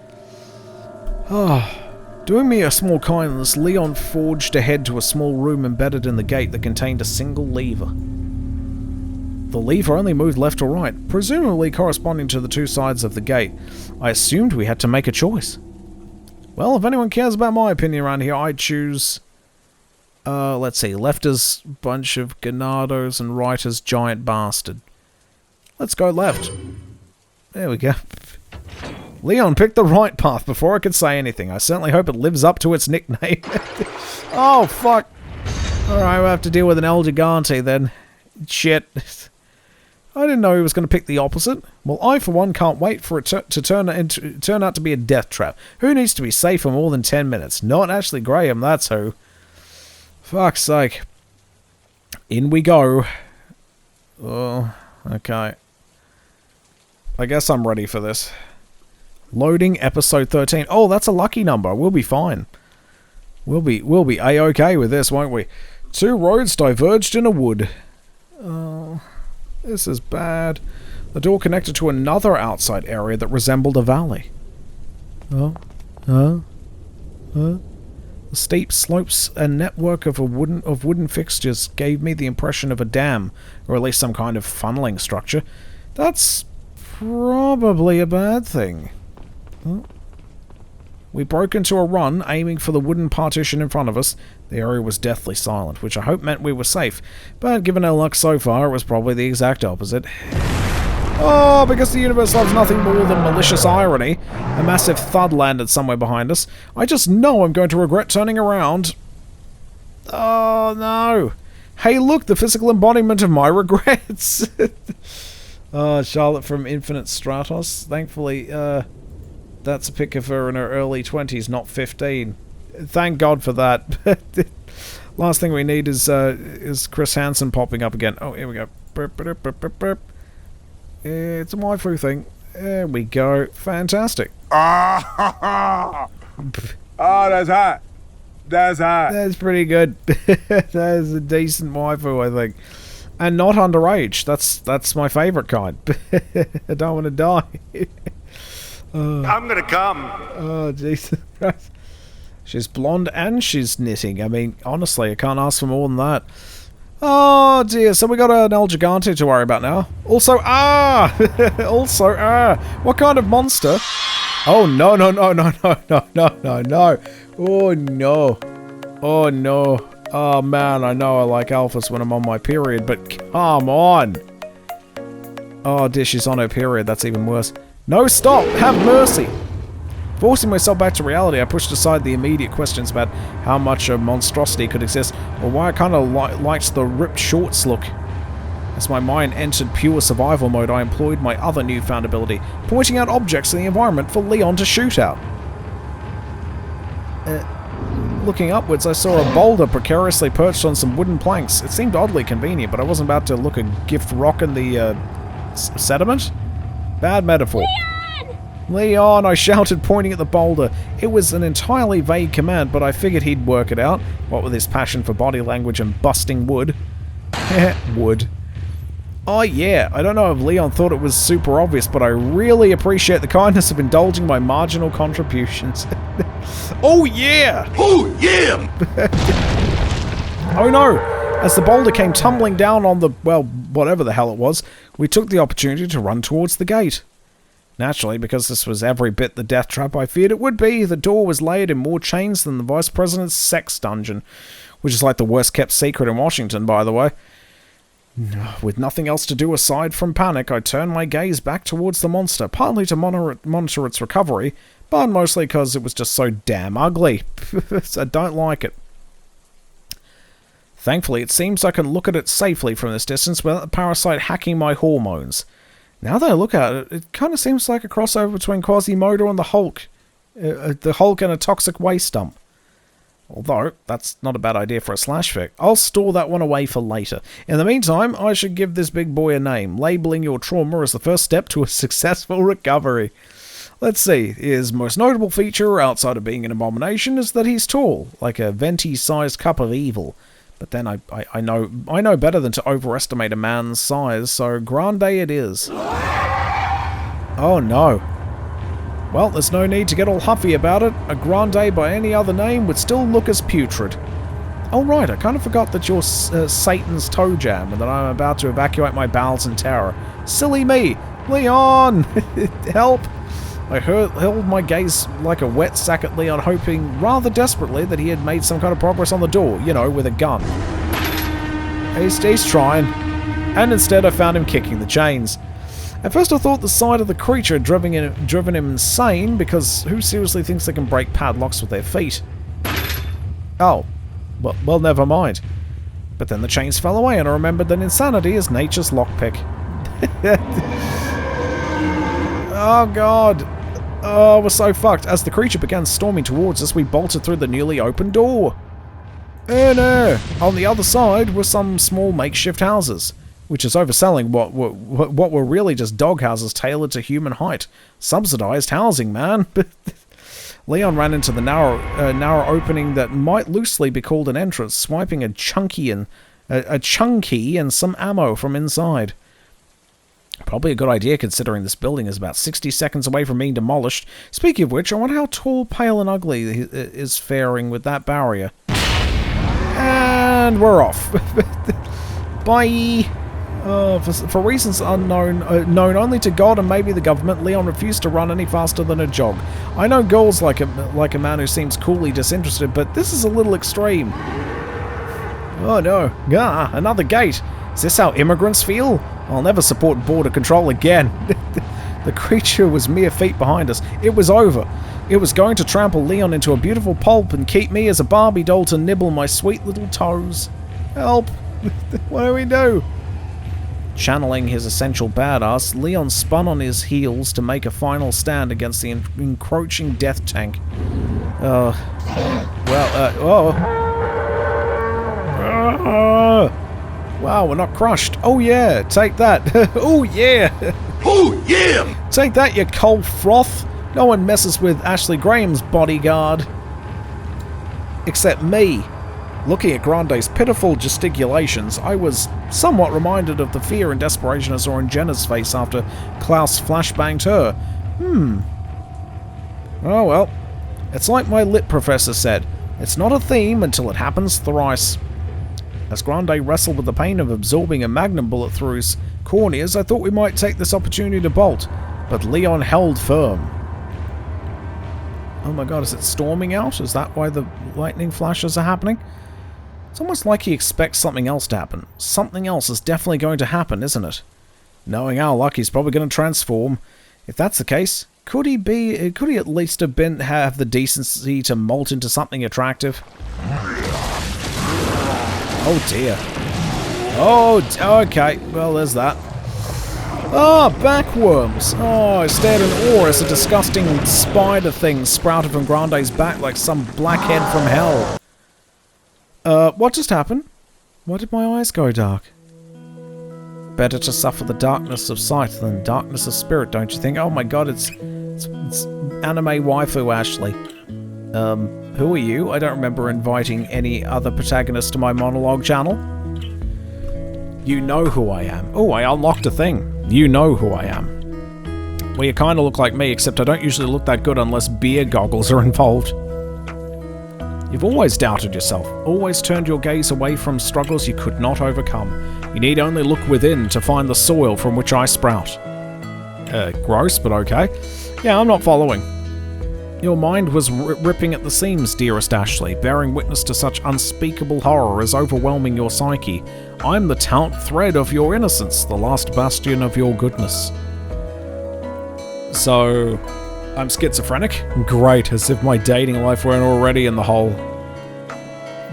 Doing me a small kindness, Leon forged ahead to a small room embedded in the gate that contained a single lever. The lever only moved left or right, presumably corresponding to the two sides of the gate. I assumed we had to make a choice. Well, if anyone cares about my opinion around here, I'd choose... let's see, left as bunch of Ganados and right as giant bastard. Let's go left. There we go. Leon picked the right path before I could say anything. I certainly hope it lives up to its nickname. Oh, fuck. Alright, we'll have to deal with an El Gigante then. Shit. I didn't know he was going to pick the opposite. Well, I, for one, can't wait for it to turn out to be a death trap. Who needs to be safe for more than 10 minutes? Not Ashley Graham, that's who. Fuck's sake. In we go. Oh, okay. I guess I'm ready for this. Loading episode 13. Oh, that's a lucky number. We'll be fine. We'll be A-okay with this, won't we? Two roads diverged in a wood. Oh, this is bad. The door connected to another outside area that resembled a valley. The steep slopes and network of wooden fixtures gave me the impression of a dam, or at least some kind of funneling structure. That's probably a bad thing. We broke into a run, aiming for the wooden partition in front of us. The area was deathly silent, which I hope meant we were safe, but given our luck so far, it was probably the exact opposite. Oh, because the universe loves nothing more than malicious irony. A massive thud landed somewhere behind us. I just know I'm going to regret turning around. Oh, no. Hey, look, the physical embodiment of my regrets. Oh, Charlotte from Infinite Stratos. Thankfully, that's a pic of her in her early 20s, not 15. Thank God for that. Last thing we need is Chris Hansen popping up again. Oh, here we go. Burp, burp, burp, burp, burp. It's a waifu thing. There we go. Fantastic. Oh, that's hot. That's hot. That's pretty good. That is a decent waifu, I think. And not underage. That's my favourite kind. I don't want to die. I'm gonna come. Oh, Jesus Christ. She's blonde and she's knitting. I mean, honestly, I can't ask for more than that. Oh, dear. So we got an El Gigante to worry about now. Also, what kind of monster? Oh, no. Oh, no. Oh, no. Oh, man, I know I like alphas when I'm on my period, but come on. Oh, dear, she's on her period. That's even worse. No, stop! Have mercy! Forcing myself back to reality, I pushed aside the immediate questions about how much a monstrosity could exist, or why I kind of liked the ripped shorts look. As my mind entered pure survival mode, I employed my other newfound ability, pointing out objects in the environment for Leon to shoot at. Looking upwards, I saw a boulder precariously perched on some wooden planks. It seemed oddly convenient, but I wasn't about to look a gift rock in the sediment? Bad metaphor. Leon! I shouted, pointing at the boulder. It was an entirely vague command, but I figured he'd work it out, what with his passion for body language and busting wood. Wood. Oh yeah, I don't know if Leon thought it was super obvious, but I really appreciate the kindness of indulging my marginal contributions. Oh yeah! Oh yeah! Oh no! As the boulder came tumbling down on the, well, whatever the hell it was, we took the opportunity to run towards the gate. Naturally, because this was every bit the death trap I feared it would be, the door was layered in more chains than the Vice President's sex dungeon, which is like the worst kept secret in Washington, by the way. With nothing else to do aside from panic, I turned my gaze back towards the monster, partly to monitor its recovery, but mostly because it was just so damn ugly. I don't like it. Thankfully, it seems I can look at it safely from this distance without the parasite hacking my hormones. Now that I look at it, it kind of seems like a crossover between Quasimodo and the Hulk. The Hulk and a toxic waste dump. Although, that's not a bad idea for a slash fic. I'll store that one away for later. In the meantime, I should give this big boy a name. Labeling your trauma as the first step to a successful recovery. Let's see. His most notable feature, outside of being an abomination, is that he's tall. Like a venti-sized cup of evil. But then I know better than to overestimate a man's size, so grande it is. Oh no. Well, there's no need to get all huffy about it. A grande by any other name would still look as putrid. Oh right, I kind of forgot that you're Satan's toe jam and that I'm about to evacuate my bowels in terror. Silly me! Leon! Help! I held my gaze like a wet sack at Leon, hoping rather desperately that he had made some kind of progress on the door, you know, with a gun. He's trying. And instead I found him kicking the chains. At first I thought the sight of the creature had driven him insane, because who seriously thinks they can break padlocks with their feet? Oh. Well, never mind. But then the chains fell away and I remembered that insanity is nature's lockpick. Oh god. Oh, we're so fucked. As the creature began storming towards us, we bolted through the newly opened door. Oh no! On the other side were some small makeshift houses, which is overselling what were really just dog houses tailored to human height. Subsidized housing, man. Leon ran into the narrow opening that might loosely be called an entrance, swiping a chunky and some ammo from inside. Probably a good idea considering this building is about 60 seconds away from being demolished. Speaking of which, I wonder how tall, pale and ugly is faring with that barrier. And we're off. Bye! For reasons unknown, known only to God and maybe the government, Leon refused to run any faster than a jog. I know girls like a man who seems coolly disinterested, but this is a little extreme. Oh no. Ah, another gate. Is this how immigrants feel? I'll never support border control again. The creature was mere feet behind us. It was over. It was going to trample Leon into a beautiful pulp and keep me as a Barbie doll to nibble my sweet little toes. Help! What do we do? Channeling his essential badass, Leon spun on his heels to make a final stand against the encroaching death tank. Wow, we're not crushed. Oh yeah, take that. Oh yeah. Oh yeah. Take that, you cold froth. No one messes with Ashley Graham's bodyguard. Except me. Looking at Grande's pitiful gesticulations, I was somewhat reminded of the fear and desperation I saw in Jenna's face after Klaus flashbanged her. Oh well. It's like my lit professor said. It's not a theme until it happens thrice. As Grande wrestled with the pain of absorbing a magnum bullet through his corneas, I thought we might take this opportunity to bolt, but Leon held firm. Oh my god, is it storming out? Is that why the lightning flashes are happening? It's almost like he expects something else to happen. Something else is definitely going to happen, isn't it? Knowing our luck, he's probably going to transform. If that's the case, could he at least have the decency to molt into something attractive? Oh dear. Oh, okay. Well, there's that. Ah, backworms. Oh, I stared in awe as a disgusting spider thing sprouted from Grande's back like some blackhead from hell. What just happened? Why did my eyes go dark? Better to suffer the darkness of sight than darkness of spirit, don't you think? Oh my god, it's anime waifu Ashley. Who are you? I don't remember inviting any other protagonist to my monologue channel. You know who I am. Oh, I unlocked a thing. You know who I am. Well, you kind of look like me, except I don't usually look that good unless beer goggles are involved. You've always doubted yourself, always turned your gaze away from struggles you could not overcome. You need only look within to find the soil from which I sprout. Gross, but okay. Yeah, I'm not following. Your mind was ripping at the seams, dearest Ashley, bearing witness to such unspeakable horror as overwhelming your psyche. I'm the taut thread of your innocence, the last bastion of your goodness. So, I'm schizophrenic? Great, as if my dating life weren't already in the hole.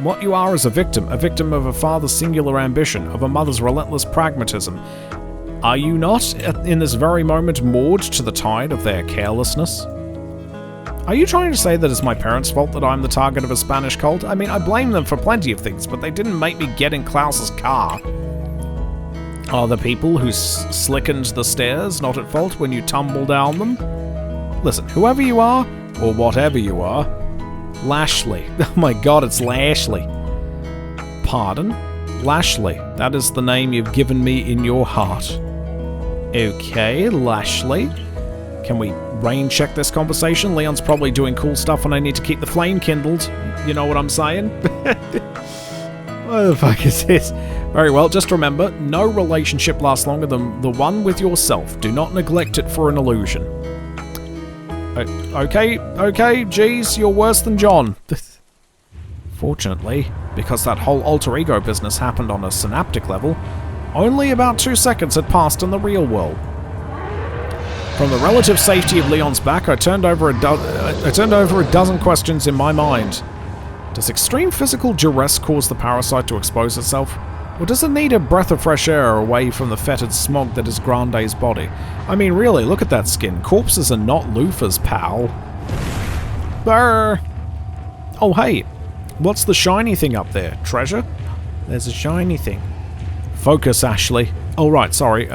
What you are is a victim of a father's singular ambition, of a mother's relentless pragmatism. Are you not, in this very moment, moored to the tide of their carelessness? Are you trying to say that it's my parents' fault that I'm the target of a Spanish cult? I mean, I blame them for plenty of things, but they didn't make me get in Klaus's car. Are the people who slickened the stairs not at fault when you tumble down them? Listen, whoever you are, or whatever you are, Lashley. Oh my god, it's Lashley. Pardon? Lashley. That is the name you've given me in your heart. Okay, Lashley. Can we rain check this conversation? Leon's probably doing cool stuff and I need to keep the flame kindled. You know what I'm saying? What the fuck is this? Very well, just remember, no relationship lasts longer than the one with yourself. Do not neglect it for an illusion. Okay, geez, you're worse than John. Fortunately, because that whole alter ego business happened on a synaptic level, only about 2 seconds had passed in the real world. From the relative safety of Leon's back, I turned over a dozen questions in my mind. Does extreme physical duress cause the parasite to expose itself? Or does it need a breath of fresh air away from the fetid smog that is Grande's body? I mean, really, look at that skin. Corpses are not loofahs, pal. Brr! Oh, hey. What's the shiny thing up there? Treasure? There's a shiny thing. Focus, Ashley. Oh, right, sorry.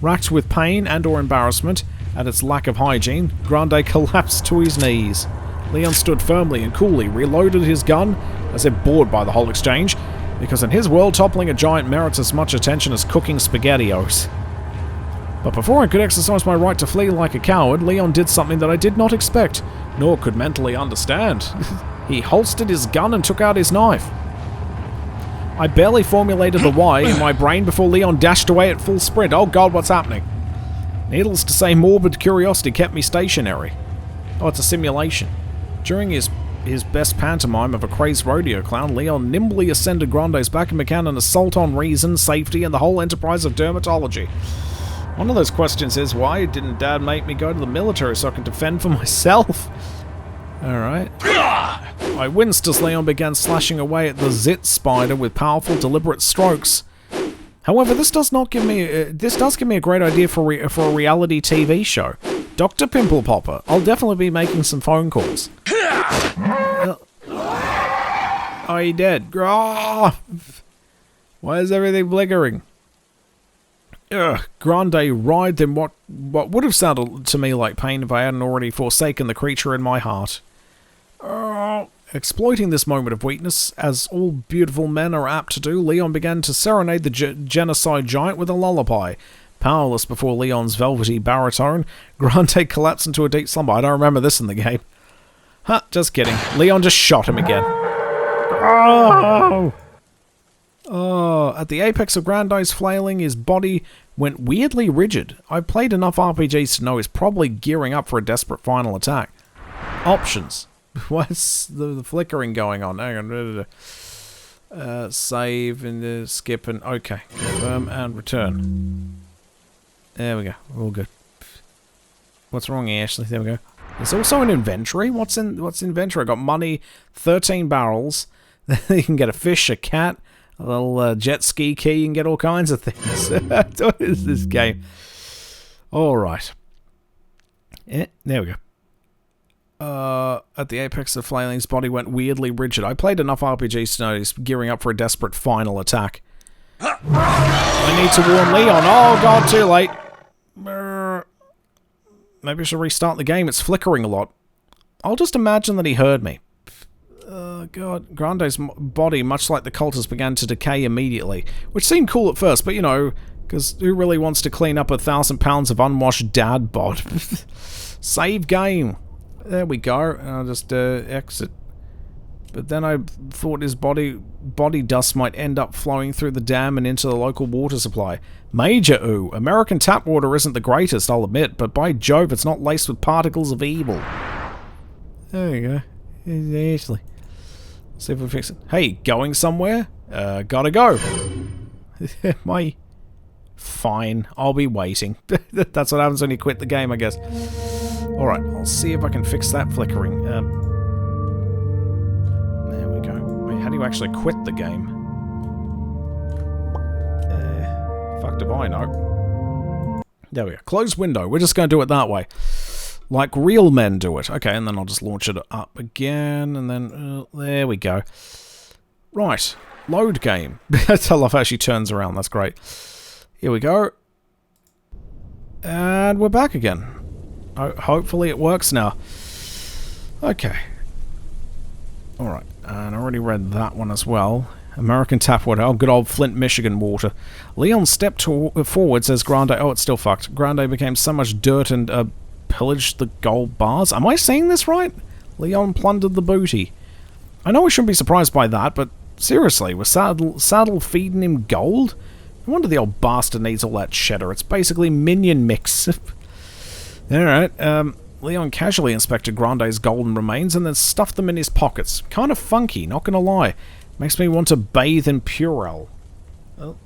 Racked with pain and or embarrassment at its lack of hygiene, Grande collapsed to his knees. Leon stood firmly and coolly, reloaded his gun, as if bored by the whole exchange, because in his world, toppling a giant merits as much attention as cooking SpaghettiOs. But before I could exercise my right to flee like a coward, Leon did something that I did not expect, nor could mentally understand. He holstered his gun and took out his knife. I barely formulated the why in my brain before Leon dashed away at full sprint. Oh god, what's happening? Needless to say, morbid curiosity kept me stationary. Oh, it's a simulation. During his best pantomime of a crazed rodeo clown, Leon nimbly ascended Grande's back and began an assault on reason, safety, and the whole enterprise of dermatology. One of those questions is, why didn't Dad make me go to the military so I can defend for myself? Alright. I winced as Leon began slashing away at the zit spider with powerful, deliberate strokes. However, this does give me a great idea for a reality TV show. Dr. Pimple Popper. I'll definitely be making some phone calls. Oh, he dead. Why is everything bliggering? Grande writhed in what would have sounded to me like pain if I hadn't already forsaken the creature in my heart. Exploiting this moment of weakness, as all beautiful men are apt to do, Leon began to serenade the genocide giant with a lullaby. Powerless before Leon's velvety baritone, Grande collapsed into a deep slumber. I don't remember this in the game. Huh, just kidding. Leon just shot him again. At the apex of Grande's flailing, his body went weirdly rigid. I've played enough RPGs to know he's probably gearing up for a desperate final attack. Options. What's the flickering going on? Hang on. Save and skip and... Okay. Confirm and return. There we go. All good. What's wrong, Ashley? There we go. There's also an inventory. What's inventory? I got money, 13 barrels. You can get a fish, a cat, a little jet ski key. You can get all kinds of things. What is this game? Alright. Yeah, there we go. At the apex of flailing's body went weirdly rigid. I played enough RPGs to know he's gearing up for a desperate final attack. I need to warn Leon. Oh god, too late. Maybe I should restart the game. It's flickering a lot. I'll just imagine that he heard me. God. Grande's body, much like the cultist, began to decay immediately. Which seemed cool at first, but you know, because who really wants to clean up 1,000 pounds of unwashed dad bod? Save game. There we go. I'll just exit. But then I thought his body dust might end up flowing through the dam and into the local water supply. Major ooh. American tap water isn't the greatest, I'll admit, but by Jove, it's not laced with particles of evil. There you go. Actually. See if we fix it. Hey, going somewhere? Gotta go. Fine, I'll be waiting. That's what happens when you quit the game, I guess. Alright, I'll see if I can fix that flickering. There we go. Wait, how do you actually quit the game? Fuck do I know. There we go. Close window. We're just going to do it that way. Like real men do it. Okay, and then I'll just launch it up again, and then... there we go. Right. Load game. I love how she turns around. That's great. Here we go. And we're back again. Hopefully it works now. Okay. Alright. And I already read that one as well. American tap water. Oh, good old Flint, Michigan water. Leon stepped forwards as Grande... oh, it's still fucked. Grande became so much dirt and pillaged the gold bars. Am I saying this right? Leon plundered the booty. I know we shouldn't be surprised by that, but seriously, was Saddle feeding him gold? No wonder the old bastard needs all that cheddar. It's basically minion mix. Alright, Leon casually inspected Grande's golden remains and then stuffed them in his pockets. Kind of funky, not gonna lie. Makes me want to bathe in Purell. Well,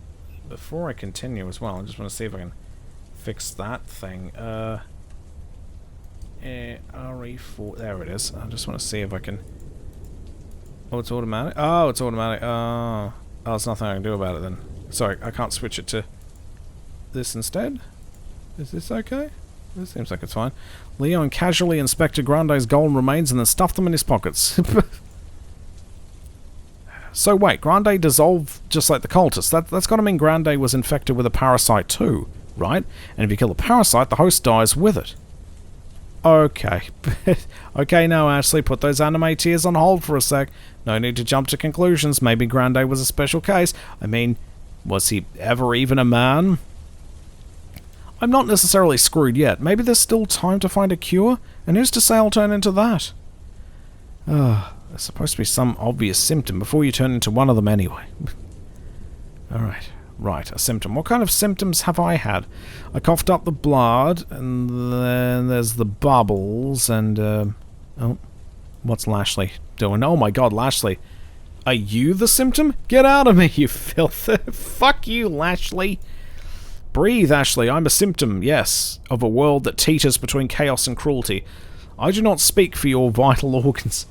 before I continue as well, I just want to see if I can fix that thing. RE4, there it is. I just want to see if I can... oh, it's automatic? Oh, it's automatic. Oh, there's nothing I can do about it then. Sorry, I can't switch it to this instead? Is this okay? This seems like it's fine. Leon casually inspected Grande's golden remains and then stuffed them in his pockets. So wait, Grande dissolved just like the cultists. That's got to mean Grande was infected with a parasite too, right? And if you kill the parasite, the host dies with it. Okay. Okay, now Ashley, put those anime tears on hold for a sec. No need to jump to conclusions. Maybe Grande was a special case. I mean, was he ever even a man? I'm not necessarily screwed yet. Maybe there's still time to find a cure? And who's to say I'll turn into that? There's supposed to be some obvious symptom before you turn into one of them anyway. Alright. Right, a symptom. What kind of symptoms have I had? I coughed up the blood, and then there's the bubbles, and, oh, what's Lashley doing? Oh my god, Lashley. Are you the symptom? Get out of me, you filth. Fuck you, Lashley. Breathe, Ashley. I'm a symptom, yes, of a world that teeters between chaos and cruelty. I do not speak for your vital organs.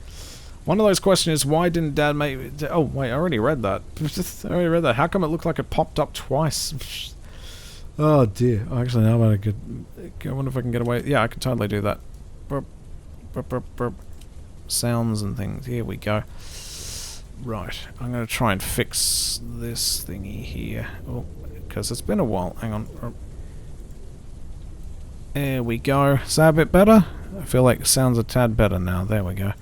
One of those questions is, why didn't Dad make... oh, wait, I already read that. I already read that. How come it looked like it popped up twice? Oh, dear. Actually, now I could... I wonder if I can get away... yeah, I can totally do that. Burp, burp, burp, burp. Sounds and things. Here we go. Right. I'm going to try and fix this thingy here. Oh, because it's been a while. Hang on. There we go. Is that a bit better? I feel like it sounds a tad better now. There we go.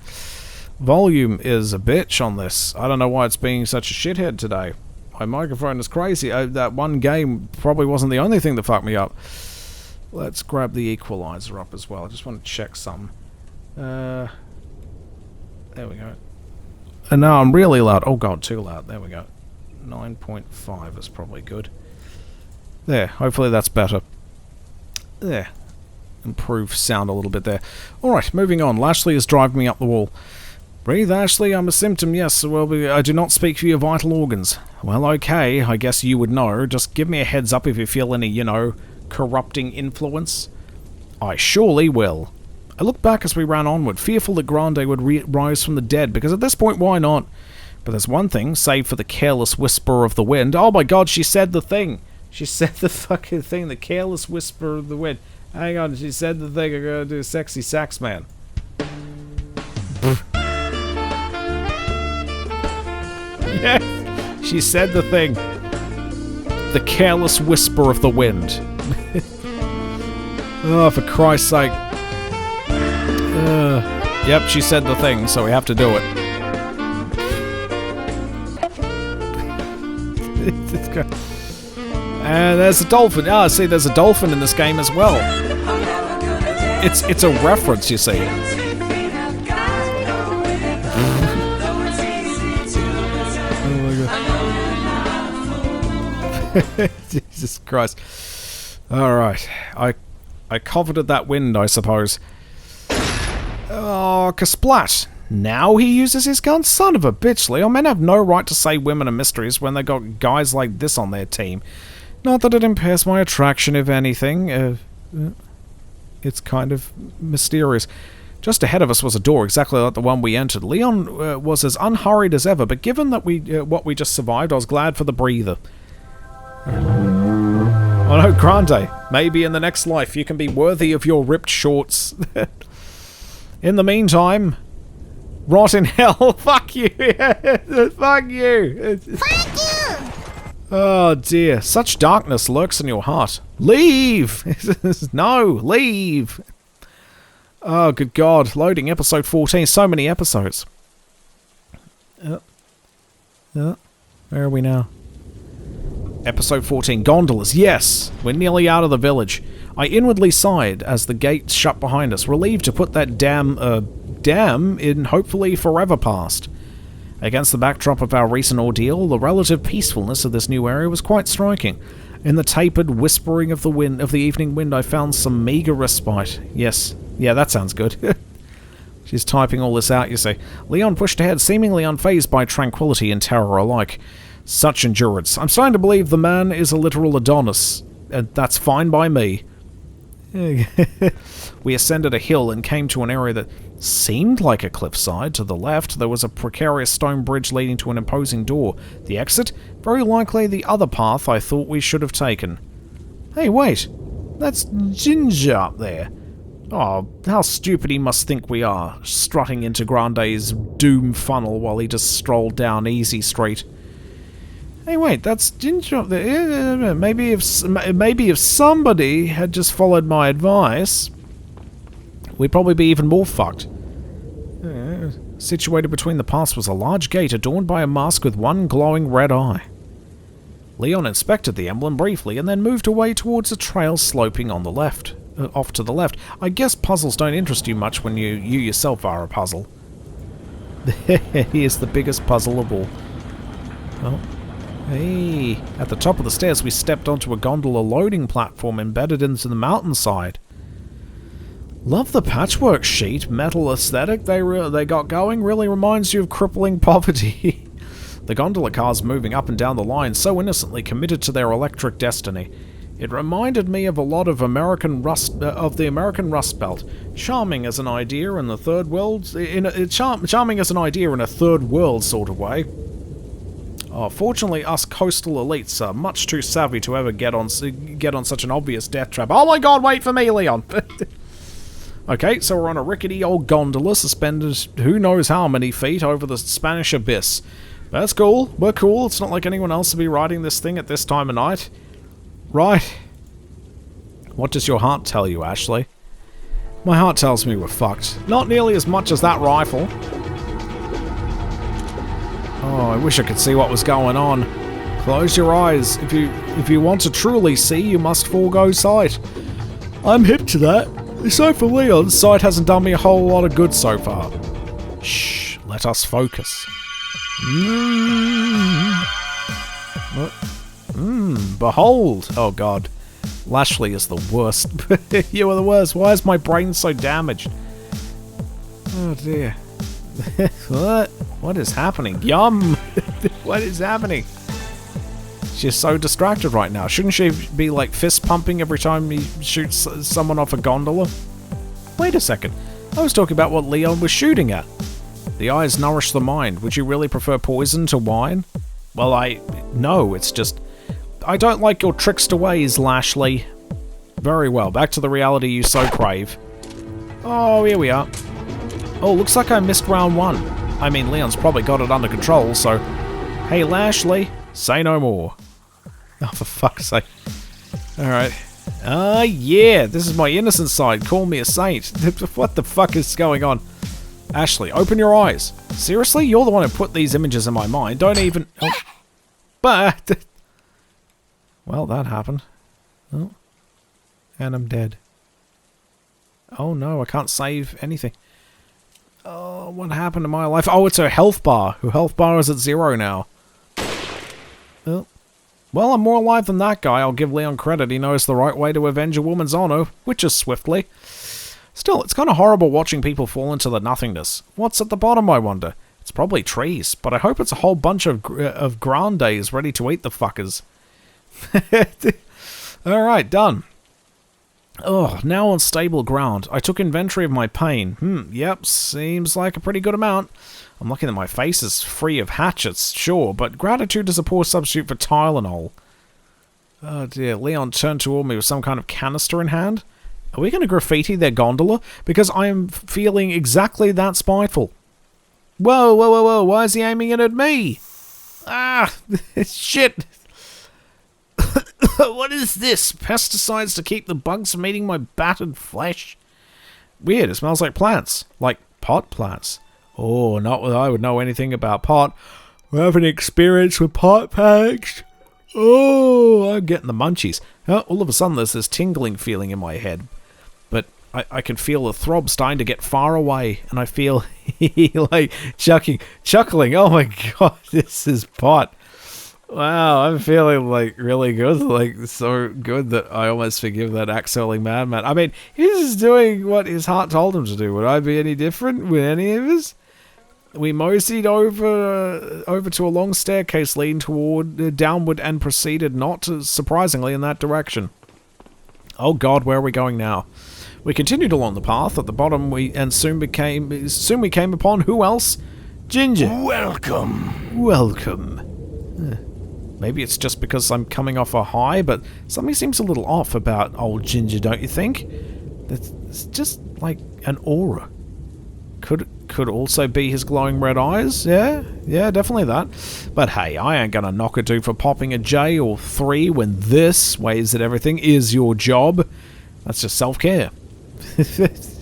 Volume is a bitch on this. I don't know why it's being such a shithead today. My microphone is crazy. That one game probably wasn't the only thing that fucked me up. Let's grab the equalizer up as well. I just want to check something. There we go. And now I'm really loud. Oh god, too loud. There we go. 9.5 is probably good. There, hopefully that's better. There. Improve sound a little bit there. Alright, moving on. Lashley is driving me up the wall. Breathe, Ashley, I'm a symptom, yes. Well, I do not speak for your vital organs. Well, okay, I guess you would know. Just give me a heads up if you feel any, you know, corrupting influence. I surely will. I looked back as we ran onward, fearful that Grande would rise from the dead, because at this point, why not? But there's one thing, save for the careless whisper of the wind. Oh my god, she said the thing! She said the fucking thing, the careless whisper of the wind. Hang on, she said the thing, I'm gonna do sexy sax man. Yeah, she said the thing. The careless whisper of the wind. Oh, for Christ's sake. Yep, she said the thing, so we have to do it. And there's a dolphin. Ah, see, there's a dolphin in this game as well. It's a reference, you see. Jesus Christ. Alright. I coveted that wind, I suppose. Oh, Kasplat. Now he uses his gun? Son of a bitch, Leon. Men have no right to say women are mysteries when they got guys like this on their team. Not that it impairs my attraction, if anything. It's kind of mysterious. Just ahead of us was a door, exactly like the one we entered. Leon was as unhurried as ever, but given that what we just survived, I was glad for the breather. Oh no, Grande. Maybe in the next life you can be worthy of your ripped shorts. In the meantime, rot in hell. Fuck you. Fuck you. Fuck you! Oh dear, such darkness lurks in your heart. Leave! No, leave! Oh, good God. Loading episode 14. So many episodes. Where are we now? Episode 14. Gondolas. Yes! We're nearly out of the village. I inwardly sighed as the gates shut behind us, relieved to put that dam in hopefully forever past. Against the backdrop of our recent ordeal, the relative peacefulness of this new area was quite striking. In the tapered whispering of the evening wind, I found some meager respite. Yes. Yeah, that sounds good. She's typing all this out, you see. Leon pushed ahead, seemingly unfazed by tranquility and terror alike. Such endurance. I'm starting to believe the man is a literal Adonis, and that's fine by me. We ascended a hill and came to an area that seemed like a cliffside. To the left, there was a precarious stone bridge leading to an imposing door. The exit? Very likely the other path I thought we should have taken. Hey, wait. That's Ginger up there. Oh, how stupid he must think we are, strutting into Grande's doom funnel while he just strolled down Easy Street. Hey, wait, that's Ginger up there. Maybe if somebody had just followed my advice, we'd probably be even more fucked. Situated between the paths was a large gate adorned by a mask with one glowing red eye. Leon inspected the emblem briefly and then moved away towards a trail sloping on the left. Off to the left. I guess puzzles don't interest you much when you yourself are a puzzle. Here's the biggest puzzle of all. Oh. Hey. At the top of the stairs we stepped onto a gondola loading platform embedded into the mountainside. Love the patchwork sheet metal aesthetic they got going. Really reminds you of crippling poverty. The gondola cars moving up and down the line, so innocently committed to their electric destiny. It reminded me of a lot of the American Rust Belt, charming as an idea in the third world, charming as an idea in a third world sort of way. Oh, fortunately, us coastal elites are much too savvy to ever get on such an obvious death trap. Oh my God! Wait for me, Leon. Okay, so we're on a rickety old gondola suspended who knows how many feet over the Spanish abyss. That's cool. We're cool. It's not like anyone else will be riding this thing at this time of night. Right. What does your heart tell you, Ashley? My heart tells me we're fucked. Not nearly as much as that rifle. Oh, I wish I could see what was going on. Close your eyes. If you want to truly see, you must forego sight. I'm hip to that. So for Leon, sight hasn't done me a whole lot of good so far. Shh, let us focus. What? Behold! Oh God. Lashley is the worst. You are the worst. Why is my brain so damaged? Oh dear. What is happening? Yum! What is happening? She's so distracted right now. Shouldn't she be like fist pumping every time he shoots someone off a gondola? Wait a second. I was talking about what Leon was shooting at. The eyes nourish the mind. Would you really prefer poison to wine? Well, no, it's just... I don't like your trickster ways, Lashley. Very well, back to the reality you so crave. Oh, here we are. Oh, looks like I missed round one. I mean, Leon's probably got it under control, so... Hey, Lashley, say no more. Oh, for fuck's sake. Alright. Yeah, this is my innocent side. Call me a saint. What the fuck is going on? Ashley, open your eyes. Seriously? You're the one who put these images in my mind. Don't even... Oh. But... Well, that happened. Oh. And I'm dead. Oh no, I can't save anything. Oh, what happened to my life? Oh, it's her health bar. Her health bar is at 0 now. Oh. Well, I'm more alive than that guy. I'll give Leon credit. He knows the right way to avenge a woman's honor, which is swiftly. Still, it's kind of horrible watching people fall into the nothingness. What's at the bottom, I wonder? It's probably trees, but I hope it's a whole bunch of grandes ready to eat the fuckers. Alright, done. Oh, now on stable ground. I took inventory of my pain. Yep, seems like a pretty good amount. I'm lucky that my face is free of hatchets, sure, but gratitude is a poor substitute for Tylenol. Oh dear, Leon turned toward me with some kind of canister in hand. Are we going to graffiti their gondola? Because I am feeling exactly that spiteful. Whoa, whoa, whoa, whoa, why is he aiming it at me? Ah, shit. What is this? Pesticides to keep the bugs from eating my battered flesh? Weird, it smells like plants. Like pot plants. Oh, not that I would know anything about pot. I haven't experience with pot packs. Oh, I'm getting the munchies. All of a sudden there's this tingling feeling in my head. But I can feel the throb starting to get far away. And I feel like chuckling. Oh my god, this is pot. Wow, I'm feeling like really good, like so good that I almost forgive that axe-hurling madman. I mean, he's just doing what his heart told him to do. Would I be any different with any of us? We moseyed over to a long staircase leading toward downward and proceeded, not surprisingly, in that direction. Oh God, where are we going now? We continued along the path. At the bottom, soon we came upon who else? Ginger. Welcome. Maybe it's just because I'm coming off a high, but something seems a little off about old Ginger, don't you think? It's just like an aura. Could also be his glowing red eyes. Yeah, definitely that. But hey, I ain't gonna knock a dude for popping a J or 3 when this, ways at everything, is your job. That's just self-care.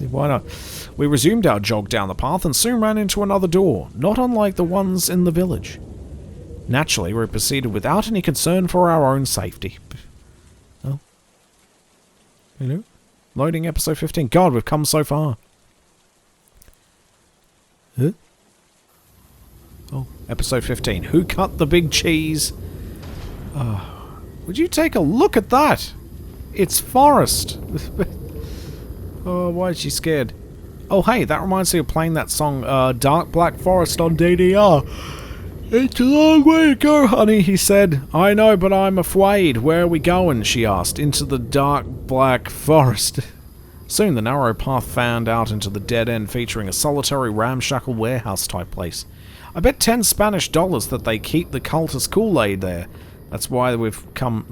Why not? We resumed our jog down the path and soon ran into another door, not unlike the ones in the village. Naturally, we proceeded without any concern for our own safety. Oh. Hello? Loading episode 15. God, we've come so far. Huh? Oh, episode 15. Who cut the big cheese? Oh, would you take a look at that? It's Forest. Oh, why is she scared? Oh, hey, that reminds me of playing that song, Dark Black Forest on DDR. It's a long way to go, honey, he said. I know, but I'm afraid. Where are we going, she asked. Into the dark black forest. Soon the narrow path found out into the dead end, featuring a solitary ramshackle warehouse-type place. I bet 10 Spanish dollars that they keep the cultist Kool-Aid there. That's why we've come,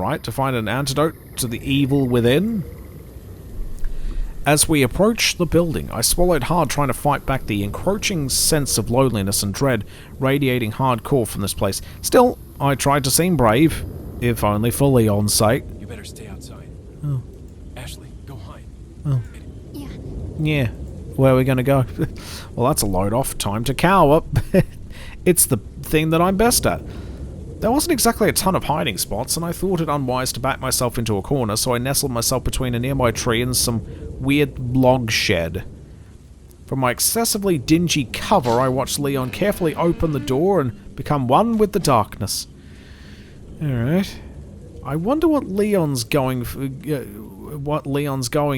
right? To find an antidote to the evil within? As we approached the building, I swallowed hard, trying to fight back the encroaching sense of loneliness and dread radiating hardcore from this place. Still, I tried to seem brave, if only for Leon's sake. You better stay outside. Oh. Ashley, go hide. Oh. Yeah. Yeah. Where are we going to go? Well, that's a load off. Time to cower. It's the thing that I'm best at. There wasn't exactly a ton of hiding spots, and I thought it unwise to back myself into a corner, so I nestled myself between a nearby tree and some weird log shed. From my excessively dingy cover, I watched Leon carefully open the door and become one with the darkness. Alright. I wonder what Leon's going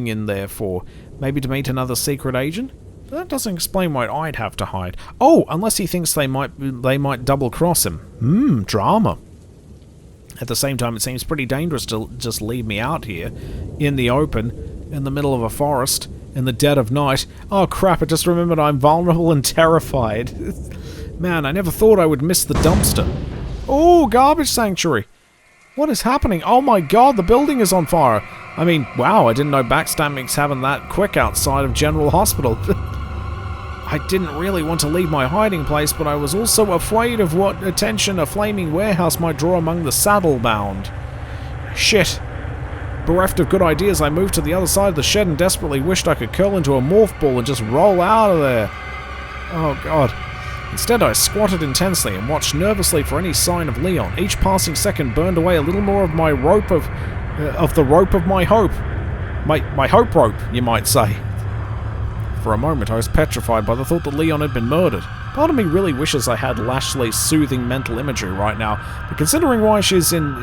in there for. Maybe to meet another secret agent? But that doesn't explain why I'd have to hide. Oh, unless he thinks they might double-cross him. Drama. At the same time, it seems pretty dangerous to just leave me out here, in the open, in the middle of a forest, in the dead of night. Oh crap, I just remembered I'm vulnerable and terrified. Man, I never thought I would miss the dumpster. Oh, garbage sanctuary. What is happening? Oh my god, the building is on fire. I mean, wow, I didn't know backstabbing's having that quick outside of General Hospital. I didn't really want to leave my hiding place, but I was also afraid of what attention a flaming warehouse might draw among the saddle-bound. Shit. Bereft of good ideas, I moved to the other side of the shed and desperately wished I could curl into a morph ball and just roll out of there. Oh god. Instead, I squatted intensely and watched nervously for any sign of Leon. Each passing second burned away a little more of my rope of the rope of my hope. My hope rope, you might say. For a moment, I was petrified by the thought that Leon had been murdered. Part of me really wishes I had Lashley's soothing mental imagery right now, but considering why she's in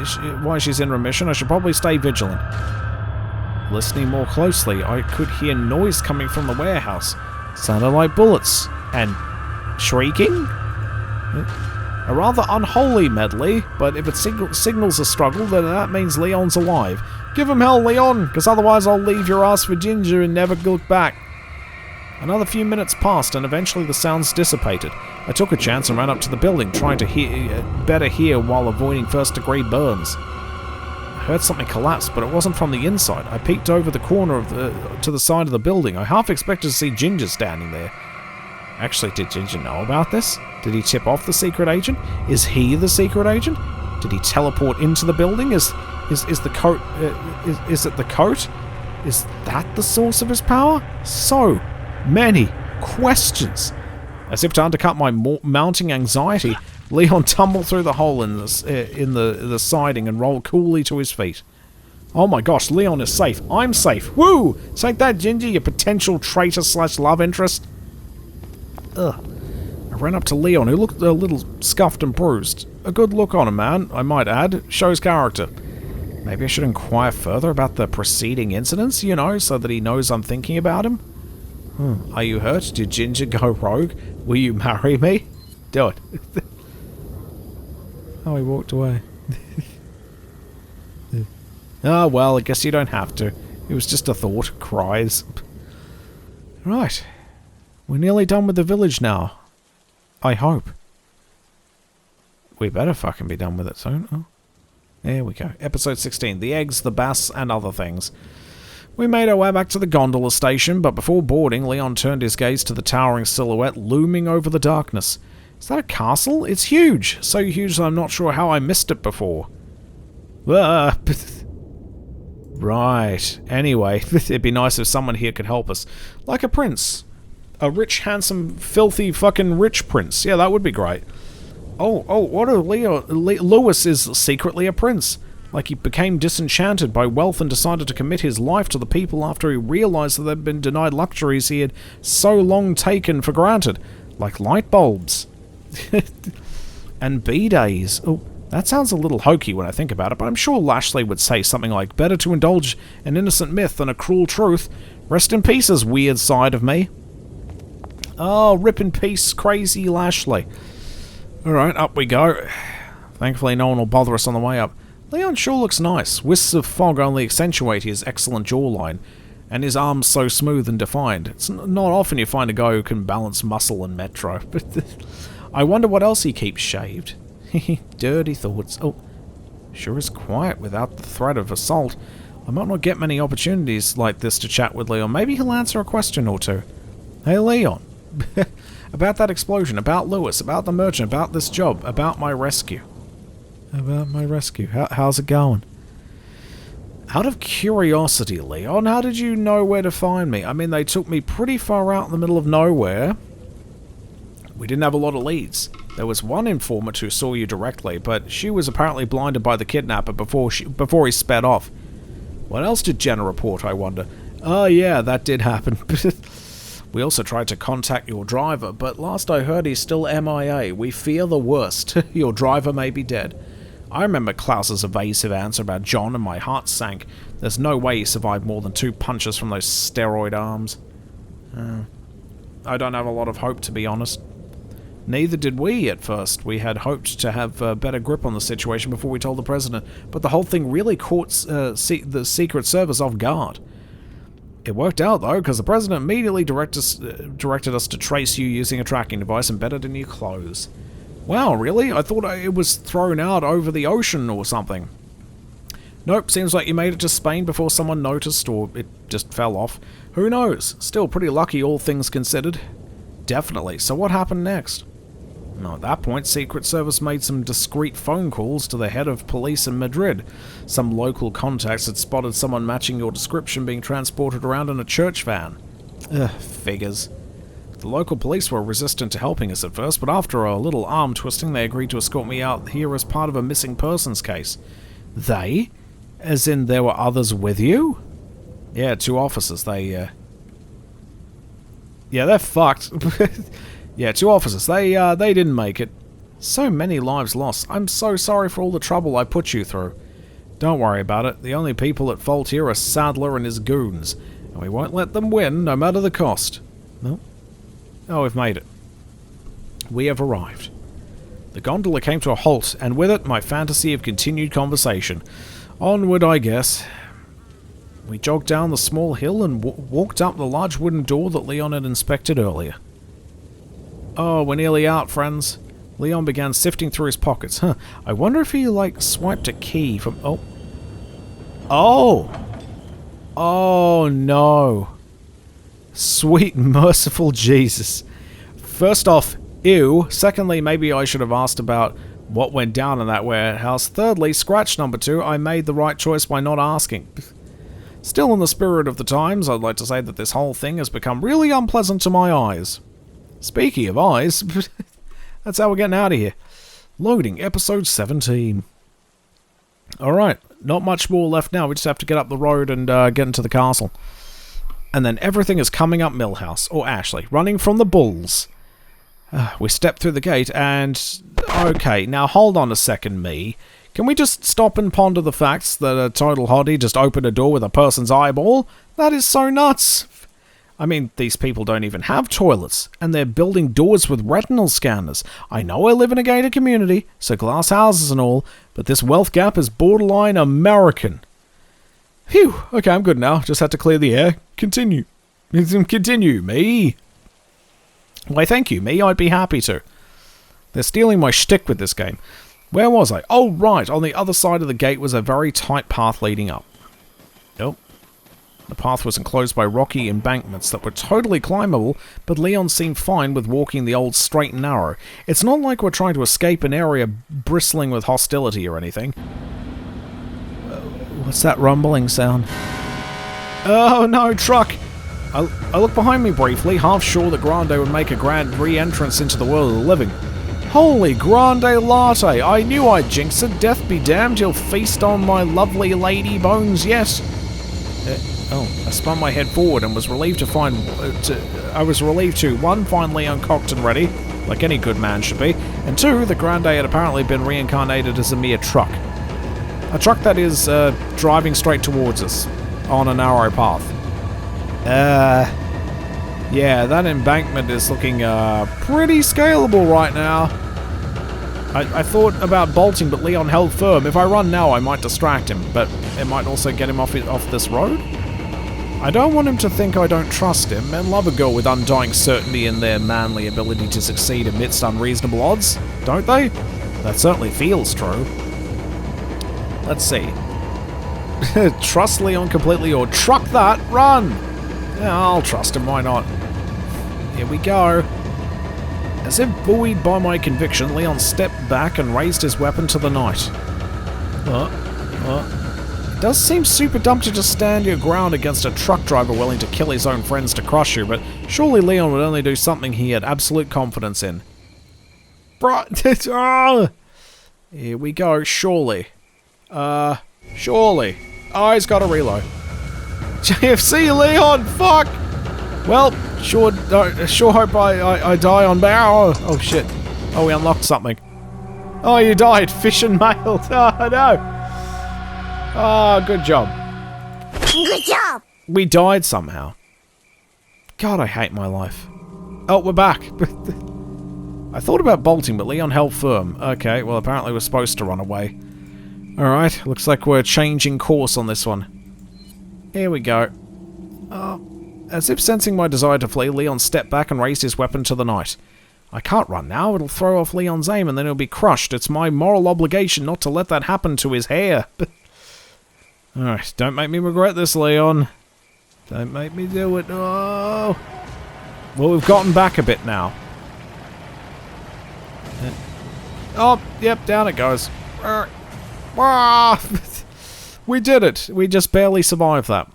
remission, I should probably stay vigilant. Listening more closely, I could hear noise coming from the warehouse. Sounded like bullets. And shrieking? A rather unholy medley, but if it signals a struggle, then that means Leon's alive. Give him hell, Leon, because otherwise I'll leave your ass for Ginger and never look back. Another few minutes passed, and eventually the sounds dissipated. I took a chance and ran up to the building, trying to better hear while avoiding first-degree burns. I heard something collapse, but it wasn't from the inside. I peeked over the corner to the side of the building. I half expected to see Ginger standing there. Actually, did Ginger know about this? Did he tip off the secret agent? Is he the secret agent? Did he teleport into the building? Is the coat? Is it the coat? Is that the source of his power? So many questions. As if to undercut my mounting anxiety, Leon tumbled through the hole in the siding and rolled coolly to his feet. Oh my gosh, Leon is safe. I'm safe. Woo! Take that, Ginger, you potential traitor/love interest. Ugh. I ran up to Leon, who looked a little scuffed and bruised. A good look on him, man, I might add. Shows character. Maybe I should inquire further about the preceding incidents, you know, so that he knows I'm thinking about him. Are you hurt? Did Ginger go rogue? Will you marry me? Do it. Oh, he walked away. Oh, well, I guess you don't have to. It was just a thought. Cries. Right. We're nearly done with the village now. I hope. We better fucking be done with it soon. Oh. There we go. Episode 16. The eggs, the bass, and other things. We made our way back to the gondola station, but before boarding, Leon turned his gaze to the towering silhouette looming over the darkness. Is that a castle? It's huge. So huge that I'm not sure how I missed it before. Right. Anyway, it'd be nice if someone here could help us. Like a prince. A rich, handsome, filthy, fucking rich prince. Yeah, that would be great. Oh, what if Lewis is secretly a prince? Like he became disenchanted by wealth and decided to commit his life to the people after he realized that they'd been denied luxuries he had so long taken for granted. Like light bulbs. And B-days. Oh, that sounds a little hokey when I think about it, but I'm sure Lashley would say something like, better to indulge an innocent myth than a cruel truth. Rest in peace, weird side of me. Oh, rip in peace, crazy Lashley. Alright, up we go. Thankfully no one will bother us on the way up. Leon sure looks nice. Wisps of fog only accentuate his excellent jawline, and his arms so smooth and defined. It's not often you find a guy who can balance muscle and metro. But I wonder what else he keeps shaved. Dirty thoughts. Oh, sure is quiet without the threat of assault. I might not get many opportunities like this to chat with Leon. Maybe he'll answer a question or two. Hey, Leon. About that explosion, about Lewis, about the merchant, about this job, about my rescue. About my rescue. How's it going? Out of curiosity, Leon, how did you know where to find me? I mean, they took me pretty far out in the middle of nowhere. We didn't have a lot of leads. There was one informant who saw you directly, but she was apparently blinded by the kidnapper before he sped off. What else did Jenna report, I wonder? Oh yeah, that did happen. We also tried to contact your driver, but last I heard he's still MIA. We fear the worst. Your driver may be dead. I remember Klaus's evasive answer about John and my heart sank. There's no way he survived more than 2 punches from those steroid arms. I don't have a lot of hope, to be honest. Neither did we at first. We had hoped to have a better grip on the situation before we told the president, but the whole thing really caught the Secret Service off guard. It worked out, though, because the president immediately directed us to trace you using a tracking device embedded in your clothes. Wow, really? I thought it was thrown out over the ocean or something. Nope, seems like you made it to Spain before someone noticed, or it just fell off. Who knows? Still pretty lucky, all things considered. Definitely. So what happened next? Well, at that point, Secret Service made some discreet phone calls to the head of police in Madrid. Some local contacts had spotted someone matching your description being transported around in a church van. Figures. The local police were resistant to helping us at first, but after a little arm twisting, they agreed to escort me out here as part of a missing persons case. They? As in there were others with you? Yeah, 2 officers. Yeah, they're fucked. Yeah, 2 officers. They didn't make it. So many lives lost. I'm so sorry for all the trouble I put you through. Don't worry about it. The only people at fault here are Sadler and his goons. And we won't let them win, no matter the cost. No. Oh, we've made it. We have arrived. The gondola came to a halt, and with it, my fantasy of continued conversation. Onward, I guess. We jogged down the small hill and walked up the large wooden door that Leon had inspected earlier. Oh, we're nearly out, friends. Leon began sifting through his pockets. Huh. I wonder if he, like, swiped a key from... Oh. Oh! Oh, no. Sweet, merciful Jesus. First off, ew. Secondly, maybe I should have asked about what went down in that warehouse. Thirdly, scratch number 2, I made the right choice by not asking. Still in the spirit of the times, I'd like to say that this whole thing has become really unpleasant to my eyes. Speaking of eyes... That's how we're getting out of here. Loading episode 17. Alright, not much more left now. We just have to get up the road and get into the castle. And then everything is coming up Millhouse, or Ashley, running from the bulls. We step through the gate and... Okay, now hold on a second, me. Can we just stop and ponder the facts that a total hottie just opened a door with a person's eyeball? That is so nuts. I mean, these people don't even have toilets, and they're building doors with retinal scanners. I know I live in a gated community, so glass houses and all, but this wealth gap is borderline American. Phew, okay, I'm good now. Just had to clear the air. Continue. Continue, me. Why, thank you, me. I'd be happy to. They're stealing my shtick with this game. Where was I? Oh, right. On the other side of the gate was a very tight path leading up. Nope. The path was enclosed by rocky embankments that were totally climbable, but Leon seemed fine with walking the old straight and narrow. It's not like we're trying to escape an area bristling with hostility or anything. What's that rumbling sound? Oh no, truck! I look behind me briefly, half sure that Grande would make a grand re-entrance into the world of the living. Holy Grande Latte! I knew I'd jinx it. Death be damned, he'll feast on my lovely lady bones yet. I spun my head forward and was relieved to find... I was relieved to, 1, find Leon cocked and ready, like any good man should be, and 2, the Grande had apparently been reincarnated as a mere truck. A truck that is, driving straight towards us, on a narrow path. Yeah, that embankment is looking, pretty scalable right now. I thought about bolting, but Leon held firm. If I run now, I might distract him, but it might also get him off this road. I don't want him to think I don't trust him. Men love a girl with undying certainty in their manly ability to succeed amidst unreasonable odds, don't they? That certainly feels true. Let's see. Trust Leon completely or truck that, run! Yeah, I'll trust him, why not? Here we go. As if buoyed by my conviction, Leon stepped back and raised his weapon to the night. It does seem super dumb to just stand your ground against a truck driver willing to kill his own friends to crush you, but surely Leon would only do something he had absolute confidence in. Here we go, surely. Surely. Oh, he's got a reload. JFC, Leon, fuck! Well, sure hope I die on barrel. Oh, shit. Oh, we unlocked something. Oh, you died. Fish and mailed. Oh, no. Oh, good job. Good job! We died somehow. God, I hate my life. Oh, we're back. I thought about bolting, but Leon held firm. Okay, well, apparently we're supposed to run away. Alright, looks like we're changing course on this one. Here we go. As if sensing my desire to flee, Leon stepped back and raised his weapon to the night. I can't run now, it'll throw off Leon's aim and then he'll be crushed. It's my moral obligation not to let that happen to his hair. Alright, don't make me regret this, Leon. Don't make me do it. Oh! Well, we've gotten back a bit now. Oh, yep, down it goes. We did it. We just barely survived that.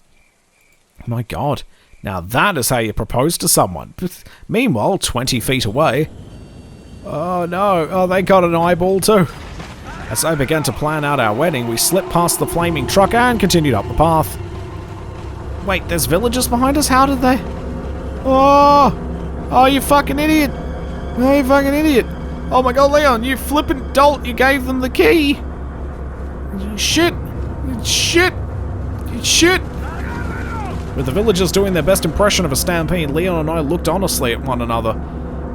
My God. Now that is how you propose to someone. Meanwhile, 20 feet away... Oh no. Oh, they got an eyeball too. As I began to plan out our wedding, we slipped past the flaming truck and continued up the path. Wait, there's villagers behind us? How did they... Oh! Oh, you fucking idiot! Oh, you fucking idiot. Oh my god, Leon, you flippin' dolt, you gave them the key. Shit. Shit. Shit. With the villagers doing their best impression of a stampede, Leon and I looked honestly at one another.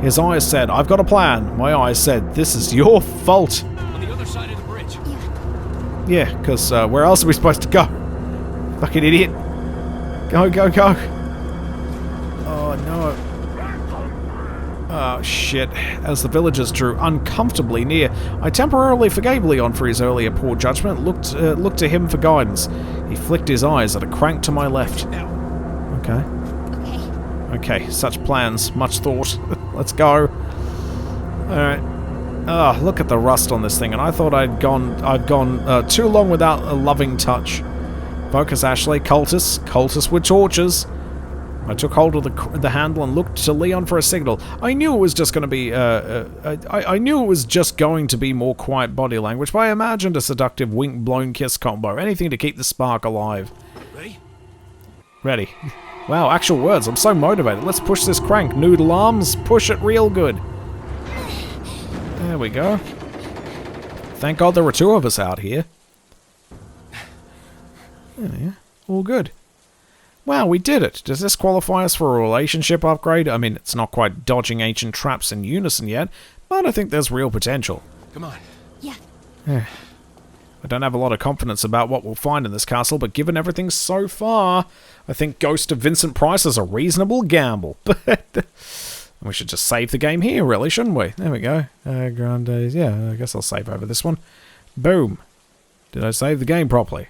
His eyes said, I've got a plan. My eyes said, this is your fault. On the other side of the bridge. Yeah, because where else are we supposed to go? Fucking idiot. Go, go, go. Oh, no. Oh, shit. As the villagers drew uncomfortably near, I temporarily forgave Leon for his earlier poor judgment, looked to him for guidance. He flicked his eyes at a crank to my left. Okay. Okay, such plans. Much thought. Let's go. Alright. Oh, look at the rust on this thing, and I thought I'd gone too long without a loving touch. Focus, Ashley. Cultists. Cultists with torches. I took hold of the handle and looked to Leon for a signal. I knew it was just going to be, I knew it was just going to be more quiet body language, but I imagined a seductive wink-blown-kiss combo. Anything to keep the spark alive. Ready? Ready. Wow, actual words. I'm so motivated. Let's push this crank. Noodle arms. Push it real good. There we go. Thank God there were two of us out here. Yeah, all good. Wow, we did it. Does this qualify us for a relationship upgrade? I mean, it's not quite dodging ancient traps in unison yet, but I think there's real potential. Come on. Yeah. I don't have a lot of confidence about what we'll find in this castle, but given everything so far, I think Ghost of Vincent Price is a reasonable gamble. We should just save the game here, really, shouldn't we? There we go. Grandes. Yeah, I guess I'll save over this one. Boom. Did I save the game properly?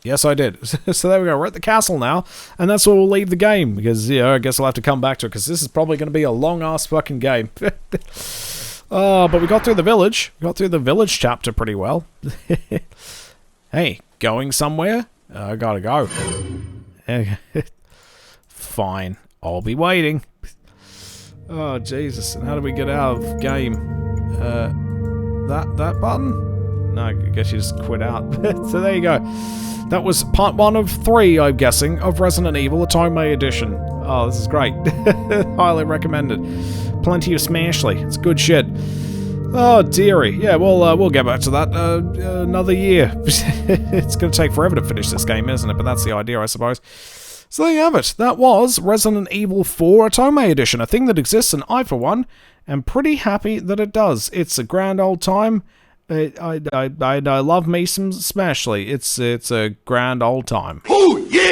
Yes, I did. So there we go. We're at the castle now, and that's where we'll leave the game, because, yeah, I guess I'll have to come back to it, because this is probably going to be a long-ass fucking game. But we got through the village. We got through the village chapter pretty well. Hey, going somewhere? I gotta go. Fine. I'll be waiting. Oh, Jesus. And how do we get out of game? That button? No, I guess you just quit out. So there you go. That was part 1 of 3, I'm guessing, of Resident Evil Otome Edition. Oh, this is great. Highly recommended. Plenty of Smashly. It's good shit. Oh, dearie. Yeah, we'll get back to that another year. It's going to take forever to finish this game, isn't it? But that's the idea, I suppose. So there you have it. That was Resident Evil 4 Otome Edition, a thing that exists, and I, for one, am pretty happy that it does. It's a grand old time. I love me some Smashly. It's a grand old time. Oh, yeah!